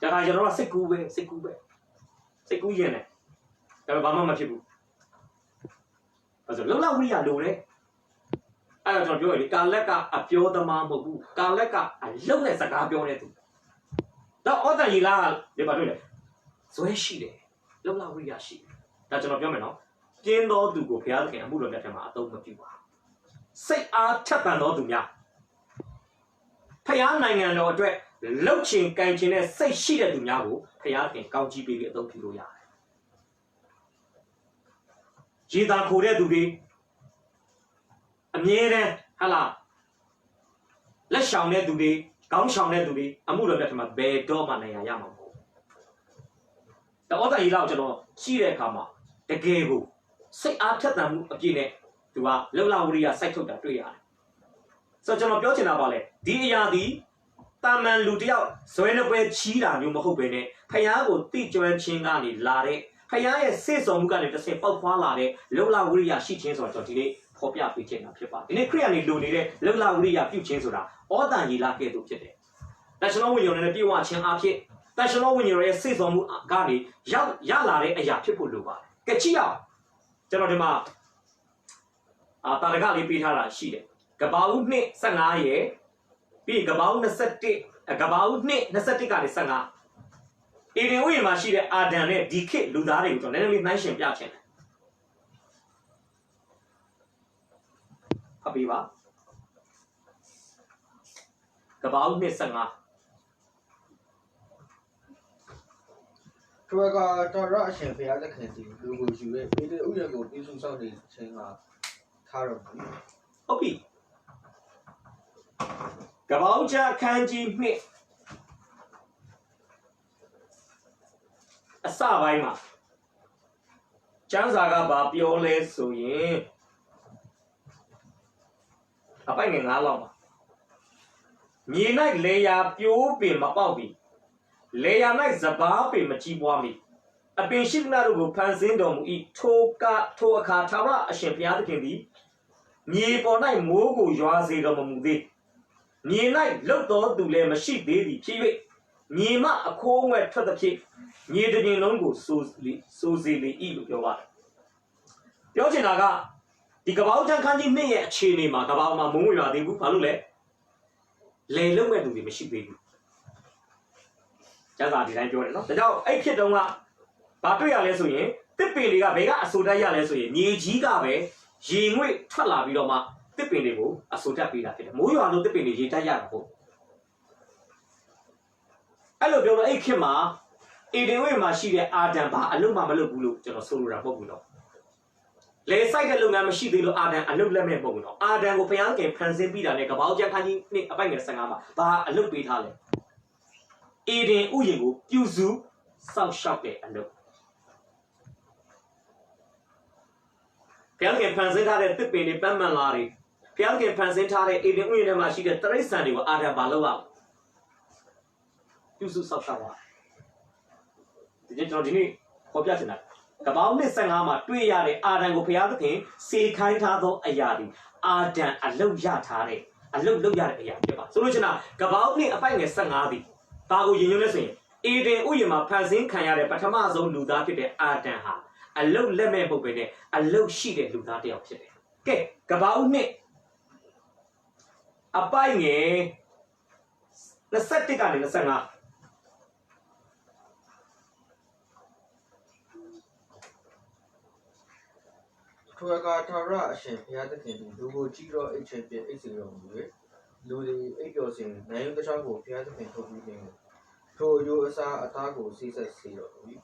ဒါကကျွန်တော်ကစိတ်ကူးပဲစိတ်ကူးရင်လည်းဒါပေမဲ့ဘာမှမဖြစ်ဘူး။အဲဆိုလုံလောက်ဝိရိယလိုတယ်။အဲ့တော့ကျွန်တော်ပြောရလေကာလက်ကအပြောသမားမဟုတ်ဘူး။ကာလက်ကအလုံးနဲ့စကားပြောတဲ့သူ။တော့ဩတန်ကြီးလားဒီမှာတွေ့လေဇွဲရှိတယ်လုံလောက်ဝိရိယရှိတယ်။ဒါကျွန်တော်ပြောမယ်နော်။ကျင်းသောသူကိုဘုရားသခင်အမှုတော်မြတ်ထဲမှာအသုံးမပြုပါ။စိတ်အားထက်သန်သောသူများဖျားနိုင်ငံတော်အတွက်လှုပ်ချင်ကန်ချင်တဲ့စိတ်ရှိတဲ့သူများကိုဖျားသခင်ကောင်းချီးပေးပြီးအသုံးပြုလို့ရတယ်။ရေသာခိုတဲ့သူတွေအမြဲတမ်းဟာလားလက်ရှောင်တဲ့သူတွေကောင်းရှောင်တဲ့သူတွေအမှုတော်မြတ်ထဲမှာဘယ်တော့မှနိုင်ရမှာမဟုတ်ဘူး။တော့ဩတန်ကြီးလောက်ကျွန်တော်ရှိတဲ့အခါမှာတကယ်ကိုစိတ်အားထက်သန်မှုအပြည့်နဲ့သူကလှုပ်လာဝရိယစိုက်ထုတ်တာတွေ့ရတယ်။ဆိုတော့ကျွန်တော်ပြောချင်တာပါလေဒီအရာဒီတာမန်လူတယောက်ဇွဲနှပွဲချီးတာမျိုးမဟုတ်ပဲနဲ့ဖယားကိုတိကျွမ်းခြင်းကနေလာတဲ့ဖယားရဲ့စေ့ဆောင်မှုကနေတစ်ဆင့်ပေါက်ဖွာလာတဲ့လှုပ်လာဝရိယရှိခြင်းဆိုတော့ကျွန်တော်ဒီနေ့ဖော်ပြပေးခြင်းတာဖြစ်ပါတယ်။ဒီနေ့ခရစ်ယာန်တွေလိုနေတဲ့လှုပ်လာဝရိယပြုခြင်းဆိုတာဩတန်ကြီးလာကဲ့သို့ဖြစ်တယ်။တန်ရှင်တော်ဝိညာဉ်နဲ့ပြေဝခြင်းအဖြစ်တန်ရှင်တော်ဝိညာဉ်ရဲ့စေ့ဆောင်မှုကနေရလာတဲ့အရာဖြစ်ဖို့လိုပါတယ်။ကဲကြည့်အောင်ကျွန်တော်ဒီမှာတာရကလေးပေးထားတာရှိတယ်။ကပောက်နှစ်15ရဲ့ပြီးကပောက်21ကပောက်နှစ်21ကနေ15အေဒင်ဝိညာဉ်မှာရှိတဲ့အာဒံနဲ့ဒီခေတ်လူသားတွေကိုကျွန်တော်နည်းနည်းလေးနှိုင်းရှင်ပြချင်တယ်။ဟုတ်ပြီပါကပောက်နှစ်15ထွေကတော်ရအရှင်ဘုရားသခင်ဒီလူကိုယူရဲ့ဒီဥယျာဉ်ကိုပြုစုဆောင်နေခြင်းကထားတော့ပြီဟုတ်ပြီကပောက်ချခန်းကြီးနှစ်အစပိုင်းမှာကျမ်းစာကဘာပြောလဲဆိုရင်အပိုင်ငယ်9လောက်ပါမြေ၌လေယာပြိုးပင်မပေါက်ပြီလေယာ၌စပားပင်မကြီးပွားမီအပင်ရှိသမျှတို့ကိုဖန်ဆင်းတော်မူ၏ထိုအခါထာဝရအရှင်ဘုရားသခင်သည်မြေပေါ်၌မိုးကိုရွာစေတော်မူသေးမြေ၌လှုပ်တော်သူလည်းမရှိသေးသည်ဖြစ်၍မြေမှအခိုးအငွက်ထွက်သဖြင့်မြေတစ်ပြင်လုံးကိုစိုးစေလေ၏လို့ပြောပါတယ်ပြောချင်တာကဒီကပောက်ချခန်းကြီးနှစ်ရဲ့အခြေအနေမှာကပောက်မှာမုံရွာသေးဘူးဘာလို့လဲလေလုံးမဲ့သူတွေမရှိသေးဘူးကျမ်းစာဒီတိုင်းပြောတယ်နော်ဒါကြောင့်အဲ့ဖြစ်တုန်းကဘာတွေ့ရလဲဆိုရင်တစ်ပင်တွေကဘယ်ကအဆိုတက်ရလဲဆိုရင်မြေကြီးကပဲရေငွေ့ထွက်လာပြီးတော့မှတစ်ပင်တွေကိုအဆိုတက်ပေးတာဖြစ်တယ်မိုးရွာလို့တစ်ပင်တွေရေတက်ရတာဟုတ်အဲ့လိုပြောတော့အဲ့ခေတ်မှာအေဒင်ဝိမှာရှိတဲ့အာဒံဘာအလုပ်မှမလုပ်ဘူးလို့ကျွန်တော်ဆိုလိုတာပေါ့ဘူးတော့လေစိုက်တဲ့လုပ်ငန်းမရှိသေးလို့အာဒံအလုပ်လက်မဲ့ပေါ့ဘူးတော့အာဒံကိုဘုရားခင်ဖန်ဆင်းပြီးတာနဲ့ကပောက်ကျန်းခန်းကြီးနှစ်အပိုက်ငယ်15မှာဘာအလုပ်ပေးထားလဲအေဒင်ဥယျာဉ်ကိုပြုစုစောင့်ရှောက်တဲ့အလုပ်ဘုရားခင်ဖန်ဆင်းထားတဲ့တစ်ပင်တွေပတ်မှန်လာတွေဘုရားခင်ဖန်ဆင်းထားတဲ့အေဒင်ဥယျာဉ်ထဲမှာရှိတဲ့တရိစ္ဆာန်တွေကိုအာဒံဘာလုပ်ရအောင်ပြုစုစောင့်ရှောက်ပါဒီကျွန်တော်ဒီနေ့ခေါ်ပြချင်တာကပောက်နှစ်15မှာတွေ့ရတဲ့အာဒံကိုဘုရားသခင်စေခိုင်းထားသောအရာတွေအာဒံအလုပ်ရထားတဲ့အလုပ်လုပ်ရတဲ့အရာဖြစ်ပါဆိုလို့ချင်တာကပောက်နှစ်အပိုက်ငယ်15ဒီဘာကိုယဉ်ညွှန်းလဲဆိုရင်အေဒင်ဥယျာဉ်မှာဖန်ဆင်းခံရတဲ့ပထမဆုံးလူသားဖြစ်တဲ့အာဒံဟာအလုတ်လက်မဲ့ပုတ်ပဲနဲ့အလုတ်ရှိတဲ့လူသားတစ်ယောက်ဖြစ်တယ်။ကဲကပောက်နှစ်အပိုက်ငယ်21ကနေ25ထွေကတော်ရအရှင်ဘုရားသခင်ဒီလူကိုကြီးတော့အိတ်ချင်ပြအိတ်စီတော်မူ၍လူတွေအိတ်တော်စဉ်နိုင်ရုံတခြားကိုဘုရားသခင်ထုတ်ပြီးခြင်းထိုရိုးအစားအသားကိုစီးဆက်စေတော်မူ၏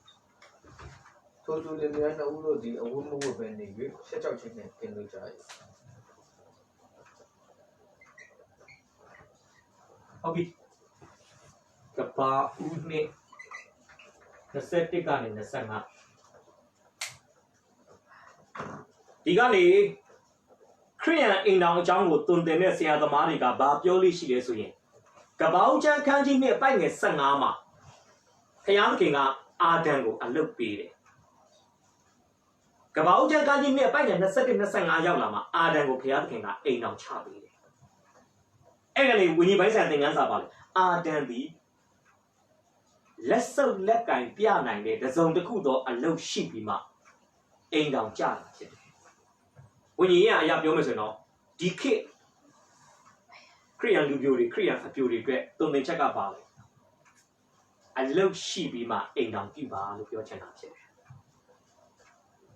ထိုသူတွေများနှုတ်လို့ဒီအဝတ်မဝတ်ပဲနေ၍ဆက်ကြောက်ခြင်းနဲ့กินလို့ကြ၏ဟုတ်ပြီကပောက်နှစ်21ကနေ25ဒီကနေခရိယန်အိမ်တော်အကြောင်းကိုတုံတင်တဲ့ဆရာသမားတွေကဘာပြောလို့ရှိလဲဆိုရင်ကပောက်ချမ်းခန်းကြီးနဲ့အပိုက်ငယ်15မှာ ဖယားခင်ကအာဒံကိုအလုတ်ပေးတယ်ကဘာဦးကျန်ကကြီးနဲ့ပိုက်နဲ့21 25ရောက်လာမှာအာဒံကိုဖယားခင်ကအိမ်အောင်ချပေးတယ်အဲ့ကနေဝိညာဉ်ပိုင်းဆိုင်သင်ခန်းစာပါလေအာဒံဒီလက်စုပ်လက်ကင်ပြနိုင်တဲ့တစုံတစ်ခုသောအလုတ်ရှိပြီးမှအိမ်အောင်ကြတာဖြစ်တယ်ဝိညာဉ်ရဲ့အရာပြောမယ်ဆိုရင်တော့ဒီခေတ်ခရိယန်လူမျိုးတွေခရိယန်အပြိုတွေအတွက်တုံသင်ချက်ကပါလေအလုတ်ရှိပြီးမှအိမ်အောင်ပြုပါလို့ပြောချင်တာဖြစ်တယ်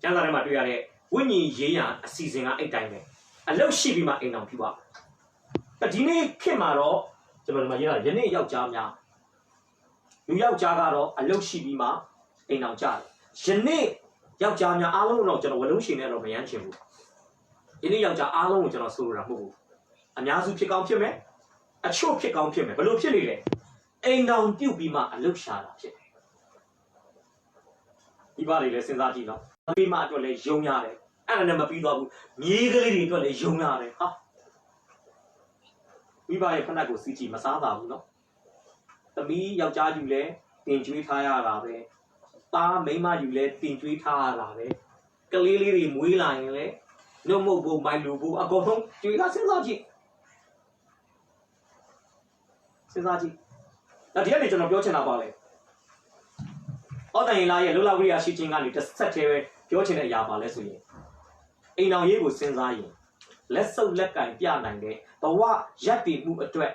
ကျမ်းစာထဲမှာတွေ့ရတဲ့ဝိညာဉ်ရေးရအစီအစဉ်ကအဲ့တိုင်းပဲအလုတ်ရှိပြီးမှအိမ်အောင်ပြုပါဒီနေ့ခေတ်မှာတော့ကျွန်တော်ဒီမှာရေးတာယနေ့ယောက်ျားများလူယောက်ျားကတော့အလုတ်ရှိပြီးမှအိမ်အောင်ကြတယ်ယနေ့ယောက်ျားများအားလုံးတော့ကျွန်တော်ဝလုံးရှင်နဲ့တော့မရမ်းချင်ဘူးယနေ့ယောက်ျားအားလုံးကိုကျွန်တော်ဆိုလိုတာမဟုတ်ဘူးအများစုဖြစ်ကောင်းဖြစ်မယ်အချို့ဖြစ်ကောင်းဖြစ်မယ်ဘယ်လိုဖြစ်နေလဲအိမ်အောင်ပြုတ်ပြီးမှအလုတ်ရှာတာဖြစ်တယ်ဒီပါလေးလည်းစဉ်းစားကြည့်တော့မိမအတွက်လည်းယုံရတယ်အဲ့ဒါနဲ့မပြီးတော့ဘူးမြေးကလေးတွေအတွက်လည်းယုံရတယ်ဟာမိဘရဲ့ဖက်နှက်ကိုစီးကြည့်မစားပါဘူးနော်သမီးယောက်ျားယူလဲတင်ကျွေးထားရတာပဲသားမိန်းမယူလဲတင်ကျွေးထားရတာပဲကလေးလေးတွေမွေးလာရင်လဲနှုတ်မုတ်ဖို့မိုင်လူဖို့အကုန်လုံးကျွေးတာစဉ်းစားကြည့်စဉ်းစားကြည့်ဒါဒီကနေကျွန်တော်ပြောချင်တာပါလေအော်တိုင်လာရဲ့လောလဝိရိယရှိခြင်းကနေတစ်ဆက်တည်းပဲပြောချင်တဲ့အရာပါလဲဆိုရင်အိမ်အောင်ရေးကိုစဉ်းစားရင်လက်စုပ်လက်ကင်ပြနိုင်တဲ့ဘဝရပ်တည်မှုအတွက်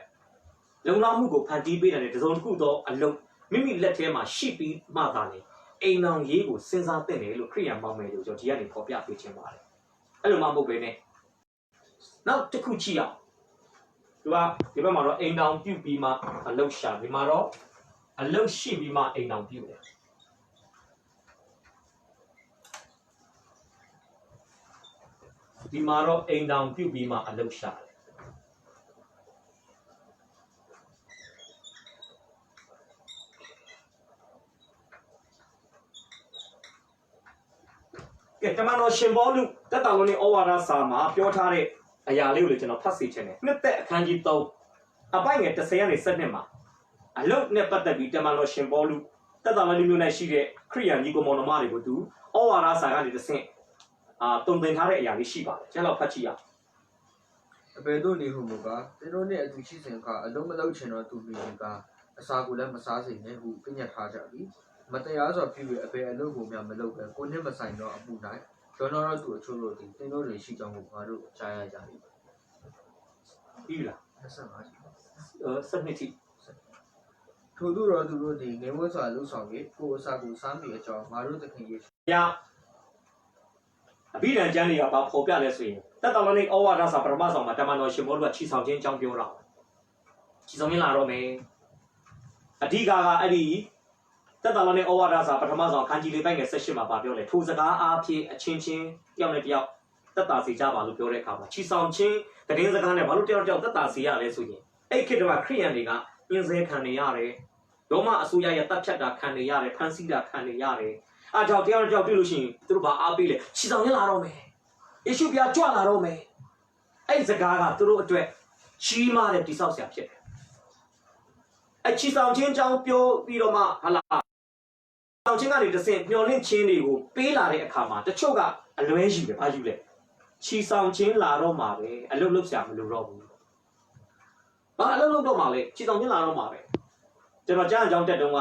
လုံလောက်မှုကိုဖန်တီးပေးတဲ့တစုံတစ်ခုသောအလုံးမိမိလက်ထဲမှာရှိပြီးမှသာလေအိမ်အောင်ရေးကိုစဉ်းစားသင့်တယ်လို့ခရိယန်မောင်မယ်လို့ကျွန်တော်ဒီကနေဖော်ပြပေးခြင်းပါတယ်အဲ့လိုမှမဟုတ်ပဲနဲ့နောက်တစ်ခုကြည့်အောင်ဒီဘက်မှာတော့အိမ်အောင်ပြုတ်ပြီးမှအလုံးရှာဒီမှာတော့အလုံးရှိပြီးမှအိမ်အောင်ပြုတ်တယ်ဒီမှာတော့အိမ်အောင်ပြုတ်ပြီးမှအလုံးရှာတမန်တော်ရှင်ဘောလူတက်တာလုံးနဲ့ဩဝါဒစာမှာပြောထားတဲ့အရာလေးကိုလည်းကျွန်တော်ဖတ်စီချင်တယ်နှစ်သက်အခန်းကြီး3အပိုင်ငယ်30ကနေ7မှာအလုတ်နဲ့ပတ်သက်ပြီးတမန်တော်ရှင်ဘောလူတက်တာလုံးမျိုးနဲ့ရှိတဲ့ခရိယန်ညီကိုမောင်နှမတွေကိုသူဩဝါဒစာကနေတစ်ဆင့်တုံသင်ထားတဲ့အရာလေးရှိပါတယ်ကျွန်တော်ဖတ်ကြည့်ရအောင်အဘယ်သို့နေဟုမူကားသင်တို့နှင့်အတူရှိစဉ်ကအလုံးမလုံးချင်တော့သူမိကအစာကိုလည်းမစားစေနဲ့ဟုပြညတ်ထားကြပြီမတရားစွာပြု၍အဘယ်အလုပ်ကိုမျှမလုပ်ပဲကိုနှင့်မဆိုင်သောအမှု၌ကျွန်တော်တို့သူအချို့တို့သည်သင်တို့တွေရှိကြောင်းကိုငါတို့ကြားရကြပြီပြီလား25စနစ်တိထို့သူတော်သူတို့သည်ငဝတ်စွာလှုပ်ဆောင်၍ကိုယ်အစာကိုစားမိအကြောင်းငါတို့သခင်ယေရှုအဘိဓမ္မာကျမ်းတွေကဘာဖော်ပြလဲဆိုရင်တက်တော်လုံးနဲ့ဩဝါဒစာပရမဆောင်မှာတမန်တော်ရှင်ဘောလူကချီဆောင်ခြင်းအကြောင်းပြောတာချီဆောင်ခြင်းလာတော့မယ်အဓိကအဲ့ဒီတက်တော်လုံးနဲ့ဩဝါဒစာပထမဆောင်အခန်းကြီးလေးပိုင်းငယ်16မှာပြောလဲထိုစကားအားဖြင့်အချင်းချင်းတယောက်နဲ့တယောက်တက်တာစီကြပါလို့ပြောတဲ့အခါမှာချီဆောင်ခြင်းတည်င်းစကားနဲ့ဘာလို့တယောက်တက်တာစီရလဲဆိုရင်အဲ့ခေတ္တမှာခရိယန်တွေကညှင်းဆဲခံနေရတယ်ရောမအစိုးရရဲ့တပ်ဖြတ်တာခံနေရတယ်ဖမ်းဆီးတာခံနေရတယ်အားကြောင့်တယောက်တွေ့လို့ရှိရင်သူတို့ဘာအားပေးလဲချီဆောင်ခြင်းလာတော့မယ်ယေရှုပြကြွလာတော့မယ်အဲ့စကားကသူတို့အတွက်ကြီးမားတဲ့တိဆောက်ဆရာဖြစ်တယ်အချီဆောင်ခြင်းအကြောင်းပြောပြီးတော့မှဟာလာဆောင်ခြင်းကနေတဆင့်မျောလင့်ခြင်းတွေကိုပေးလာတဲ့အခါမှာတချို့ကအလွဲယူတယ်ဘာယူလဲချီဆောင်ခြင်းလာတော့မှာပဲအလုပ်လုပ်ဆရာမလိုတော့ဘူးဘာအလုပ်လုပ်တော့မှာလဲချီဆောင်ခြင်းလာတော့မှာပဲကျွန်တော်ကြားအကြောင်းတက်တုန်းက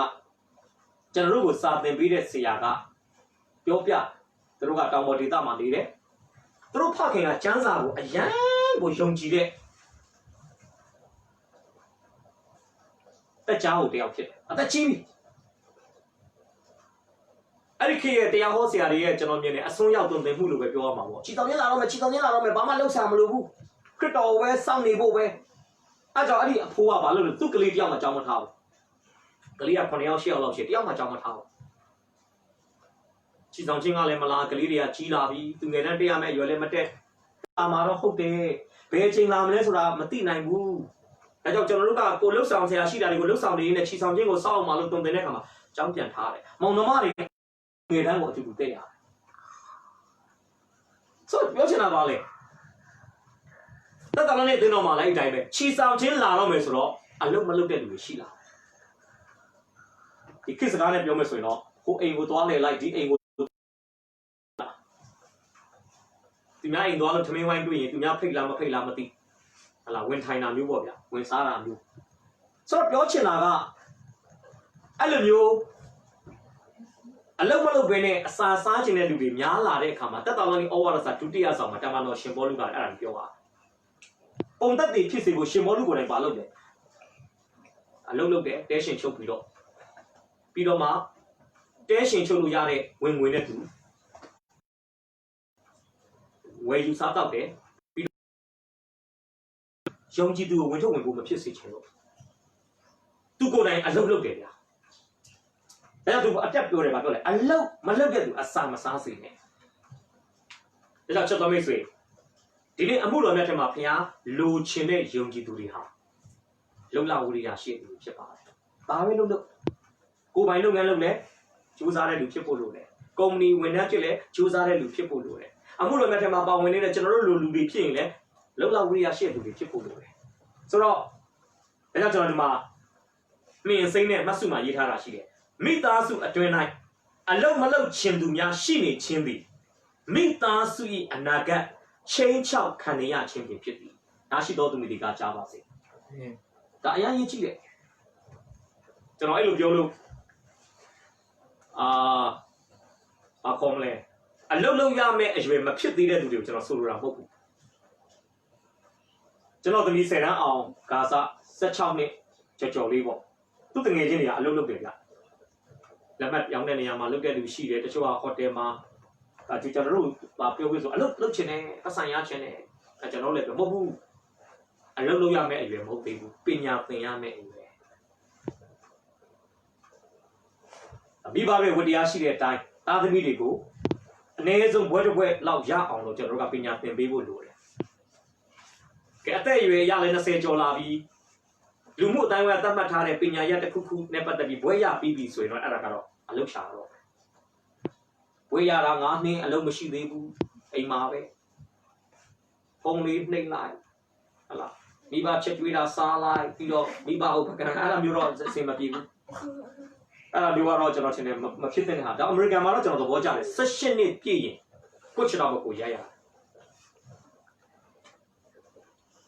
ကျွန်တော်တို့ကိုစာသင်ပေးတဲ့ဆရာကပြောပြသူတို့ကတောင်ပေါ်ဒေသမှာနေတယ်သူတို့ဖခင်ကကျမ်းစာကိုအယံကိုယုံကြည်တဲ့တက်ကြားကိုတယောက်ဖြစ်တယ်အသက်ကြီးပြီအဲ့ဒီခေတ်ရဲ့တရားဟောဆရာတွေရဲ့ကျွန်တော်မြင်တယ်အစွန်းရောက်တုံသင်မှုလို့ပဲပြောရမှာပေါ့ချီတောင်ချင်းလာတော့မယ်ချီတောင်ချင်းလာတော့မယ်ဘာမှလှုပ်ရှားမလို့ဘူးခရစ်တော်ပဲစောင့်နေဖို့ပဲအဲ့ကြောင့်အဲ့ဒီအဖိုးကဘာလို့လဲသူ့ကလေးတယောက်မှကြောင်းမထားဘူးကလေးက9ယောက်10ယောက်လောက်ရှိတယောက်မှကြောင်းမထားဘူးချီဆောင်ချင်းကလည်းမလားကလေးတွေကကြီးလာပြီသူငယ်တန်းတက်ရမယ်ရွယ်လည်းမတက်အာမှာတော့ဟုတ်တယ်ဘယ်ချိန်လာမလဲဆိုတာမသိနိုင်ဘူးအဲကြောင့်ကျွန်တော်တို့ကကိုလှုပ်ဆောင်ဆရာရှိတာတွေကိုလှုပ်ဆောင်နေနေချီဆောင်ချင်းကိုစောင့်အောင်မလို့တုံသင်တဲ့အခါမှာကြောင်းပြန်ထားတယ်မောင်နှမတွေငယ်တန်းကိုအတူတူတက်ရတယ်ဆိုပြောချင်တာပါလေတက်တော်နဲ့တင်းတော်မှာလည်းအတိုင်းပဲချီဆောင်ချင်းလာတော့မယ်ဆိုတော့အလုံးမလုပ်တဲ့လူတွေရှိလာ ဒီခေတ်စကားနဲ့ပြောမယ်ဆိုရင်တော့ဟိုအိမ်ကိုသွားလေလိုက်ဒီအိမ်ကိုသူများအိမ်သွားလို့ထမင်းဝိုင်းတွေ့ရင်သူများဖိတ်လားမဖိတ်လားမသိဟလာဝင်ထိုင်တာမျိုးပေါ့ဗျာဝင်စားတာမျိုးဆိုတော့ပြောချင်တာကအဲ့လိုမျိုးအလုံးမလုံးပဲနဲ့အစာစားခြင်းတဲ့လူတွေများလာတဲ့အခါမှာတက်တော်လုံးဩဝါဒစာဒုတိယဆောင်မှာတမန်တော်ရှင်ဘောလူကအဲ့ဒါပြောတာပုံသက်တည်ဖြစ်စေဖို့ရှင်ဘောလူကိုယ်တိုင်ပါလုပ်တယ်အလုံးလုပ်တယ်တဲရှင်ချုပ်ပြီးတော့မှတဲရှင်ချုပ်လို့ရတဲ့ဝင်ငွေနဲ့သူဝယ်ယူစားတော့တယ်ပြီးရုံကြည်သူကိုဝင်ထုတ်ဝင်ဖို့မဖြစ်စေချင်တော့သူကိုယ်တိုင်အလုံးလုပ်တယ်ဗျာအဲ့တော့သူအတက်ပြောတယ်ဗာပြောလေအလုံးမလုပ်တဲ့သူအစာမစားစေနဲ့ဒါကြောင့်ချက်တော်မိတ်ဆွေဒီနေ့အမှုတော်မြတ်ထဲမှာဘုရားလိုချင်တဲ့ယုံကြည်သူတွေဟာလုံလဝရိယရှိသူဖြစ်ပါတယ်။ဒါပဲလို့ကိုယ်ပိုင်လုပ်ငန်းလုပ်လဲကြိုးစားတဲ့လူဖြစ်ဖို့လိုတယ်။ကုမ္ပဏီဝန်ထမ်းဖြစ်လဲကြိုးစားတဲ့လူဖြစ်ဖို့လိုတယ်။အမှုတော်မြတ်ထဲမှာပါဝင်နေတဲ့ကျွန်တော်တို့လူတွေဖြစ်ရင်လည်းလုံလဝရိယရှိသူတွေဖြစ်ဖို့လိုတယ်။ဆိုတော့ဒါကြောင့်ကျွန်တော်ဒီမှာမင်းစိမ့်နဲ့မဆုမှာရေးထားတာရှိတယ်။မိသားစုအတွင်း၌အလုံးမလုံးခြင်းသူများရှိနေခြင်းသည်မိသားစု၏အနာဂတ်ချင်းချောက်ခံရခြင်းဖြစ်သည်။ဒါရှိတော်သူမိဒီကကြားပါစေ။ဒါအရင်ရေးကြည့်တယ်ကျွန်တော်အဲ့လိုပြောလို့ဘာခေါ်မလဲအလုံးလုံးရမယ့်အရွယ်မဖြစ်သေးတဲ့သူတွေကိုကျွန်တော်ဆိုလိုတာမဟုတ်ဘူးကျွန်တော်သမီး10တန်းအောင်ဂါဇ16နှစ်ကြော်လေးပေါ့သူတငယ်ချင်းတွေကအလုံးလုံးတယ်ဗျလက်မှတ်ရောင်းတဲ့နေရာမှာလုပ်တဲ့လူရှိတယ်တချို့ကဟိုတယ်မှာကျွန်တော်တို့ပြောပြီးဆိုအလုပ်ချင်တယ်အဆိုင်ရချင်တယ်ကျွန်တော်လည်းပြောမဟုတ်ဘူးအလုပ်လုပ်ရမယ့်အရွယ်မဟုတ်သေးဘူးပညာသင်ရမယ့်အရွယ်မိဘတွေဝတရားရှိတဲ့အတိုင်းသားသမီးတွေကိုအနည်းဆုံးဘွဲတစ်ဘွဲလောက်ရအောင်လို့ကျွန်တော်တို့ကပညာသင်ပေးဖို့လိုတယ်ကဲအသက်အရွယ်ရလဲ20ကျော်လာပြီလူမှုအတိုင်းအဝိုင်းသတ်မှတ်ထားတဲ့ပညာရပ်တစ်ခုခုနဲ့ပတ်သက်ပြီးဘွဲရပြီးပြီဆိုရင်တော့အဲ့ဒါကတော့အလုပ်ရှာတော့ဘွဲရတာ9နှစ်အလုပ်မရှိသေးဘူးအိမ်မှာပဲဖုန်းလေးနှိမ့်လိုက်ဟလာမိဘချက်ကျွေးတာစားလိုက်ပြီးတော့မိဘဥပကံအဲ့လိုမျိုးတော့အဆင်မပြေဘူးအဲ့လိုမျိုးကတော့ကျွန်တော်ထင်တယ်မဖြစ်တဲ့ဟာဒါအမေရိကန်မှာတော့ကျွန်တော်သဘောကျတယ်18နှစ်ပြည့်ရင်ကိုချတော့မကိုရရ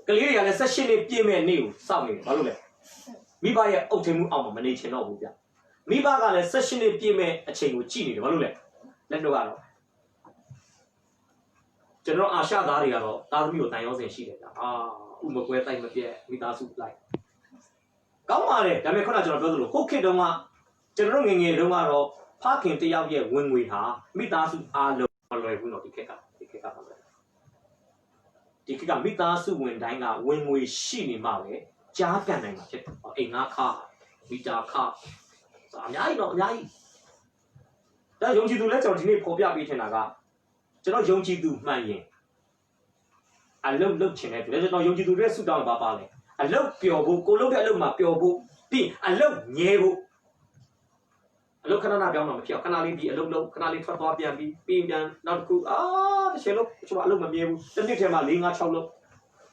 ကလေးတွေကလည်း18နှစ်ပြည့်မဲ့နေ့ကိုစောင့်နေတယ်ဘာလို့လဲမိဘရဲ့အုပ်ထိန်မှုအောက်မှာမနေချင်တော့ဘူးဗျမိဘကလည်း18နှစ်ပြည့်မဲ့အချိန်ကိုကြည့်နေတယ်ဘာလို့လဲလက်တော့ကတော့ကျွန်တော်အာရှသားတွေကတော့သားသမီးကိုတန်ရောစင်ရှိတယ်ဗျဥမကွဲတိုက်မပြက်မိသားစုလိုက်ကောင်းပါတယ်ဒါပေမဲ့ခုနကျွန်တော်ပြောသလိုဟုတ်ခေတ်တုန်းကကျွန်တော်ငယ်ငယ်တုန်းကတော့ဖခင်တယောက်ရဲ့ဝင်ငွေဟာမိသားစုအားလုံးမလွယ်ဘူးတော့ဒီခေတ်ကပါပဲဒီခေတ်ကမိသားစုဝင်တိုင်းကဝင်ငွေရှိနေမှပဲကြားကန်နိုင်မှာဖြစ်တယ်အိမ်ငါခါမီတာခါအများကြီးတော့အများကြီးဒါယုံကြည်သူလဲကျွန်တော်ဒီနေ့ပေါ်ပြပေးချင်တာကကျွန်တော်ယုံကြည်သူမှန်ရင်အလုပ်လုပ်ချင်တဲ့သူလည်းကျွန်တော်ယုံကြည်သူတွေဆူတောင်းပါပါလေအလုပ်ပျော်ဖို့ကိုလုပ်တဲ့အလုပ်မှာပျော်ဖို့ပြီးအလုပ်ငဲဖို့အလုပ်ခဏပြောင်းတော့မဖြစ်အောင်ခဏလေးပြီးအလုပ်လုပ်ခဏလေးထွက်သွားပြန်ပြီးပြန်နောက်တစ်ခုတစ်ချက်လုံးကျွန်တော်အလုပ်မမြဲဘူးတစ်နှစ်ထဲမှာ4 5 6လုပ်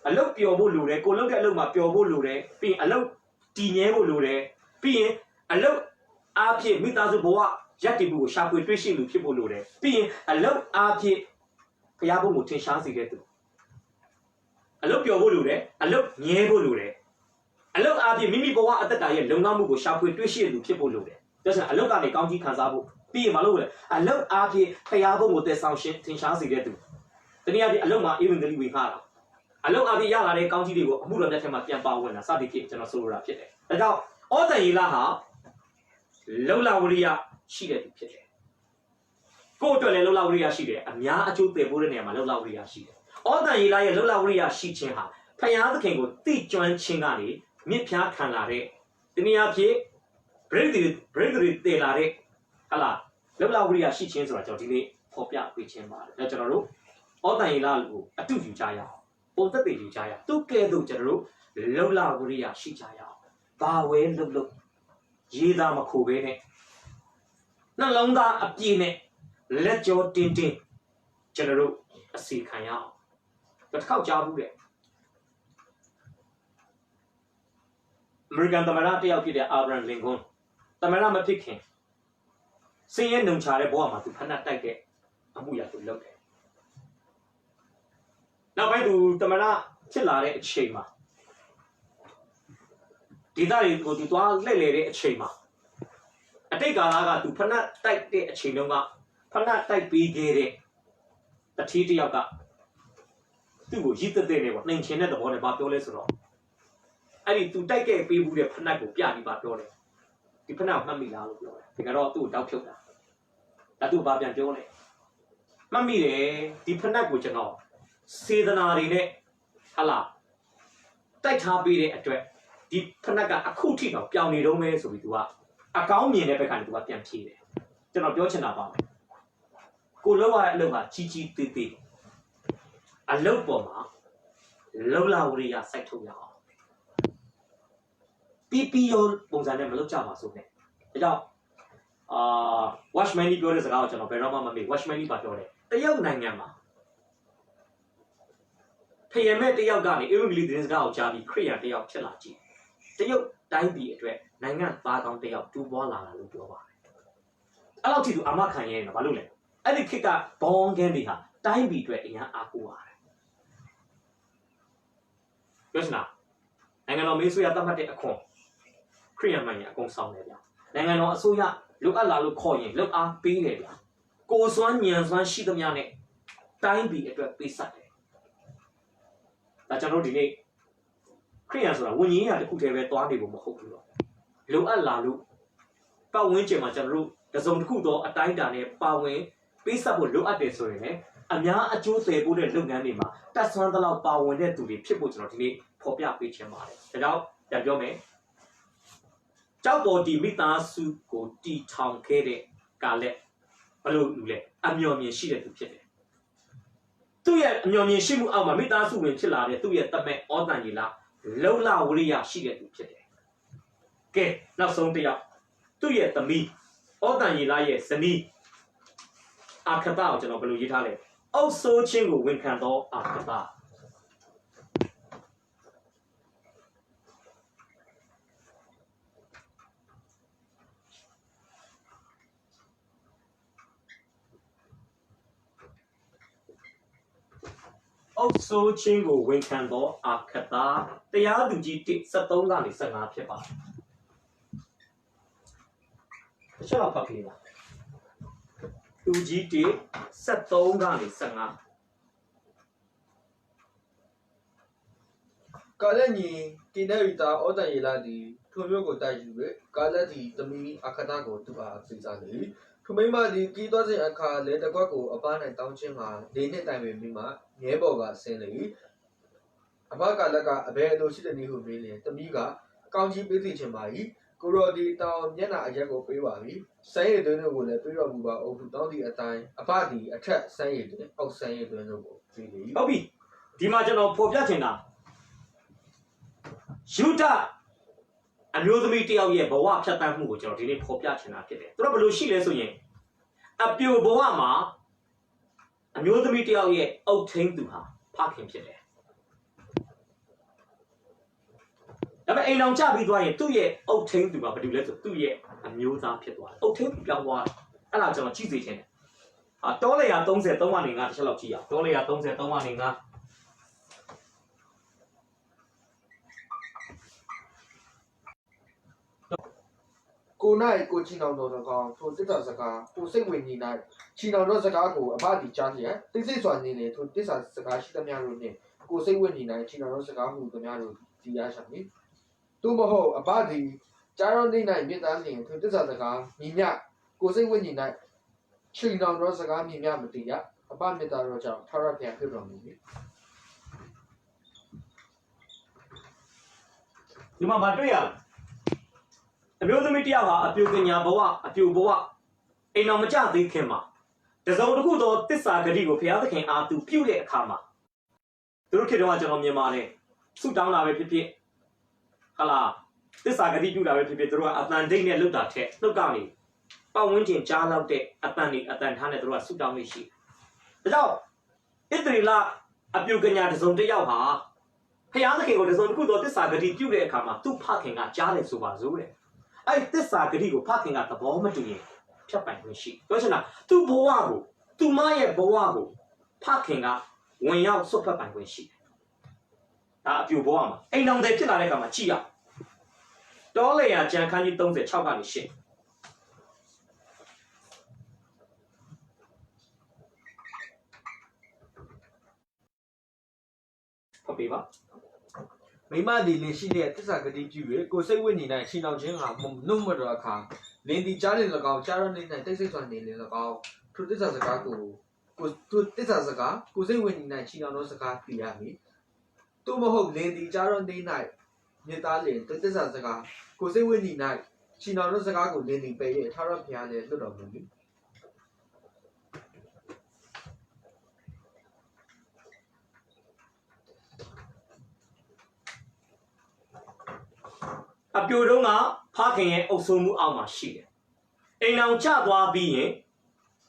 အလုပ်ပျော်ဖို့လိုတယ်ကိုလုပ်တဲ့အလုပ်မှာပျော်ဖို့လိုတယ်ပြီးအလုပ်တည်ငြဲဖို့လိုတယ်ပြီးရင်အလုပ်အားဖြင့်မိသားစုဘဝရက်တည်မှုကိုရှာဖွေတွေ့ရှိမှုဖြစ်ဖို့လိုတယ်ပြီးရင်အလုပ်အားဖြင့်ဘုရားဘုံကိုထင်ရှားစေတဲ့သူအလုပ်ပျော်ဖို့လိုတယ်အလုပ်ငြဲဖို့လိုတယ်အလုပ်အားဖြင့်မိမိဘဝအသက်တာရဲ့လုံလောက်မှုကိုရှာဖွေတွေ့ရှိသူဖြစ်ဖို့လိုတယ်ဒါဆိုရင်အလုပ်ကနေကောင်းကြီးခံစားဖို့ပြီးရင်မလုပ်ဘူးလေအလုပ်အားဖြင့်ဘုရားဘုံကိုတည်ဆောင်ရှင်ထင်ရှားစေတဲ့သူတနည်းအားဖြင့်အလုပ်မှာအေဝံဂေလိဝေငှတာအလုပ်အားဖြင့်ရလာတဲ့ကောင်းကြီးတွေကိုအမှုတော်မြတ်ထဲမှာပြန်ပါဝင်တာစသည်ဖြင့်ကျွန်တော်ဆိုလိုတာဖြစ်တယ်ဒါကြောင့်ဩဇန်ယေလဟာလုံလဝရိယရှိတဲ့သူဖြစ်တယ်ကိုယ့်အတွက်လည်းလုံလဝရိယရှိတယ်အများအကျိုးတည်ဖို့တဲ့နေရာမှာလုံလဝရိယရှိတယ်ဩဇန်ယေလရဲ့လုံလဝရိယရှိခြင်းဟာဖယားသခင်ကိုတိကျွမ်းခြင်းကနေမြင့်ဖျားခံလာတဲ့တနည်းအားဖြင့်breakthrough တည်လာတဲ့ဟလာလုံလဝရိယရှိခြင်းဆိုတာကျွန်တော်ဒီနေ့ဖော်ပြပေးခြင်းပါတယ်ဒါကျွန်တော်တို့ဩဇန်ယေလကိုအတူယူကြရအောင်ပုံသက်သေယူကြရအောင်သူကဲ့သို့ကျွန်တော်တို့လုံလဝရိယရှိကြရအောင်ဘာဝဲလုံရေးသားမခိုးပဲနဲ့နှလုံးသားအပြည့်နဲ့လက်ကြောတင်းကျွန်တော်တို့အစီခံရအောင်တစ်ခေါက်ကြားဘူးတဲ့အမေရိကန်သမ္မတတယောက်ဖြစ်တဲ့အာဗြဟံလင်ကွန်း တမရမဖြစ်ခင်စင်းရဲနှုံချတဲ့ဘဝမှာသူဖဏတိုက်တဲ့အမှုရာသူလုပ်တယ်နောက်ပိုင်းသူတမရဖြစ်လာတဲ့အချိန်မှာဒီသားတွေကိုသူသွားလှည့်လေတဲ့အချိန်မှာအတိတ်ကာလကသူဖဏတိုက်တဲ့အချိန်တုန်းကဖဏတိုက်ပြီးခဲ့တဲ့တတိတယောက်ကသူ့ကိုရည်သက်တဲ့နေပေါ့နှိမ်ချင်တဲ့သဘောနဲ့ပါပြောလဲဆိုတော့အဲ့ဒီသူတိုက်ခဲ့ပေးဘူးတဲ့ဖဏကိုပြပြီးပါပြောတယ်ဒီဖဏကိုမှတ်မိလားလို့ပြောတယ်ဒီကတော့သူ့ကိုတောက်ဖြုတ်တာဒါသူ့ဘာပြန်ပြောလဲမှတ်မိတယ်ဒီဖဏကိုကျွန်တော်စေတနာတွေနဲ့ဟာလားတိုက်ထားပေးတဲ့အတွက်ဒီဖဏကအခုထိတော့ပြောင်းနေတော့မဲဆိုပြီးသူကအကောင်းမြင်တဲ့ဘက်ကနေသူကပြန်ဖြေတယ်ကျွန်တော်ပြောချင်တာပါမယ်ကိုလောက်ရတဲ့အလုပ်ကကြီးကြီးသေးသေးအလုပ်ပေါ်မှာလုံလာဝရိယစိုက်ထုတ်ရအောင်ပီရောပုံစံနဲ့မလုပ်ကြပါစို့နဲ့ဒါကြောင့်watchman ပြောတဲ့စကားကိုကျွန်တော်ဘယ်တော့မှမမေ့ watchman ပါပြောတယ်တရုတ်နိုင်ငံမှာဖယံမဲ့တယောက်ကနေအင်္ဂလိပ်သတင်းစကားကိုကြားပြီးခရိယန်တယောက်ဖြစ်လာကြည့်တရုတ်တိုင်းပြည်အတွက်နိုင်ငံသားကောင်းတယောက်တူပွားလာတာလို့ပြောပါတယ်အဲ့လောက်ထိသူအာမခံရဲနေတာဘာလို့လဲအဲ့ဒီခေတ်ကဘောင်းကန်းတွေဟာတိုင်းပြည်အတွက်အရင်အားကိုးရတယ်ပြောစနာနိုင်ငံတော်မေးဆွေးရတတ်မှတ်တဲ့အခွန်ခရိယန်မှန်ရအကုန်ဆောင်တယ်ဗျာနိုင်ငံတော်အစိုးရလူအပ်လာလို့ခေါ်ရင်လူအားပေးတယ်ဗျာကိုစွမ်းညံစွမ်းရှိသမျှနဲ့တိုင်းပြည်အတွက်ပေးဆက်တယ်ဒါကျွန်တော်ဒီနေ့ခရိယန်ဆိုတာဝิญဉ်ရတစ်ခုတည်းပဲတွားနေဖို့မဟုတ်ဘူးတော့လူအပ်လာလို့ပတ်ဝန်းကျင်မှာကျွန်တော်တို့တစုံတစ်ခုသောအတိုင်းအတာနဲ့ပါဝင်ပေးဆက်ဖို့လိုအပ်တယ်ဆိုရင်လည်းအများအကျိုးသေးဖို့တဲ့လုပ်ငန်းတွေမှာတက်ဆွမ်းသလောက်ပါဝင်တဲ့သူတွေဖြစ်ဖို့ကျွန်တော်ဒီနေ့ဖော်ပြပေးချင်ပါတယ်ဒါကြောင့်ပြန်ပြောမယ်ကြောက်ပေါ်တီမိသားစုကိုတီထောင်ခဲ့တဲ့ကာလက်ဘလို့လူလဲအမျှော်မြင်ရှိတဲ့သူဖြစ်တယ်သူ့ရဲ့အမျှော်မြင်ရှိမှုအောက်မှာမိသားစုဝင်ဖြစ်လာတဲ့သူ့ရဲ့တမက်ဩတန်ကြီးလားလုံလဝရိယရှိတဲ့သူဖြစ်တယ်ကဲနောက်ဆုံးတစ်ယောက်သူ့ရဲ့သမီးဩတန်ကြီးလားရဲ့ဇနီးအခတာကိုကျွန်တော်ဘယ်လိုရေးထားလဲအုပ်ဆိုးခြင်းကိုဝန်ခံသောအခတာအုပ်ဆိုးခြင်းကိုဝန်ခံသောအခတာတရားသူကြီး73ကနေ15ဖြစ်ပါတယ်တခြားဖတ်ကြည့်ပါသူကြီး73ကနေ15ကာလက်ညီတင်တဲ့ရီတာဩတန်ရီလာသည်ထိုမျိုးကိုတိုက်ယူ၍ကာလက်သည်သမီးအခတာကိုသူအားပေးစားလေထိုမိမသည်ကြီးသွားစဉ်အခါလေတကွက်ကိုအပား၌တောင်းခြင်းမှာ၄နှစ်တိုင်ပင်ပြီးမှငဲပေါ်ကဆင်းလေအဘကလက်ကအဘယ်လိုရှိတဲ့နည်းဟုမေးလျင်သမီးကကောင်းကြီးပေးသိချင်ပါ၏ကိုရော်ဒီတောင်မျက်နှာအရက်ကိုပေးပါပြီစမ်းရည်သွင်းတို့ကိုလည်းပေးတော်မူပါအောင်သူတောင်းသည့်အတိုင်းအဖသည်အထက်စမ်းရည်သွင်းအောက်စမ်းရည်သွင်းတို့ကိုပေးလေဟုတ်ပြီဒီမှာကျွန်တော်ဖော်ပြချင်တာယူဒအမျိုးသမီးတယောက်ရဲ့ဘဝဖြတ်သန်းမှုကိုကျွန်တော်ဒီနေ့ဖော်ပြချင်တာဖြစ်တယ်သူတို့ဘယ်လိုရှိလဲဆိုရင်အပြိုဘဝမှာအမျိုးသမီးတယောက်ရဲ့အုတ်ထင်းသူဟာဖခင်ဖြစ်တယ်ဒါပေမဲ့အိမ်အောင်ကြပြီးသွားရင်သူ့ရဲ့အုတ်ထင်းသူကဘာလို့လဲဆိုသူ့ရဲ့အမျိုးသားဖြစ်သွားတယ်အုတ်ထင်းပြောင်းသွားတယ်အဲ့ဒါကျွန်တော်ကြည့်စေချင်တယ်တောလေယာ33ကနေ5တစ်ချက်လောက်ကြည့်ရအောင်တောလေယာ33ကနေ5ကို၌ကိုချီနောင်တော်စကားထိုတစ်တာစကားကိုစိတ်ဝင်ညီ၌ချီနောင်တော်စကားကိုအဘသည်ကြားလျက်တိတ်ဆိတ်စွာနေလေထိုတစ်စာစကားရှိသမျှတို့နှင့်ကိုစိတ်ဝင်ညီ၌ချီနောင်တော်စကားဟုသမျှတို့ဒီရရှာမည်သို့မဟုတ်အဘသည်ကြားတော်နေ၌မြင့်သားလျင်ထိုတစ်စာစကားညီမြကိုစိတ်ဝင်ညီ၌ချီနောင်တော်စကားမြင့်မြမတည်ရအဘမြတ်တော်ကြောင့်ထာဝရဘုရားပြုတော်မူမည်ဒီမှာမတွေ့ရအမျိုးသမီးတယောက်ဟာအပြိုကညာဘဝအပြိုဘဝအိမ်တော်မကြသေးခင်မှာတစုံတစ်ခုသောတစ္ဆာဂတိကိုဘုရားသခင်အားသူပြုတဲ့အခါမှာသူတို့ခေတ္တကကျွန်တော်မြင်ပါတယ်ဆုတောင်းတာပဲဖြစ်ဖြစ်ဟာလားတစ္ဆာဂတိပြုတာပဲဖြစ်ဖြစ်သူတို့ကအတန်ဒိတ်နဲ့လှုပ်တာထက်လှုပ်ကနေပတ်ဝန်းကျင်ကြားလောက်တဲ့အတန်တွေအတန်ထားနဲ့သူတို့ကဆုတောင်းနေရှိဒါကြောင့်ဣသရေလအပြိုကညာတစုံတစ်ယောက်ဟာဘုရားသခင်ကိုတစုံတစ်ခုသောတစ္ဆာဂတိပြုတဲ့အခါမှာသူ့ဖခင်ကကြားတယ်ဆိုပါစို့တဲ့ အဲ့သစ္စာဂတိကိုဖခင်ကသဘောမတူရင်ဖြတ်ပိုင်ခွင့်ရှိပြောချင်တာသူ့ဘဝကိုသူမရဲ့ဘဝကိုဖခင်ကဝင်ရောက်ဆွတ်ဖက်ပိုင်ခွင့်ရှိတယ်ဒါအပြိုဘဝမှာအိမ်တော်တွေဖြစ်လာတဲ့အခါမှာကြည့်ရတောလေယာကျန်ခန်းကြီး36ကနေ8ဟုတ်ပြီပါမိမသည်လင်ရှိတဲ့တစ္ဆာဂတိပြု၍ကိုစိတ်ဝိညာဉ်၌ရှင်းအောင်ခြင်းဟာနှုတ်မတော်အခါလင်သည်ကြားလင်၎င်းကြားရနေ၌တိတ်ဆိတ်စွာနေလင်၎င်းထိုတစ္ဆာစကားကိုတစ္ဆာစကားကိုစိတ်ဝိညာဉ်၌ရှင်းအောင်သောစကားပြရမည်သို့မဟုတ်လင်သည်ကြားရနေ၌မြေသားလင်တစ္ဆာစကားကိုစိတ်ဝိညာဉ်၌ရှင်းအောင်သောစကားကိုလင်သည်ပယ်၍ထာဝရဘုရားလည်းလွတ်တော်မူမည်အပြိုတုံးကဖခင်ရဲ့အုပ်စိုးမှုအောက်မှာရှိတယ်။အိမ်အောင်ကျသွားပြီးရင်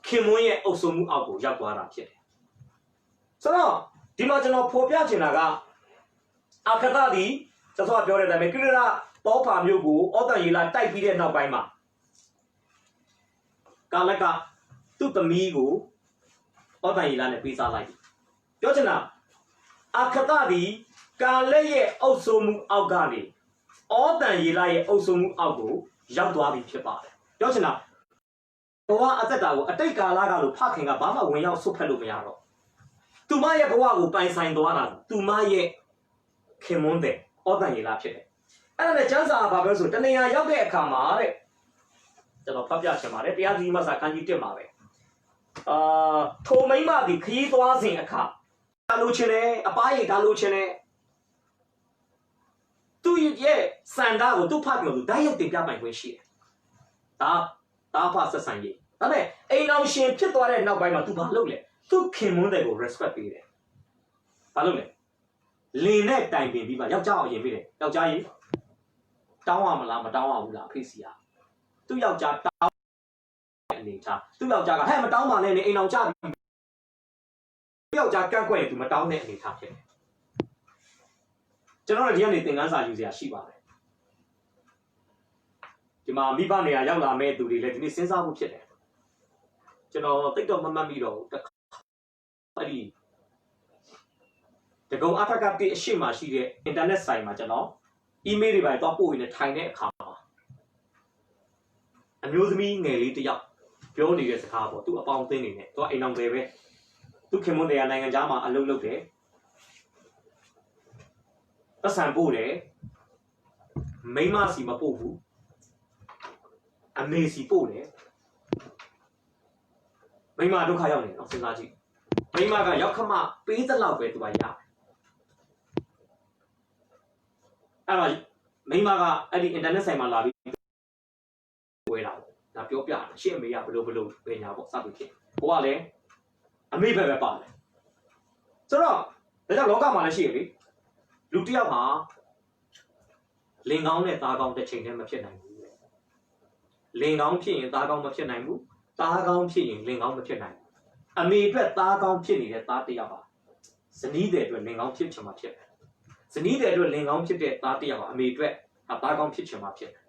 ခင်မွန်းရဲ့အုပ်စိုးမှုအောက်ကိုရောက်သွားတာဖြစ်တယ်။ဆိုတော့ဒီမှာကျွန်တော်ဖော်ပြချင်တာကအခသသည်ကျွန်တော်ပြောတဲ့အတိုင်းပဲကိရဏတောဖာမျိုးကိုဩတန်ယေလာတိုက်ပြီးတဲ့နောက်ပိုင်းမှာကာလကသူ့သမီးကိုဩတန်ယေလာနဲ့ပေးစားလိုက်။ပြောချင်တာအခသသည်ကာလက်ရဲ့အုပ်စိုးမှုအောက်ကနေဩတန်ယေလာရဲ့အုပ်စိုးမှုအောက်ကိုရောက်သွားပြီဖြစ်ပါတယ်။ပြောချင်တာဘဝအသက်တာကိုအတိတ်ကာလကလို့ဖခင်ကဘာမှဝင်ရောက်ဆွတ်ဖက်လို့မရတော့။သူမရဲ့ဘဝကိုပိုင်ဆိုင်သွားတာသူမရဲ့ခင်မွန်းတဲ့ဩတန်ယေလာဖြစ်တယ်။အဲ့ဒါနဲ့ကျမ်းစာကဘာပဲဆိုတနေရာရောက်တဲ့အခါမှာတဲ့ကျွန်တော်ဖတ်ပြချင်ပါတယ်တရားစီရင်မစာခန်းကြီး1မှာပဲ။ထိုမိမသည်ခရီးသွားစဉ်အခါဒါလိုချင်တယ်အပားရည်ဒါလိုချင်တယ်သူရဲ့စန္ဒာကိုသူ့ဖတ်ပြောလို့ဓာတ်ရုပ်တင်ပြပိုင်ခွင့်ရှိတယ်။ဒါဖတ်ဆက်ဆံရေး။ဒါပေမဲ့အိမ်အောင်ရှင်ဖြစ်သွားတဲ့နောက်ပိုင်းမှာ तू ဘာလုပ်လဲ။သူ့ခင်မွန်းတဲ့ကို respect ပေးတယ်။ဘာလုပ်လဲ။လင်နဲ့တိုင်ပင်ပြီးမှယောက်ျားအောင်ရင်ပေးတယ်။ယောက်ျားကြီးတောင်းရမလားမတောင်းရဘူးလားအဖေစီက။သူ့ယောက်ျားတောင်းတဲ့အနေထား။သူ့ယောက်ျားကဟဲ့မတောင်းပါနဲ့အိမ်အောင်ချပြီ။သူ့ယောက်ျားကန့်ကွက်ရင် तू မတောင်းတဲ့အနေထားဖြစ်တယ်။ကျွန်တော်တို့ဒီကနေသင်ခန်းစာယူစရာရှိပါတယ်ဒီမှာမိဘနေရာရောက်လာမဲ့သူတွေလည်းဒီနေ့စဉ်းစားဖို့ဖြစ်တယ်ကျွန်တော်တိတ်တော့မမှတ်မိတော့ဘူးအဲ့ဒီတကုံအထက်ကတိအရှိမရှိတဲ့အင်တာနက်ဆိုင်မှာကျွန်တော်အီးမေးလ်တွေပါတော့ပို့ရင်းနဲ့ထိုင်တဲ့အခါမှာအမျိုးသမီးငယ်လေးတယောက်ပြောနေတဲ့စကားပေါ့သူ့အပေါင်းအသင်းနေနဲ့သူကအိမ်အောင်တယ်ပဲသူခင်မွန်းတရားနိုင်ငံသားမှာအလုပ်လုပ်တယ်ပတ်စံပို့တယ်မိမစီမပို့ဘူးအမေစီပို့တယ်မိမဒုက္ခရောက်နေတော့စဉ်းစားကြည့်မိမကရောက်ခမပေးသလောက်ပဲသူကရအဲ့တော့မိမကအဲ့ဒီအင်တာနက်ဆိုင်မှာလာပြီးဝယ်တာပေါ့ဒါပြောပြတာရှင့်အမေကဘလို့ပဲညာပေါ့စသဖြင့်ဟိုကလည်းအမေပဲပါတယ်ဆိုတော့ဒါကြောင့်လောကမှာလည်းရှိရလေလူတစ်ယောက်ဟာလင်ကောင်းနဲ့သားကောင်းတစ်ချိန်တည်းမဖြစ်နိုင်ဘူးလင်ကောင်းဖြစ်ရင်သားကောင်းမဖြစ်နိုင်ဘူးသားကောင်းဖြစ်ရင်လင်ကောင်းမဖြစ်နိုင်ဘူးအမေအတွက်သားကောင်းဖြစ်နေတဲ့သားတစ်ယောက်ပါဇနီးတဲ့အတွက်လင်ကောင်းဖြစ်ချင်မှဖြစ်တယ်ဇနီးတဲ့အတွက်လင်ကောင်းဖြစ်တဲ့သားတစ်ယောက်ပါအမေအတွက်သားကောင်းဖြစ်ချင်မှဖြစ်တယ်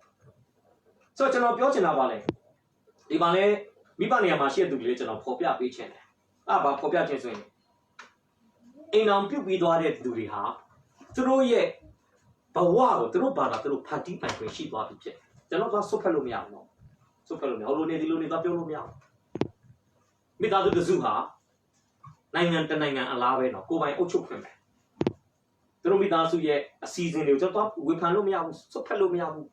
ဆိုတော့ကျွန်တော်ပြောချင်တာပါလေဒီမှာလဲမိဘနေရာမှာရှိတဲ့သူတွေလည်းကျွန်တော်ဖော်ပြပေးချင်တယ်ဘာဖော်ပြခြင်းဆိုရင်အိမ်အောင်ပြုတ်ပြီးသွားတဲ့သူတွေဟာသူတို့ရဲ့ဘဝကိုသူတို့ဘာသာသူတို့ဖန်တီးပိုင်ခွင့်ရှိသွားပြီဖြစ်ကျွန်တော်ကဆွတ်ဖက်လို့မရဘူးနော်ဆွတ်ဖက်လို့မရဘူးဟိုလိုနေဒီလိုနေတော့ပြောလို့မရဘူးမိသားစုတစုဟာနိုင်ငံတနိုင်ငံအလားပဲနော်ကိုယ်ပိုင်အုပ်ချုပ်ခွင့်ပဲသူတို့မိသားစုရဲ့အစီအစဉ်တွေကိုကျွန်တော်ဝေဖန်လို့မရဘူးဆွတ်ဖက်လို့မရဘူး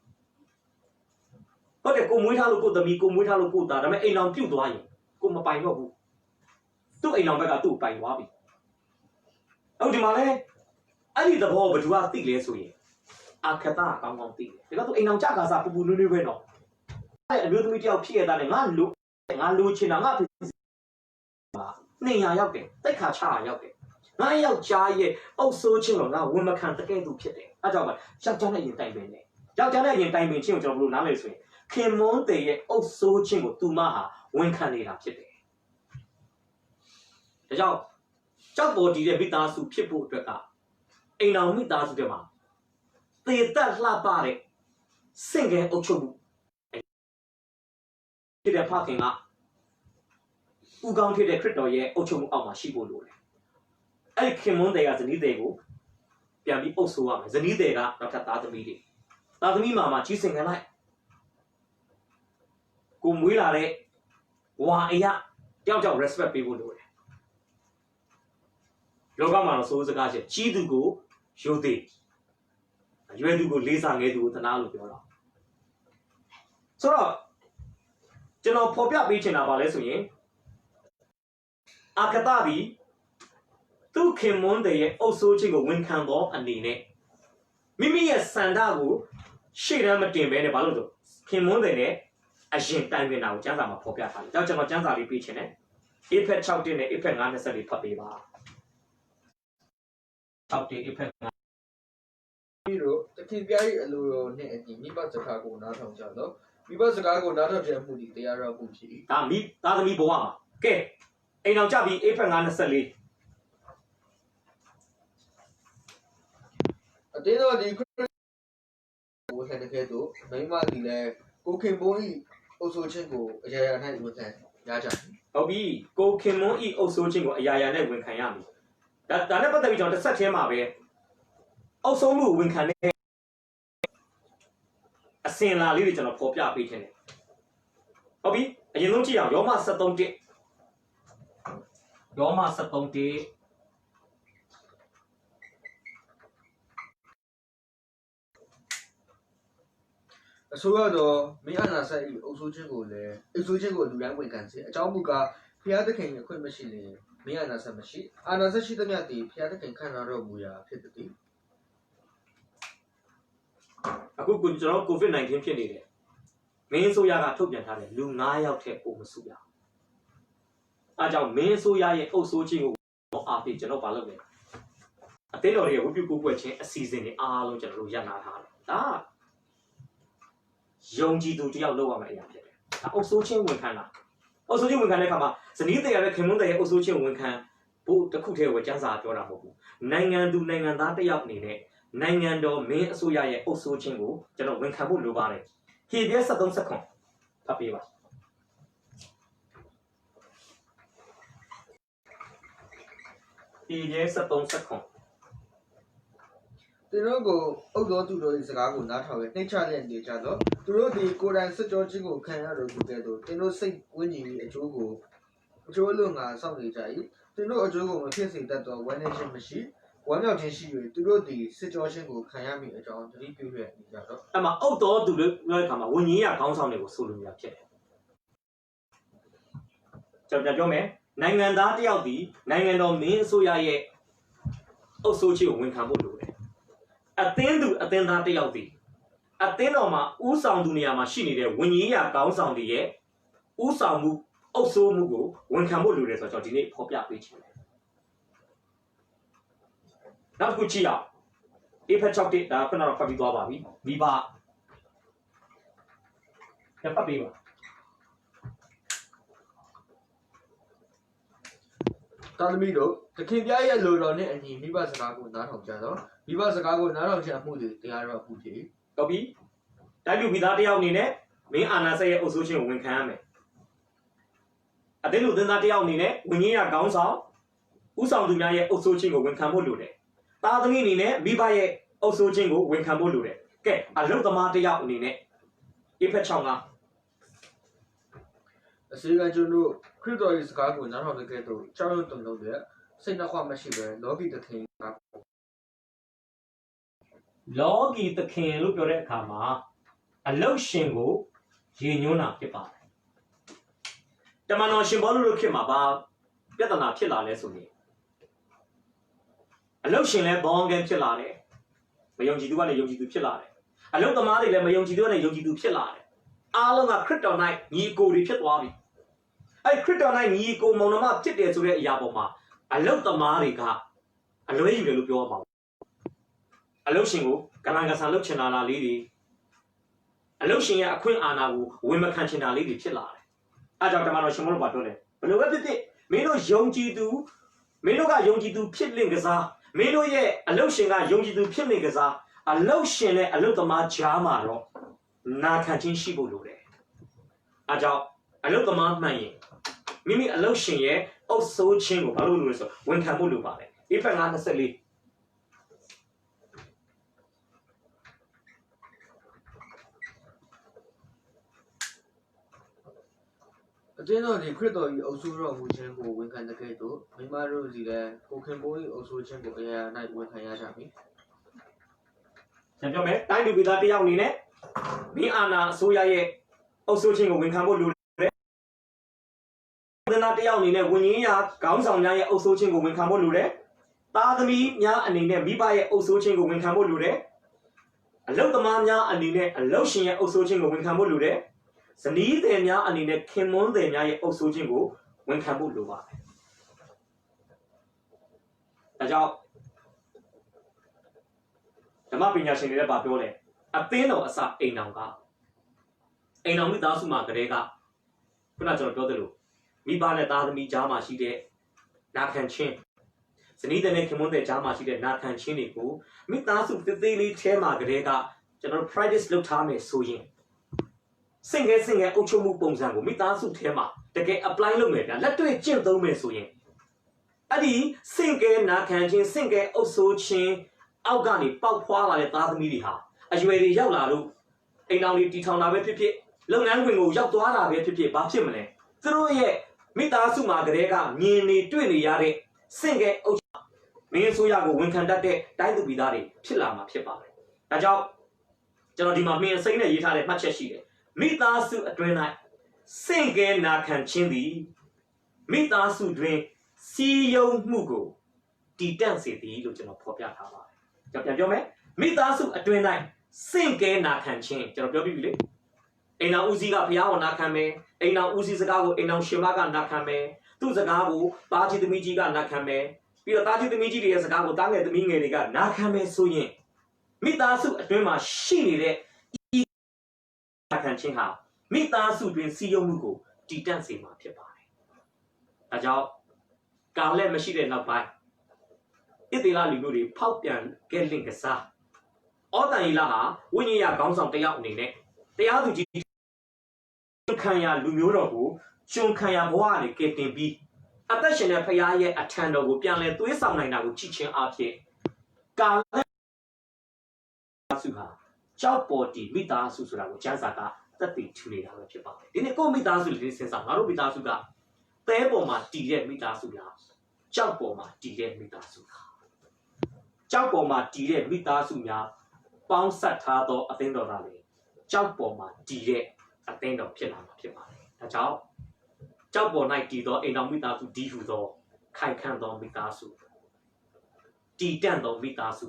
ဟုတ်တယ်ကိုမွေးထားလို့ကိုသမီးကိုမွေးထားလို့ကိုသားဒါပေမဲ့အိမ်အောင်ပြုတ်သွားရင်ကိုမပိုင်တော့ဘူးသူ့အိမ်အောင်ဘက်ကသူ့ပိုင်သွားပြီဟုတ်ဒီမှာလဲအဲ့ဒီသဘောဘယ်သူကသိလဲဆိုရင်အခသကောင်းကောင်းသိတယ်ဒါကသူအိမ်အောင်ကြကားစားပူပူနွေးနွေးပဲနော်အဲ့အမျိုးသမီးတယောက်ဖြစ်ရတာနဲ့ငါလိုချင်တာငါဖြစ်200ရောက်တယ်တိတ်ခါချရောက်တယ်ငါယောက်ျားရဲ့အုပ်ဆိုးခြင်းတော့ငါဝန်မခံတကယ်သူဖြစ်တယ်အဲ့ကြောင့်ယောက်ျားနဲ့ရင်တိုင်ပင်တယ်ယောက်ျားနဲ့ရင်တိုင်ပင်ခြင်းကိုကျွန်တော်ဘယ်လိုနားလဲဆိုရင်ခင်မွန်းတဲ့ရဲ့အုပ်ဆိုးခြင်းကိုသူမဟာဝန်ခံနေတာဖြစ်တယ်ဒါကြောင့်ကြောက်ပေါ်တည်တဲ့မိသားစုဖြစ်ဖို့အတွက်ကအိမ်တော်မိသားစုတွေမှာသေသက်လှပတဲ့စင်ကဲအုပ်ချုပ်မှု ဖြစ်တဲ့ဖခင်ကဦးကောင်းဖြစ်တဲ့ခရစ်တော်ရဲ့အုပ်ချုပ်မှုအောက်မှာရှိဖို့လိုတယ်အဲ့ဒီခင်မွန်းတွေကဇနီးတွေကိုပြန်ပြီးအုပ်ဆိုးရမယ်ဇနီးတွေကနောက်ထပ်သားသမီးတွေသားသမီးမှာကြီးစင်ခံလိုက်ကိုမွေးလာတဲ့ဝါအရာတယောက်ကြောက် respect ပေးဖို့လိုတယ်လောကမှာတော့စိုးစကားချက်ကြီးသူကိုယိုသေးရွယ်သူကိုလေးစားငယ်သူကိုသနာလို့ပြောတာဆိုတော့ကျွန်တော်ဖော်ပြပေးချင်တာပါလဲဆိုရင်အာကတပြီးသူခင်မွန်းရဲ့အုပ်ဆိုးခြင်းကိုဝန်ခံသောအနေနဲ့မိမိရဲ့စန္ဒကိုရှေ့တန်းမတင်ဘဲနဲ့ဘာလို့ဆိုခင်မွန်းနဲ့အရင်တိုင်ပင်တာကိုကျမ်းစာမှာဖော်ပြထားတယ်။ဒါကြောင့်ကျွန်တော်ကျမ်းစာလေးပြချင်တယ်။ Efet 6:1နဲ့ Efet 5:20လေးဖတ်ပေးပါ။6:1 Efet 5ပြီးတော့တခင်ပြားရဲ့အလိုတော်နဲ့အညီမိဘစကားကိုနားထောင်ကြတော့မိဘစကားကိုနားထောင်ခြင်းမှုဒီတရားတော်မှုဖြစ်။ဒါမိသားသမီးဘဝမှာကဲအိမ်အောင်ကြပြီး Efet 5:24အတင်းတော်ဒီကိုဟဲ့တကယ်တော့မိမဒီလဲကိုခင်ဘုန်းဤအုပ်ဆိုးခြင်းကိုအရာရာ၌ဝန်ခံရကြတယ်ဟုတ်ပြီကိုခင်မွန်းဤအုပ်ဆိုးခြင်းကိုအရာရာနဲ့ဝန်ခံရမယ်ဒါနဲ့ပတ်သက်ပြီးကျွန်တော်တစ်ဆက်ချင်းမှာပဲအုပ်ဆုံးမှုဝန်ခံတဲ့အစင်လာလေးတွေကျွန်တော်ဖော်ပြပေးခြင်းတယ်ဟုတ်ပြီအရင်ဆုံးကြည့်အောင်ယောမ 73:1ယောမ 73:1အဆိုးရတော့မင်းအနာဆိုင်အုပ်ဆိုးခြင်းကိုလည်းအုပ်ဆိုးခြင်းကိုလူတိုင်းဝန်ခံစေအကြောင်းမူကားဖျားသခင်ရဲ့အခွင့်မရှိလေမင်းအနာဆိုင်မရှိအာနာဆိုင်ရှိသမျှတည်ဖျားသခင်ခံရတော့မူရာဖြစ်သည်အခုကျွန်တော် COVID-19 ဖြစ်နေတယ်မင်းဆိုရကထုတ်ပြန်ထားတယ်လူ9ယောက်ထက်ပိုမစုရအားကြောင့်မင်းဆိုရရဲ့အုပ်ဆိုးခြင်းကိုအားပေးကျွန်တော်မလုပ်နဲ့အသေးတော်ရဲ့ဝိပုကိုကွက်ခြင်းအစီအစဉ်တွေအားလုံးကျွန်တော်တို့ရပ်နာထားတယ်ဒါယုံကြည်သူတယောက်လောက်ရမယ့်အရာဖြစ်တယ်။အုပ်ဆိုးချင်းဝန်ခံတာ။အုပ်ဆိုးချင်းဝန်ခံတဲ့အခါမှာဇနီးတဲ့ရတဲ့ခင်မွန်းတဲ့ရဲ့အုပ်ဆိုးချင်းဝန်ခံဖို့တစ်ခုတည်းကိုကျမ်းစာပြောတာမဟုတ်ဘူး။နိုင်ငံသူနိုင်ငံသားတယောက်အနေနဲ့နိုင်ငံတော်မင်းအစိုးရရဲ့အုပ်ဆိုးချင်းကိုကျွန်တော်ဝန်ခံဖို့လိုပါတယ်။ဟေဘဲ73 စက္ကွန်ဖတ်ပေးပါ။ဟေဘဲ73 စက္ကွန်သူတို့ကိုအုပ်တော်သူတို့၏စကားကိုနားထောင်ရနှိမ့်ချလျက်နေကြတော့သူတို့ဒီကိုယ်တိုင်စစ်ကြောခြင်းကိုခံရတော်သူကဲ့သို့သူတို့စိတ်ဝိညာဉ်၏အကျိုးလို့ငါစောင့်နေကြ၏သူတို့အကျိုးကိုမဖြစ်စေတတ်သောဝမ်းနည်းခြင်းမရှိဝမ်းမြောက်ခြင်းရှိ၍သူတို့ဒီစစ်ကြောခြင်းကိုခံရမည်အကြောင်းသတိပြုရနေကြတော့အဲ့မှာအုပ်တော်သူတို့ပြောတဲ့အခါမှာဝိညာဉ်ရခေါင်းဆောင်တွေကိုဆိုလိုနေတာဖြစ်တယ်ကျွန်တော်ပြောမယ်နိုင်ငံသားတယောက်ဒီနိုင်ငံတော်မင်းအစိုးရရဲ့အုပ်စိုးခြင်းကိုဝန်ခံဖို့လိုတယ်အသင်းသူအသင်းသားတယောက်ဒီအသင်းတော်မှာဥဆောင်သူနေရာမှာရှိနေတဲ့ဝိညာဉ်ရခေါင်းဆောင်တွေရဲ့ဥဆောင်မှုအုပ်စိုးမှုကိုဝန်ခံဖို့လိုတယ်ဆိုတော့ကျွန်တော်ဒီနေ့ဖော်ပြပေးချင်တယ်နောက်တစ်ခုကြည့်အောင်Efet 6:1ဒါခုနကတော့ဖတ်ပြီးသွားပါပြီမိဘဖတ်ပေးပါတာသမီတို့သခင်ပြရဲ့လိုတော်နဲ့အညီမိဘစကားကိုနားထောင်ကြတော့မိဘစကားကိုနားထောင်ခြင်းအမှုတွေတရားတော်မှုဖြစ်ဟုတ်ပြီတိုက်လူမိသားတယောက်အနေနဲ့မင်းအာနာဆက်ရဲ့အုပ်စိုးခြင်းကိုဝန်ခံရမယ်အသင်းလူသင်းသားတယောက်အနေနဲ့ဝိညာဉ်ရခေါင်းဆောင်ဥဆောင်သူများရဲ့အုပ်စိုးခြင်းကိုဝန်ခံဖို့လိုတယ်သားသမီးအနေနဲ့မိဘရဲ့အုပ်စိုးခြင်းကိုဝန်ခံဖို့လိုတယ်ကဲအလုသမားတယောက်အနေနဲ့ Efet 6အစီအကံကျွန်တော်ခရစ်တော်ရဲ့စကားကိုနားထောင်တဲ့ကဲ့သို့ကြောက်ရွံ့တုန်လှုပ်တဲ့စိတ်နှခွမရှိပဲလောကီသခင်ကလောကီသခင်လို့ပြောတဲ့အခါမှာအလုရှင်ကိုရေညွှန်းတာဖြစ်ပါတယ်တမန်တော်ရှင်ဘောလူတို့ခေတ်မှာဘာပြဿနာဖြစ်လာလဲဆိုရင်အလုရှင်လည်းဘောင်းကန်းဖြစ်လာတယ်မယုံကြည်သူကလည်းယုံကြည်သူဖြစ်လာတယ်အလုသမားတွေလည်းမယုံကြည်သူကလည်းယုံကြည်သူဖြစ်လာတယ်အားလုံးကခရစ်တော်၌ညီအကိုတွေဖြစ်သွားပြီအဲ့ခရစ်တော်၌ညီအကိုမောင်နှမဖြစ်တယ်ဆိုတဲ့အရာပေါ်မှာအလုသမားတွေကအလွဲယူတယ်လို့ပြောရမှာအလုရှင်ကိုကလန်ကဆန်လုပ်ချင်တာလားလေးတွေအလုရှင်ရဲ့အခွင့်အာဏာကိုဝန်မခံချင်တာလေးတွေဖြစ်လာတယ်အဲကြောင့်တမန်တော်ရှင်မောလို့ပြောတယ်ဘယ်လိုပဲဖြစ်ဖြစ်မင်းတို့ယုံကြည်သူမင်းတို့ကယုံကြည်သူဖြစ်လင့်ကစားမင်းတို့ရဲ့အလုရှင်ကယုံကြည်သူဖြစ်လင့်ကစားအလုရှင်နဲ့အလုသမားကြားမှာတော့နာခံခြင်းရှိဖို့လိုတယ်အဲကြောင့် အလုတ်သမားမှန်ရင်မိမိအလုတ်ရှင်ရဲ့အုပ်ဆိုးခြင်းကိုဘာလို့လို့လဲဆိုဝန်ခံဖို့လိုပါတယ်ဒီဖက်924အတင်းတော်ဒီခရစ်တော်၏အုပ်စိုးတော်မူခြင်းကိုဝန်ခံတဲ့ကဲ့သို့မိမတို့စီလည်းကိုခင်ပိုး၏အုပ်စိုးခြင်းကိုအရာ၌ဝန်ခံရကြမည်ကျွန်တော်ပြောမယ်တိုင်းလူပြည်သားတယောက်အနေနဲ့မိအာနာအစိုးရရဲ့အုပ်စိုးခြင်းကိုဝန်ခံဖို့လိုတယ်သနာတယောက်အနေနဲ့ဝิญဉ်ရာခေါင်းဆောင်များရဲ့အုပ်စိုးခြင်းကိုဝန်ခံဖို့လိုတယ်သားသမီးများအနေနဲ့မိဘရဲ့အုပ်စိုးခြင်းကိုဝန်ခံဖို့လိုတယ်အလုတ်သမားများအနေနဲ့အလုတ်ရှင်ရဲ့အုပ်စိုးခြင်းကိုဝန်ခံဖို့လိုတယ်ဇနီးသည်များအနေနဲ့ခင်မွန်းသည်များရဲ့အုပ်စိုးခြင်းကိုဝန်ခံဖို့လိုပါတယ်ဒါကြောင့်ဓမ္မပညာရှင်တွေလည်းပြောတယ်အသင်းတော်အစအိမ်တော်ကအိမ်တော်မိသားစုမှာကလေးကခုနကျွန်တော်ပြောသလိုမိဘနဲ့သားသမီးကြားမှာရှိတဲ့နာခံခြင်းဇနီးတဲ့နဲ့ခင်မွန်းတဲ့ကြားမှာရှိတဲ့နာခံခြင်းတွေကိုမိသားစုသေးသေးလေးထဲမှာကလေးကကျွန်တော် practice လုပ်ထားမယ်ဆိုရင်စင်ငယ်အုပ်ချုပ်မှုပုံစံကိုမိသားစုထဲမှာတကယ် apply လုပ်မယ်ဗျာလက်တွေ့ကျင့်သုံးမယ်ဆိုရင်အဲ့ဒီစင်ငယ်နာခံခြင်းစင်ငယ်အုပ်စိုးခြင်းအောက်ကနေပေါက်ဖွာလာတဲ့သားသမီးတွေဟာအရွယ်တွေရောက်လာလို့အိမ်တော်တွေတီထောင်တာပဲဖြစ်ဖြစ်လုပ်ငန်းခွင်ကိုရောက်သွားတာပဲဖြစ်ဖြစ်ဘာဖြစ်မလဲသူတို့ရဲ့မိသားစုမှာကလေးကမြင်နေတွေ့နေရတဲ့စင်ငယ်အုပ်မင်းဆိုရကိုဝန်ခံတတ်တဲ့တိုင်းသူပြည်သားတွေဖြစ်လာမှာဖြစ်ပါတယ်ဒါကြောင့်ကျွန်တော်ဒီမှာမင်းအစိမ့်နဲ့ရေးထားတဲ့မှတ်ချက်ရှိတယ်မိသားစုအတွင်း၌စင်ငယ်နာခံခြင်းသည်မိသားစုတွင်စီယုံမှုကိုတည်တံ့စေသည်လို့ကျွန်တော်ဖော်ပြထားပါတယ်ကျွန်တော်ပြန်ပြောမယ်မိသားစုအတွင်း၌စင်ငယ်နာခံခြင်းကျွန်တော်ပြောပြီးပြီလေအိမ်တော်ဦးစီးကဘုရားဟောနာခံမယ်အိမ်တော်ဦးစီးစကားကိုအိမ်တော်ရှင်မကနာခံမယ်သူ့စကားကိုသားကြီးသမီးကြီးကနာခံမယ်ပြီးတော့သားကြီးသမီးကြီးတွေရဲ့စကားကိုသားငယ်သမီးငယ်တွေကနာခံမယ်ဆိုရင်မိသားစုအတွင်းမှာရှိနေတဲ့ခံခြင်းဟာမိသားစုတွင်စီယုံမှုကိုတည်တံ့စေမှာဖြစ်ပါတယ်။ဒါကြောင့်ကာလက်မရှိတဲ့နောက်ပိုင်းဣသေလလူမျိုးတွေဖောက်ပြန်ခဲ့လင့်ကစားဩတန်ရီလာဟာဝိညာဉ်ရခေါင်းဆောင်တယောက်အနေနဲ့တရားသူကြီးခံရလူမျိုးတော်ကိုကျွန်ခံရဘဝကနေကယ်တင်ပြီးအသက်ရှင်တဲ့ဖခင်ရဲ့အထံတော်ကိုပြန်လည်သွေးဆောင်နိုင်တာကိုကြည့်ချင်းအဖြစ်ကာလက်စုဟာကြောက်ပေါ်တီမိသားစုဆိုတာကိုကျမ်းစာကသက်သေထူနေတာပဲဖြစ်ပါတယ်ဒီနေ့ကိုမိသားစုလေးစဉ်းစားငါတို့မိသားစုကသဲပေါ်မှာတည်တဲ့မိသားစုလားကြောက်ပေါ်မှာတည်တဲ့မိသားစုလားကြောက်ပေါ်မှာတည်တဲ့မိသားစုများပေါင်းဆက်ထားသောအသင်းတော်သားတွေကြောက်ပေါ်မှာတည်တဲ့အသင်းတော်ဖြစ်လာမှာဖြစ်ပါတယ်ဒါကြောင့်ကြောက်ပေါ်၌တည်သောအိမ်တော်မိသားစုဒီဟုသောခိုင်ခန့်သောမိသားစုတည်တံ့သောမိသားစု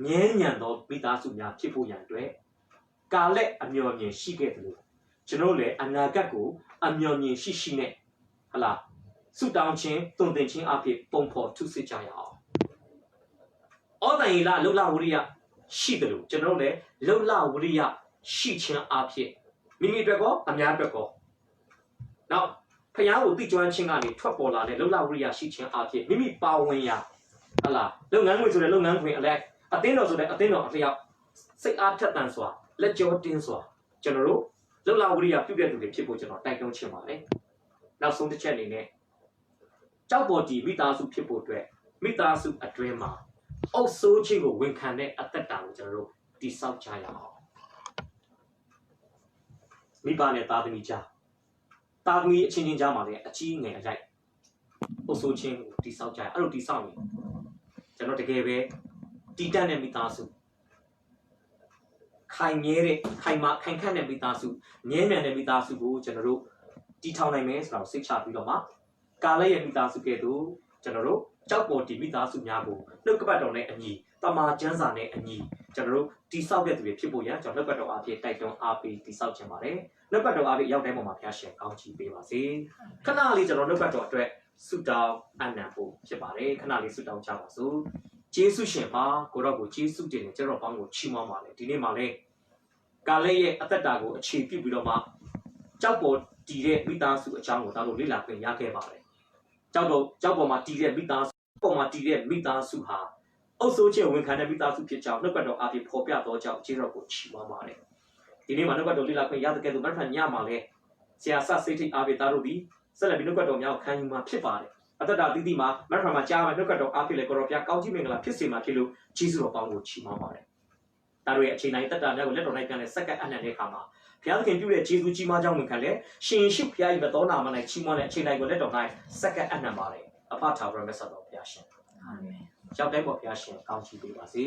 ငြင်းညံသောမိသားစုများဖြစ်ဖို့ရန်အတွက်ကာလက်အမျှော်မြင်ရှိခဲ့တယ်လို့ကျွန်တော်လည်းအနာဂတ်ကိုအမျှော်မြင်ရှိနဲ့ဟလာဆုတောင်းခြင်းတုံသင်ခြင်းအဖြစ်ပုံဖော်ထုစစ်ကြရအောင်ဩတန်ရီလာလုံလဝရိယရှိတယ်လို့ကျွန်တော်လည်းလုံလဝရိယရှိခြင်းအဖြစ်မိမိအတွက်ကောအများအတွက်ကောနောက်ဖခင်ကိုသိကျွမ်းခြင်းကနေထွက်ပေါ်လာတဲ့လုံလဝရိယရှိခြင်းအဖြစ်မိမိပါဝင်ရဟလာလုပ်ငန်းခွင်ဆိုတဲ့လုပ်ငန်းခွင်အလက်အသင်းတော်ဆိုတဲ့အသင်းတော်အလျောက်စိတ်အားထက်သန်စွာလက်ကြောတင်းစွာကျွန်တော်တို့လုံလဝရိယပြုတဲ့သူတွေဖြစ်ဖို့ကျွန်တော်တိုက်တွန်းချင်ပါတယ်နောက်ဆုံးတစ်ချက်အနေနဲ့ကြောက်ပေါ်တီမိသားစုဖြစ်ဖို့အတွက်မိသားစုအတွင်းမှာအုပ်စိုးခြင်းကိုဝန်ခံတဲ့အသက်တာကိုကျွန်တော်တို့တည်ဆောက်ကြရအောင်မိဘနဲ့သားသမီးကြားသားသမီးအချင်းချင်းကြားမှာလည်းအကြီးငယ်အလိုက်အုပ်စိုးခြင်းကိုတည်ဆောက်ကြရအဲ့လိုတည်ဆောက်ရင်ကျွန်တော်တကယ်ပဲတည်တတ်တဲ့မိသားစုခိုင်မြဲတဲ့ခိုင်ခန့်တဲ့မိသားစုမြဲမြံတဲ့မိသားစုကိုကျွန်တော်တို့တည်ထောင်နိုင်မယ်ဆိုတာကိုစိတ်ချပြီးတော့မှကာလက်ရဲ့မိသားစုကဲ့သို့ကျွန်တော်တို့ကြောက်ပေါ်တီမိသားစုများကိုနှုတ်ကပတ်တော်နဲ့အညီတမာကျမ်းစာနဲ့အညီကျွန်တော်တို့တည်ဆောက်တဲ့သူတွေဖြစ်ဖို့ရကျွန်တော်နှုတ်ကပတ်တော်အားဖြင့်တိုက်တွန်းအားပေးတည်ဆောက်ခြင်းပါတယ်နှုတ်ကပတ်တော်အားဖြင့်ရောက်တိုင်းပေါ်မှာဘုရားရှင်ကောင်းချီးပေးပါစေခဏလေးကျွန်တော်နှုတ်ကပတ်တော်အတွက်ဆုတောင်းအနံ့ဖို့ဖြစ်ပါတယ်ခဏလေးဆုတောင်းကြပါစို့ကျေးဇူးရှင်ပါကိုတော့ကိုကျေးဇူးတင်တယ်ကျွန်တော်ပေါင်းကိုချီးမွမ်းပါလေဒီနေ့မှာလည်းကာလက်ရဲ့အသက်တာကိုအခြေပြုပြီးတော့မှကြောက်ပေါ်တည်တဲ့မိသားစုအကြောင်းကိုဒါတို့လေ့လာခွင့်ရခဲ့ပါတယ်ကြောက်ပေါ်မှာတည်တဲ့မိသားစုပေါ်မှာတည်တဲ့မိသားစုဟာအုပ်စိုးခြင်းဝန်ခံတဲ့မိသားစုဖြစ်ကြောင်းနှုတ်ကပတ်တော်အားဖြင့်ဖော်ပြသောကြောင့်ကျေးဇူးတော်ကိုချီးမွမ်းပါတယ်ဒီနေ့မှာနှုတ်ကပတ်တော်လေ့လာခွင့်ရတဲ့ကဲ့သို့မတ်ဖန်ညမှာလည်း ဆရာစစိတ်ထိအားပေးသားတို့သည်ဆက်လက်ပြီးနှုတ်ကပတ်တော်များကိုခံယူမှာဖြစ်ပါတယ်အသက်တာတည်တည်မှာမတ်ဖာမှာကြားမှာနှုတ်ကပတ်တော်အားဖြင့်လေကိုရောဖျားကောင်းကြီးမင်္ဂလာဖြစ်စေမှာဖြစ်လို့ဂျေဇုတော်ကောင်းကိုချီးမွမ်းပါတယ်သားတို့ရဲ့အခြေနိုင်တက်တာများကိုလက်တော်၌ပြန်လဲစက္ကန့်အနှံ့တဲ့အခါမှာဘုရားသခင်ပြုတဲ့ဂျေဇုကြီးမားကြောင်းဝန်ခံလဲရှင်ရှုဘုရား၏တော်နာမ၌ချီးမွမ်းတဲ့အချိန်တိုင်းကိုလက်တော်၌စက္ကန့်အနှံ့ပါတယ်အဖထာဝရမြတ်စွာဘုရားရှင်အာမင်ကြောက်တိုင်းပေါ်ဘုရားရှင်ကောင်းချီးပေးပါစေ